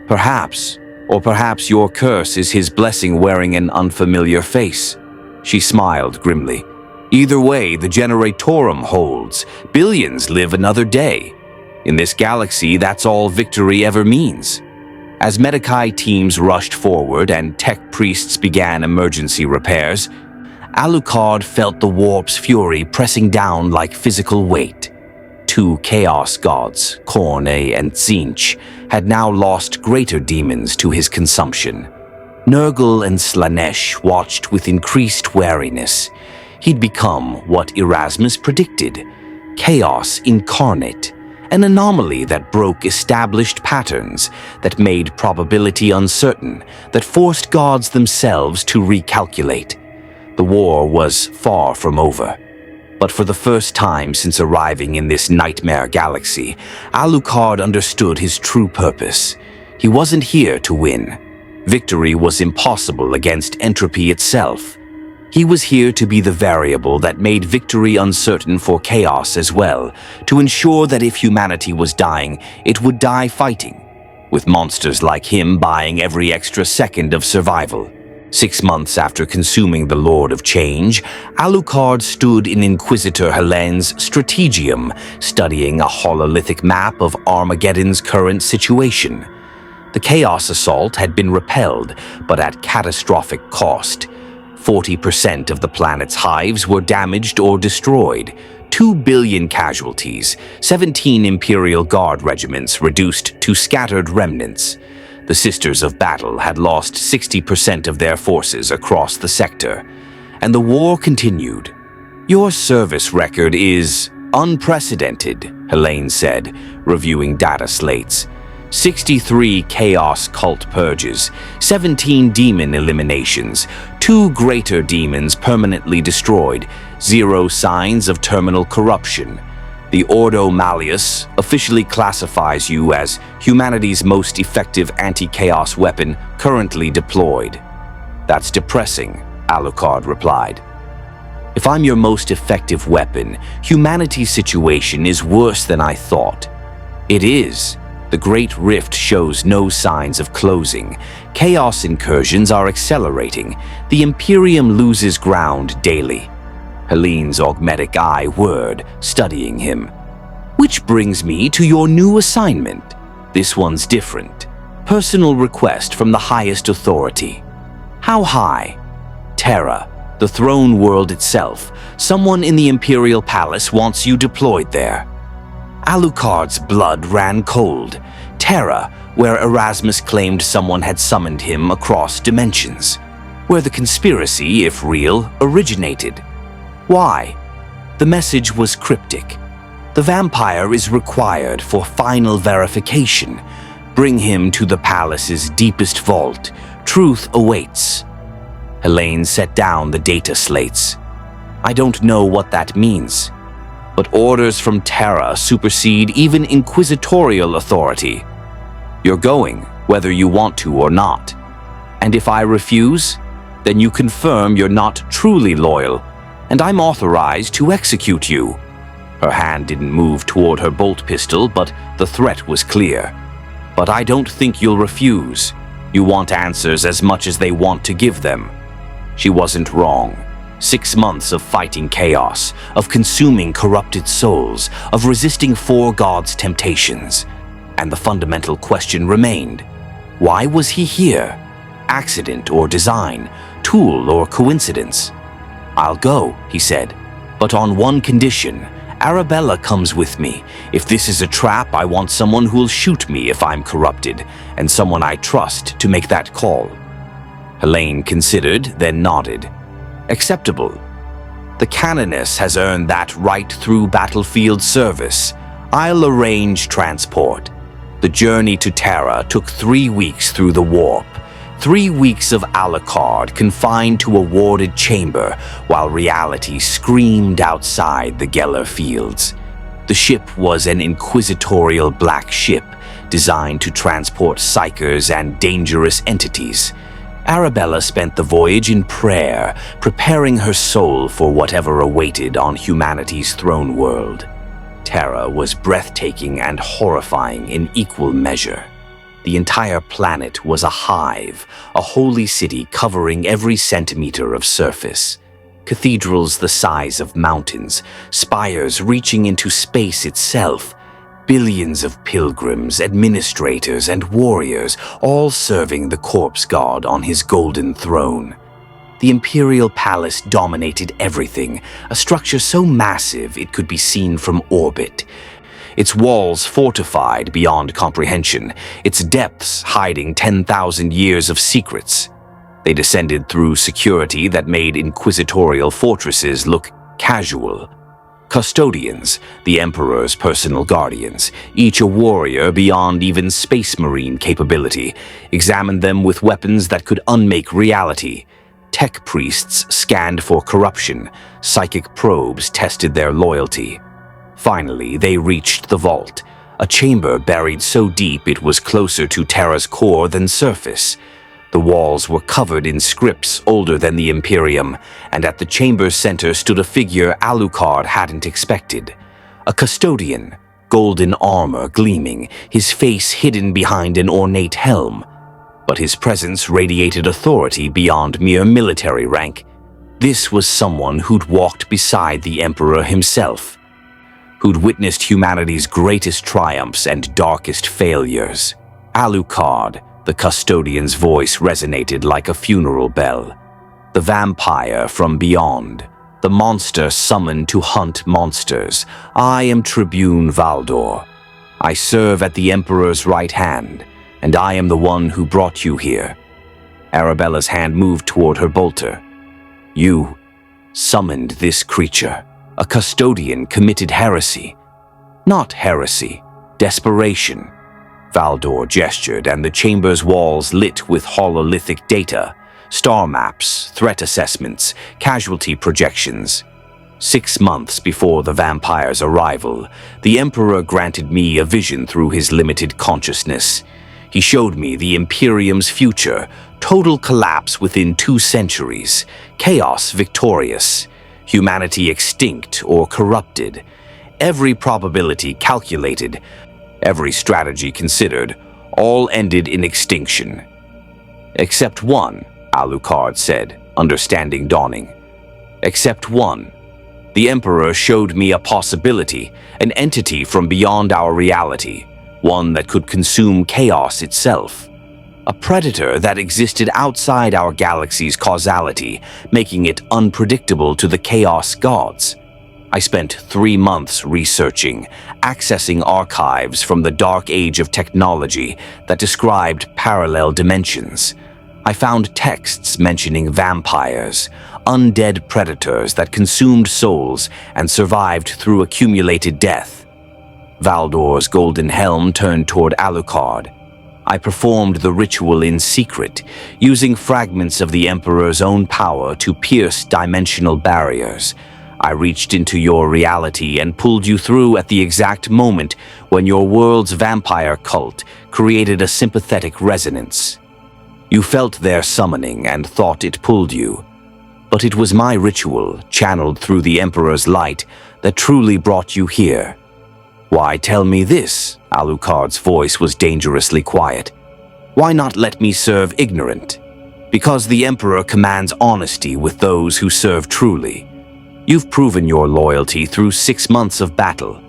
Perhaps Or perhaps your curse is his blessing wearing an unfamiliar face." She smiled grimly. "Either way, the Generatorum holds. Billions live another day. In this galaxy, that's all victory ever means." As Medicae teams rushed forward and tech priests began emergency repairs, Alucard felt the warp's fury pressing down like physical weight. Two chaos gods, Korne and Tzeentch, had now lost greater demons to his consumption. Nurgle and Slanesh watched with increased wariness. He'd become what Erasmus predicted: chaos incarnate, an anomaly that broke established patterns, that made probability uncertain, that forced gods themselves to recalculate. The war was far from over. But for the first time since arriving in this nightmare galaxy, Alucard understood his true purpose. He wasn't here to win. Victory was impossible against entropy itself. He was here to be the variable that made victory uncertain for chaos as well, to ensure that if humanity was dying, it would die fighting, with monsters like him buying every extra second of survival. 6 months after consuming the Lord of Change, Alucard stood in Inquisitor Helene's Strategium, studying a hololithic map of Armageddon's current situation. The Chaos Assault had been repelled, but at catastrophic cost. 40% of the planet's hives were damaged or destroyed, 2 billion casualties, 17 Imperial Guard regiments reduced to scattered remnants. The Sisters of Battle had lost 60% of their forces across the sector, and the war continued. "Your service record is unprecedented," Helene said, reviewing data slates. 63 Chaos Cult purges, 17 demon eliminations, 2 greater demons permanently destroyed, 0 signs of terminal corruption. The Ordo Malleus officially classifies you as humanity's most effective anti-chaos weapon currently deployed. "That's depressing," Alucard replied. "If I'm your most effective weapon, humanity's situation is worse than I thought." "It is. The Great Rift shows no signs of closing. Chaos incursions are accelerating. The Imperium loses ground daily." Helene's augmetic eye whirred, studying him. "Which brings me to your new assignment. This one's different. Personal request from the highest authority." "How high?" "Terra, the throne world itself. Someone in the Imperial Palace wants you deployed there." Alucard's blood ran cold. Terra, where Erasmus claimed someone had summoned him across dimensions. Where the conspiracy, if real, originated. Why? The message was cryptic. "The vampire is required for final verification. Bring him to the palace's deepest vault. Truth awaits." Helene set down the data slates. "I don't know what that means. But orders from Terra supersede even inquisitorial authority. You're going, whether you want to or not. And if I refuse, then you confirm you're not truly loyal, and I'm authorized to execute you." Her hand didn't move toward her bolt pistol, but the threat was clear. "But I don't think you'll refuse. You want answers as much as they want to give them." She wasn't wrong. 6 months of fighting chaos, of consuming corrupted souls, of resisting 4 gods' temptations. And the fundamental question remained: why was he here? Accident or design? Tool or coincidence? "I'll go," he said, "but on one condition. Arabella comes with me. If this is a trap, I want someone who'll shoot me if I'm corrupted, and someone I trust to make that call." Helene considered, then nodded. "Acceptable. The Canoness has earned that right through battlefield service. I'll arrange transport." The journey to Terra took 3 weeks through the warp. 3 weeks of Alucard confined to a warded chamber while reality screamed outside the Geller fields. The ship was an inquisitorial black ship designed to transport psychers and dangerous entities. Arabella spent the voyage in prayer, preparing her soul for whatever awaited on humanity's throne world. Terra was breathtaking and horrifying in equal measure. The entire planet was a hive, a holy city covering every centimeter of surface. Cathedrals the size of mountains, spires reaching into space itself, billions of pilgrims, administrators, and warriors, all serving the corpse god on his golden throne. The imperial palace dominated everything, a structure so massive it could be seen from orbit. Its walls fortified beyond comprehension, its depths hiding 10,000 years of secrets. They descended through security that made inquisitorial fortresses look casual. Custodians, the Emperor's personal guardians, each a warrior beyond even space marine capability, examined them with weapons that could unmake reality. Tech priests scanned for corruption, psychic probes tested their loyalty. Finally, they reached the vault, a chamber buried so deep it was closer to Terra's core than surface. The walls were covered in scripts older than the Imperium, and at the chamber's center stood a figure Alucard hadn't expected. A custodian, golden armor gleaming, his face hidden behind an ornate helm. But his presence radiated authority beyond mere military rank. This was someone who'd walked beside the Emperor himself, who'd witnessed humanity's greatest triumphs and darkest failures. Alucard, the custodian's voice resonated like a funeral bell. The vampire from beyond, the monster summoned to hunt monsters. I am Tribune Valdor. I serve at the Emperor's right hand, and I am the one who brought you here. Arabella's hand moved toward her bolter. You summoned this creature. A custodian committed heresy. Not heresy, desperation. Valdor gestured, and the chamber's walls lit with hololithic data, star maps, threat assessments, casualty projections. 6 months before the vampire's arrival, the Emperor granted me a vision through his limited consciousness. He showed me the Imperium's future, total collapse within 2 centuries, chaos victorious, humanity extinct or corrupted, every probability calculated, every strategy considered, all ended in extinction. Except one, Alucard said, understanding dawning. Except one. The Emperor showed me a possibility, an entity from beyond our reality, one that could consume chaos itself. A predator that existed outside our galaxy's causality, making it unpredictable to the chaos gods. I spent 3 months researching, accessing archives from the dark age of technology that described parallel dimensions. I found texts mentioning vampires, undead predators that consumed souls and survived through accumulated death. Valdor's golden helm turned toward Alucard. I performed the ritual in secret, using fragments of the Emperor's own power to pierce dimensional barriers. I reached into your reality and pulled you through at the exact moment when your world's vampire cult created a sympathetic resonance. You felt their summoning and thought it pulled you. But it was my ritual, channeled through the Emperor's light, that truly brought you here. Why tell me this? Alucard's voice was dangerously quiet. Why not let me serve ignorant? Because the Emperor commands honesty with those who serve truly. You've proven your loyalty through 6 months of battle.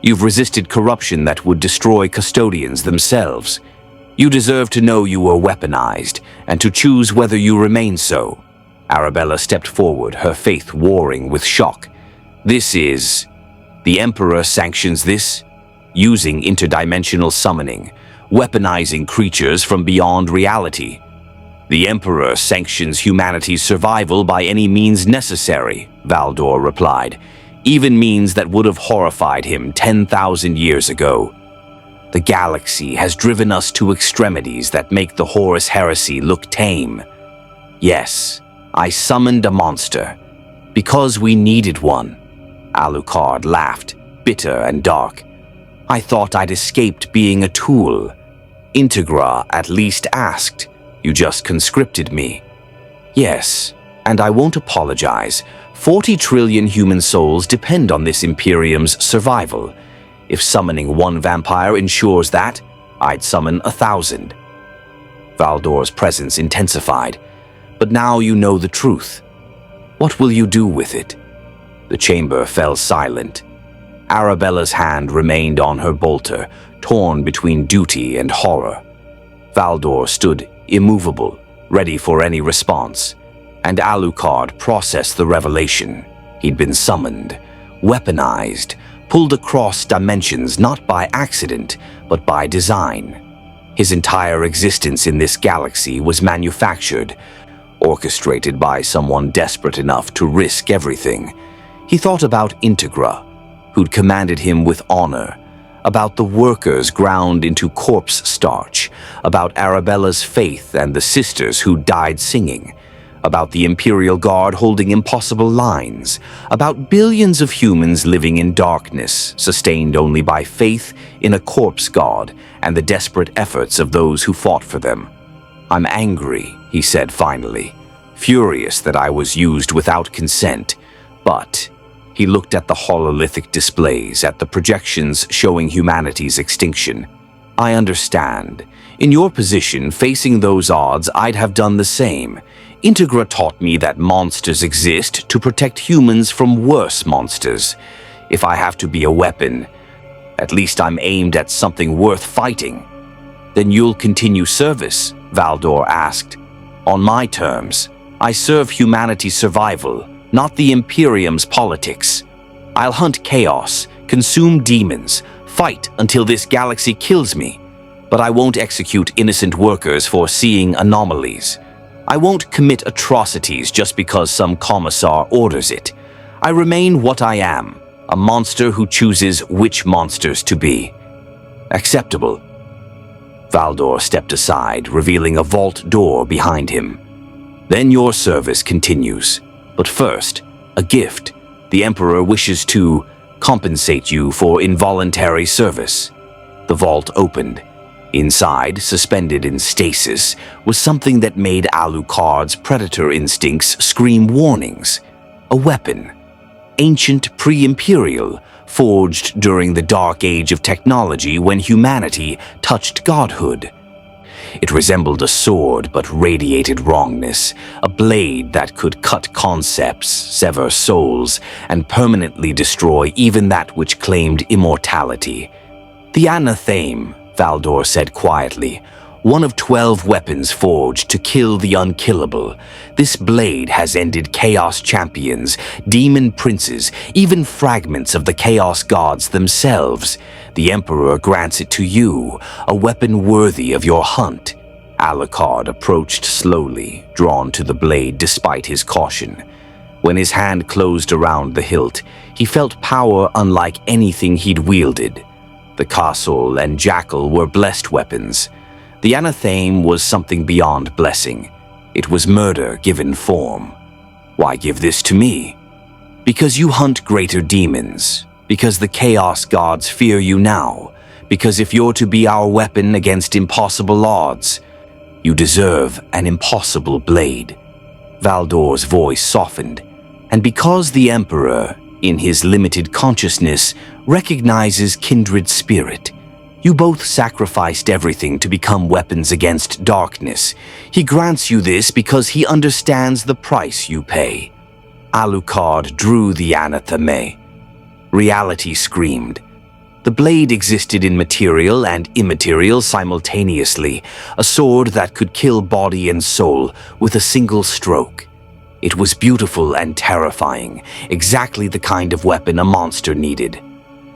You've resisted corruption that would destroy custodians themselves. You deserve to know you were weaponized, and to choose whether you remain so. Arabella stepped forward, her faith warring with shock. The Emperor sanctions this, using interdimensional summoning, weaponizing creatures from beyond reality. The Emperor sanctions humanity's survival by any means necessary, Valdor replied, even means that would have horrified him 10,000 years ago. The galaxy has driven us to extremities that make the Horus heresy look tame. Yes, I summoned a monster, because we needed one. Alucard laughed, bitter and dark. I thought I'd escaped being a tool. Integra at least asked. You just conscripted me. Yes, and I won't apologize. 40 trillion human souls depend on this Imperium's survival. If summoning one vampire ensures that, I'd summon 1,000. Valdor's presence intensified. But now you know the truth. What will you do with it? The chamber fell silent. Arabella's hand remained on her bolter, torn between duty and horror. Valdor stood immovable, ready for any response, and Alucard processed the revelation. He'd been summoned, weaponized, pulled across dimensions not by accident, but by design. His entire existence in this galaxy was manufactured, orchestrated by someone desperate enough to risk everything. He thought about Integra, who'd commanded him with honor, about the workers ground into corpse starch, about Arabella's faith and the sisters who died singing, about the Imperial Guard holding impossible lines, about billions of humans living in darkness, sustained only by faith in a corpse god and the desperate efforts of those who fought for them. "I'm angry," he said finally, "furious that I was used without consent, but..." He looked at the hololithic displays, at the projections showing humanity's extinction. "I understand. In your position, facing those odds, I'd have done the same. Integra taught me that monsters exist to protect humans from worse monsters. If I have to be a weapon, at least I'm aimed at something worth fighting." "Then you'll continue service?" Valdor asked. "On my terms. I serve humanity's survival, not the Imperium's politics. I'll hunt chaos, consume demons, fight until this galaxy kills me. But I won't execute innocent workers for seeing anomalies. I won't commit atrocities just because some commissar orders it. I remain what I am, a monster who chooses which monsters to be." "Acceptable." Valdor stepped aside, revealing a vault door behind him. "Then your service continues. But first, a gift. The Emperor wishes to compensate you for involuntary service." The vault opened. Inside, suspended in stasis, was something that made Alucard's predator instincts scream warnings. A weapon. Ancient pre-imperial, forged during the dark age of technology when humanity touched godhood. It resembled a sword but radiated wrongness, a blade that could cut concepts, sever souls, and permanently destroy even that which claimed immortality. "The anatheme," Valdor said quietly, "one of 12 weapons forged to kill the unkillable. This blade has ended Chaos champions, demon princes, even fragments of the Chaos gods themselves. The Emperor grants it to you, a weapon worthy of your hunt." Alucard approached slowly, drawn to the blade despite his caution. When his hand closed around the hilt, he felt power unlike anything he'd wielded. The Castle and Jackal were blessed weapons. The anatheme was something beyond blessing. It was murder given form. "Why give this to me?" "Because you hunt greater demons. Because the Chaos gods fear you now. Because if you're to be our weapon against impossible odds, you deserve an impossible blade." Valdor's voice softened. "And because the Emperor, in his limited consciousness, recognizes kindred spirit. You both sacrificed everything to become weapons against darkness. He grants you this because he understands the price you pay." Alucard drew the anatheme. Reality screamed. The blade existed in material and immaterial simultaneously, a sword that could kill body and soul with a single stroke. It was beautiful and terrifying, exactly the kind of weapon a monster needed.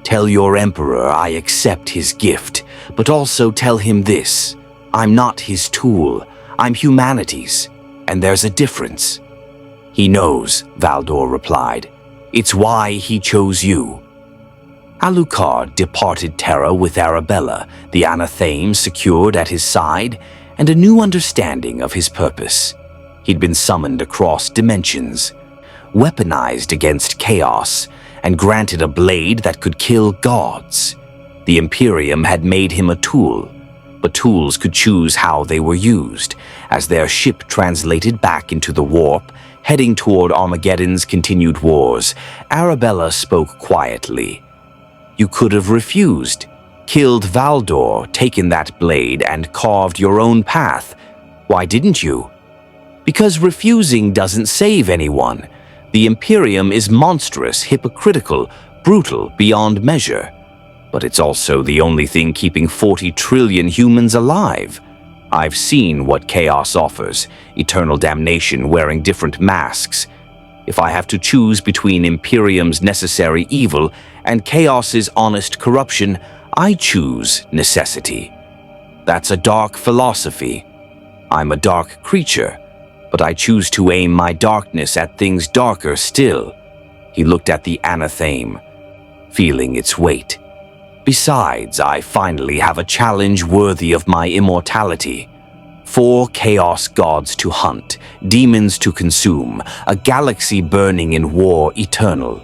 "Tell your Emperor I accept his gift, but also tell him this. I'm not his tool, I'm humanity's, and there's a difference." "He knows," Valdor replied. "It's why he chose you." Alucard departed Terra with Arabella, the anatheme secured at his side, and a new understanding of his purpose. He'd been summoned across dimensions, weaponized against chaos, and granted a blade that could kill gods. The Imperium had made him a tool, but tools could choose how they were used. As their ship translated back into the warp, heading toward Armageddon's continued wars, Arabella spoke quietly. "You could have refused. killed Valdor, taken that blade, and carved your own path. Why didn't you? Because refusing doesn't save anyone. The Imperium is monstrous, hypocritical, brutal beyond measure. But it's also the only thing keeping 40 trillion humans alive. I've seen what chaos offers, eternal damnation wearing different masks. If I have to choose between Imperium's necessary evil and chaos's honest corruption, I choose necessity. That's a dark philosophy. I'm a dark creature, but I choose to aim my darkness at things darker still. He looked at the anathema, feeling its weight. Besides, I finally have a challenge worthy of my immortality. 4 chaos gods to hunt, demons to consume, a galaxy burning in war eternal.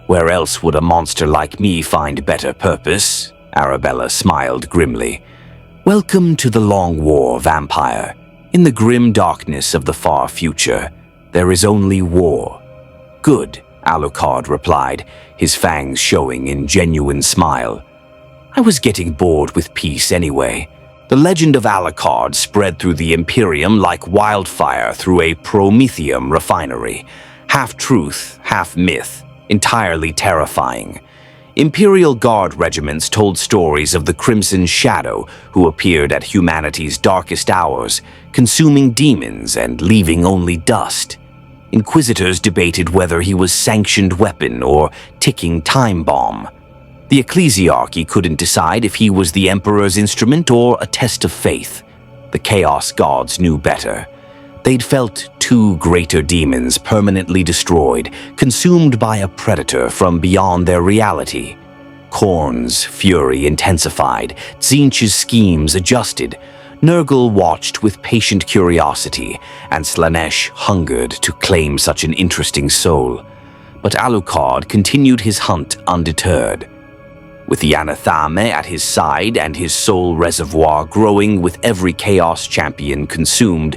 Where else would a monster like me find better purpose? Arabella smiled grimly. Welcome to the long war, vampire. In the grim darkness of the far future, there is only war. Good, Alucard replied, his fangs showing in genuine smile. I was getting bored with peace anyway. The legend of Alucard spread through the Imperium like wildfire through a promethium refinery. Half truth, half myth, entirely terrifying. Imperial Guard regiments told stories of the Crimson Shadow who appeared at humanity's darkest hours, consuming demons and leaving only dust. Inquisitors debated whether he was sanctioned weapon or ticking time bomb. The ecclesiarchy couldn't decide if he was the Emperor's instrument or a test of faith. The Chaos Gods knew better. They'd felt 2 greater demons permanently destroyed, consumed by a predator from beyond their reality. Khorne's fury intensified, Tzeentch's schemes adjusted. Nurgle watched with patient curiosity, and Slaanesh hungered to claim such an interesting soul. But Alucard continued his hunt undeterred. With the anathema at his side and his soul reservoir growing with every chaos champion consumed,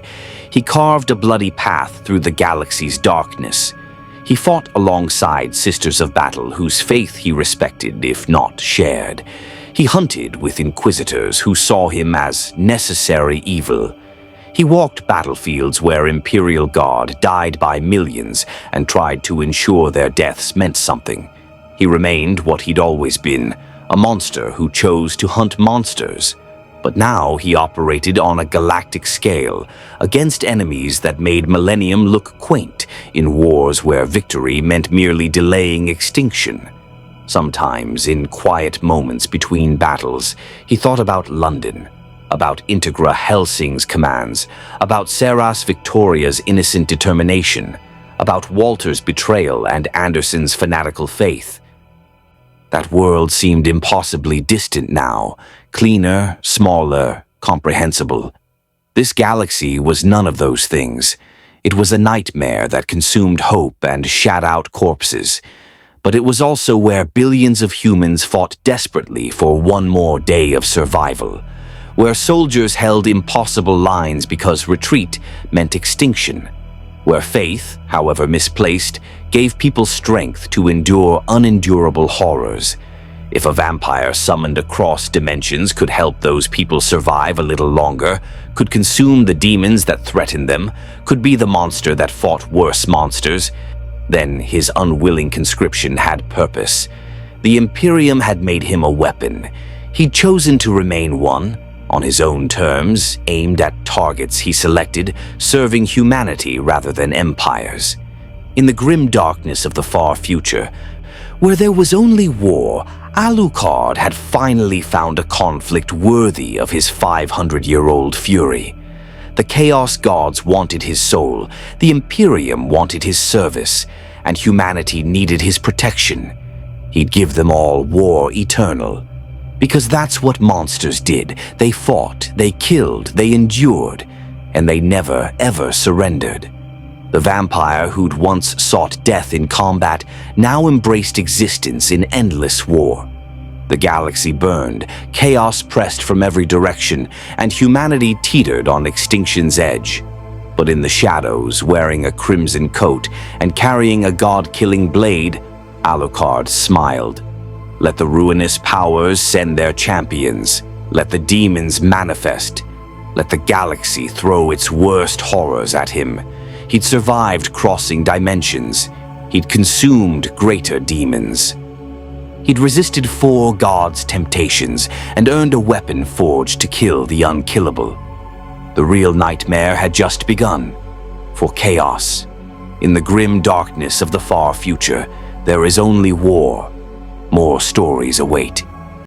he carved a bloody path through the galaxy's darkness. He fought alongside Sisters of Battle whose faith he respected, if not shared. He hunted with Inquisitors who saw him as necessary evil. He walked battlefields where Imperial Guard died by millions and tried to ensure their deaths meant something. He remained what he'd always been, a monster who chose to hunt monsters. But now he operated on a galactic scale, against enemies that made Millennium look quaint in wars where victory meant merely delaying extinction. Sometimes, in quiet moments between battles, he thought about London, about Integra Helsing's commands, about Seras Victoria's innocent determination, about Walter's betrayal and Anderson's fanatical faith. That world seemed impossibly distant now, cleaner, smaller, comprehensible. This galaxy was none of those things. It was a nightmare that consumed hope and shat out corpses. But it was also where billions of humans fought desperately for one more day of survival, where soldiers held impossible lines because retreat meant extinction, where faith, however misplaced, gave people strength to endure unendurable horrors. If a vampire summoned across dimensions could help those people survive a little longer, could consume the demons that threatened them, could be the monster that fought worse monsters, then his unwilling conscription had purpose. The Imperium had made him a weapon. He'd chosen to remain one, on his own terms, aimed at targets he selected, serving humanity rather than empires. In the grim darkness of the far future, where there was only war, Alucard had finally found a conflict worthy of his 500-year-old fury. The Chaos Gods wanted his soul, the Imperium wanted his service, and humanity needed his protection. He'd give them all war eternal. Because that's what monsters did. They fought, they killed, they endured, and they never, ever surrendered. The vampire who'd once sought death in combat now embraced existence in endless war. The galaxy burned, chaos pressed from every direction, and humanity teetered on extinction's edge. But in the shadows, wearing a crimson coat and carrying a god-killing blade, Alucard smiled. Let the ruinous powers send their champions. Let the demons manifest. Let the galaxy throw its worst horrors at him. He'd survived crossing dimensions. He'd consumed greater demons. He'd resisted 4 gods' temptations and earned a weapon forged to kill the unkillable. The real nightmare had just begun. For chaos, in the grim darkness of the far future, there is only war. More stories await.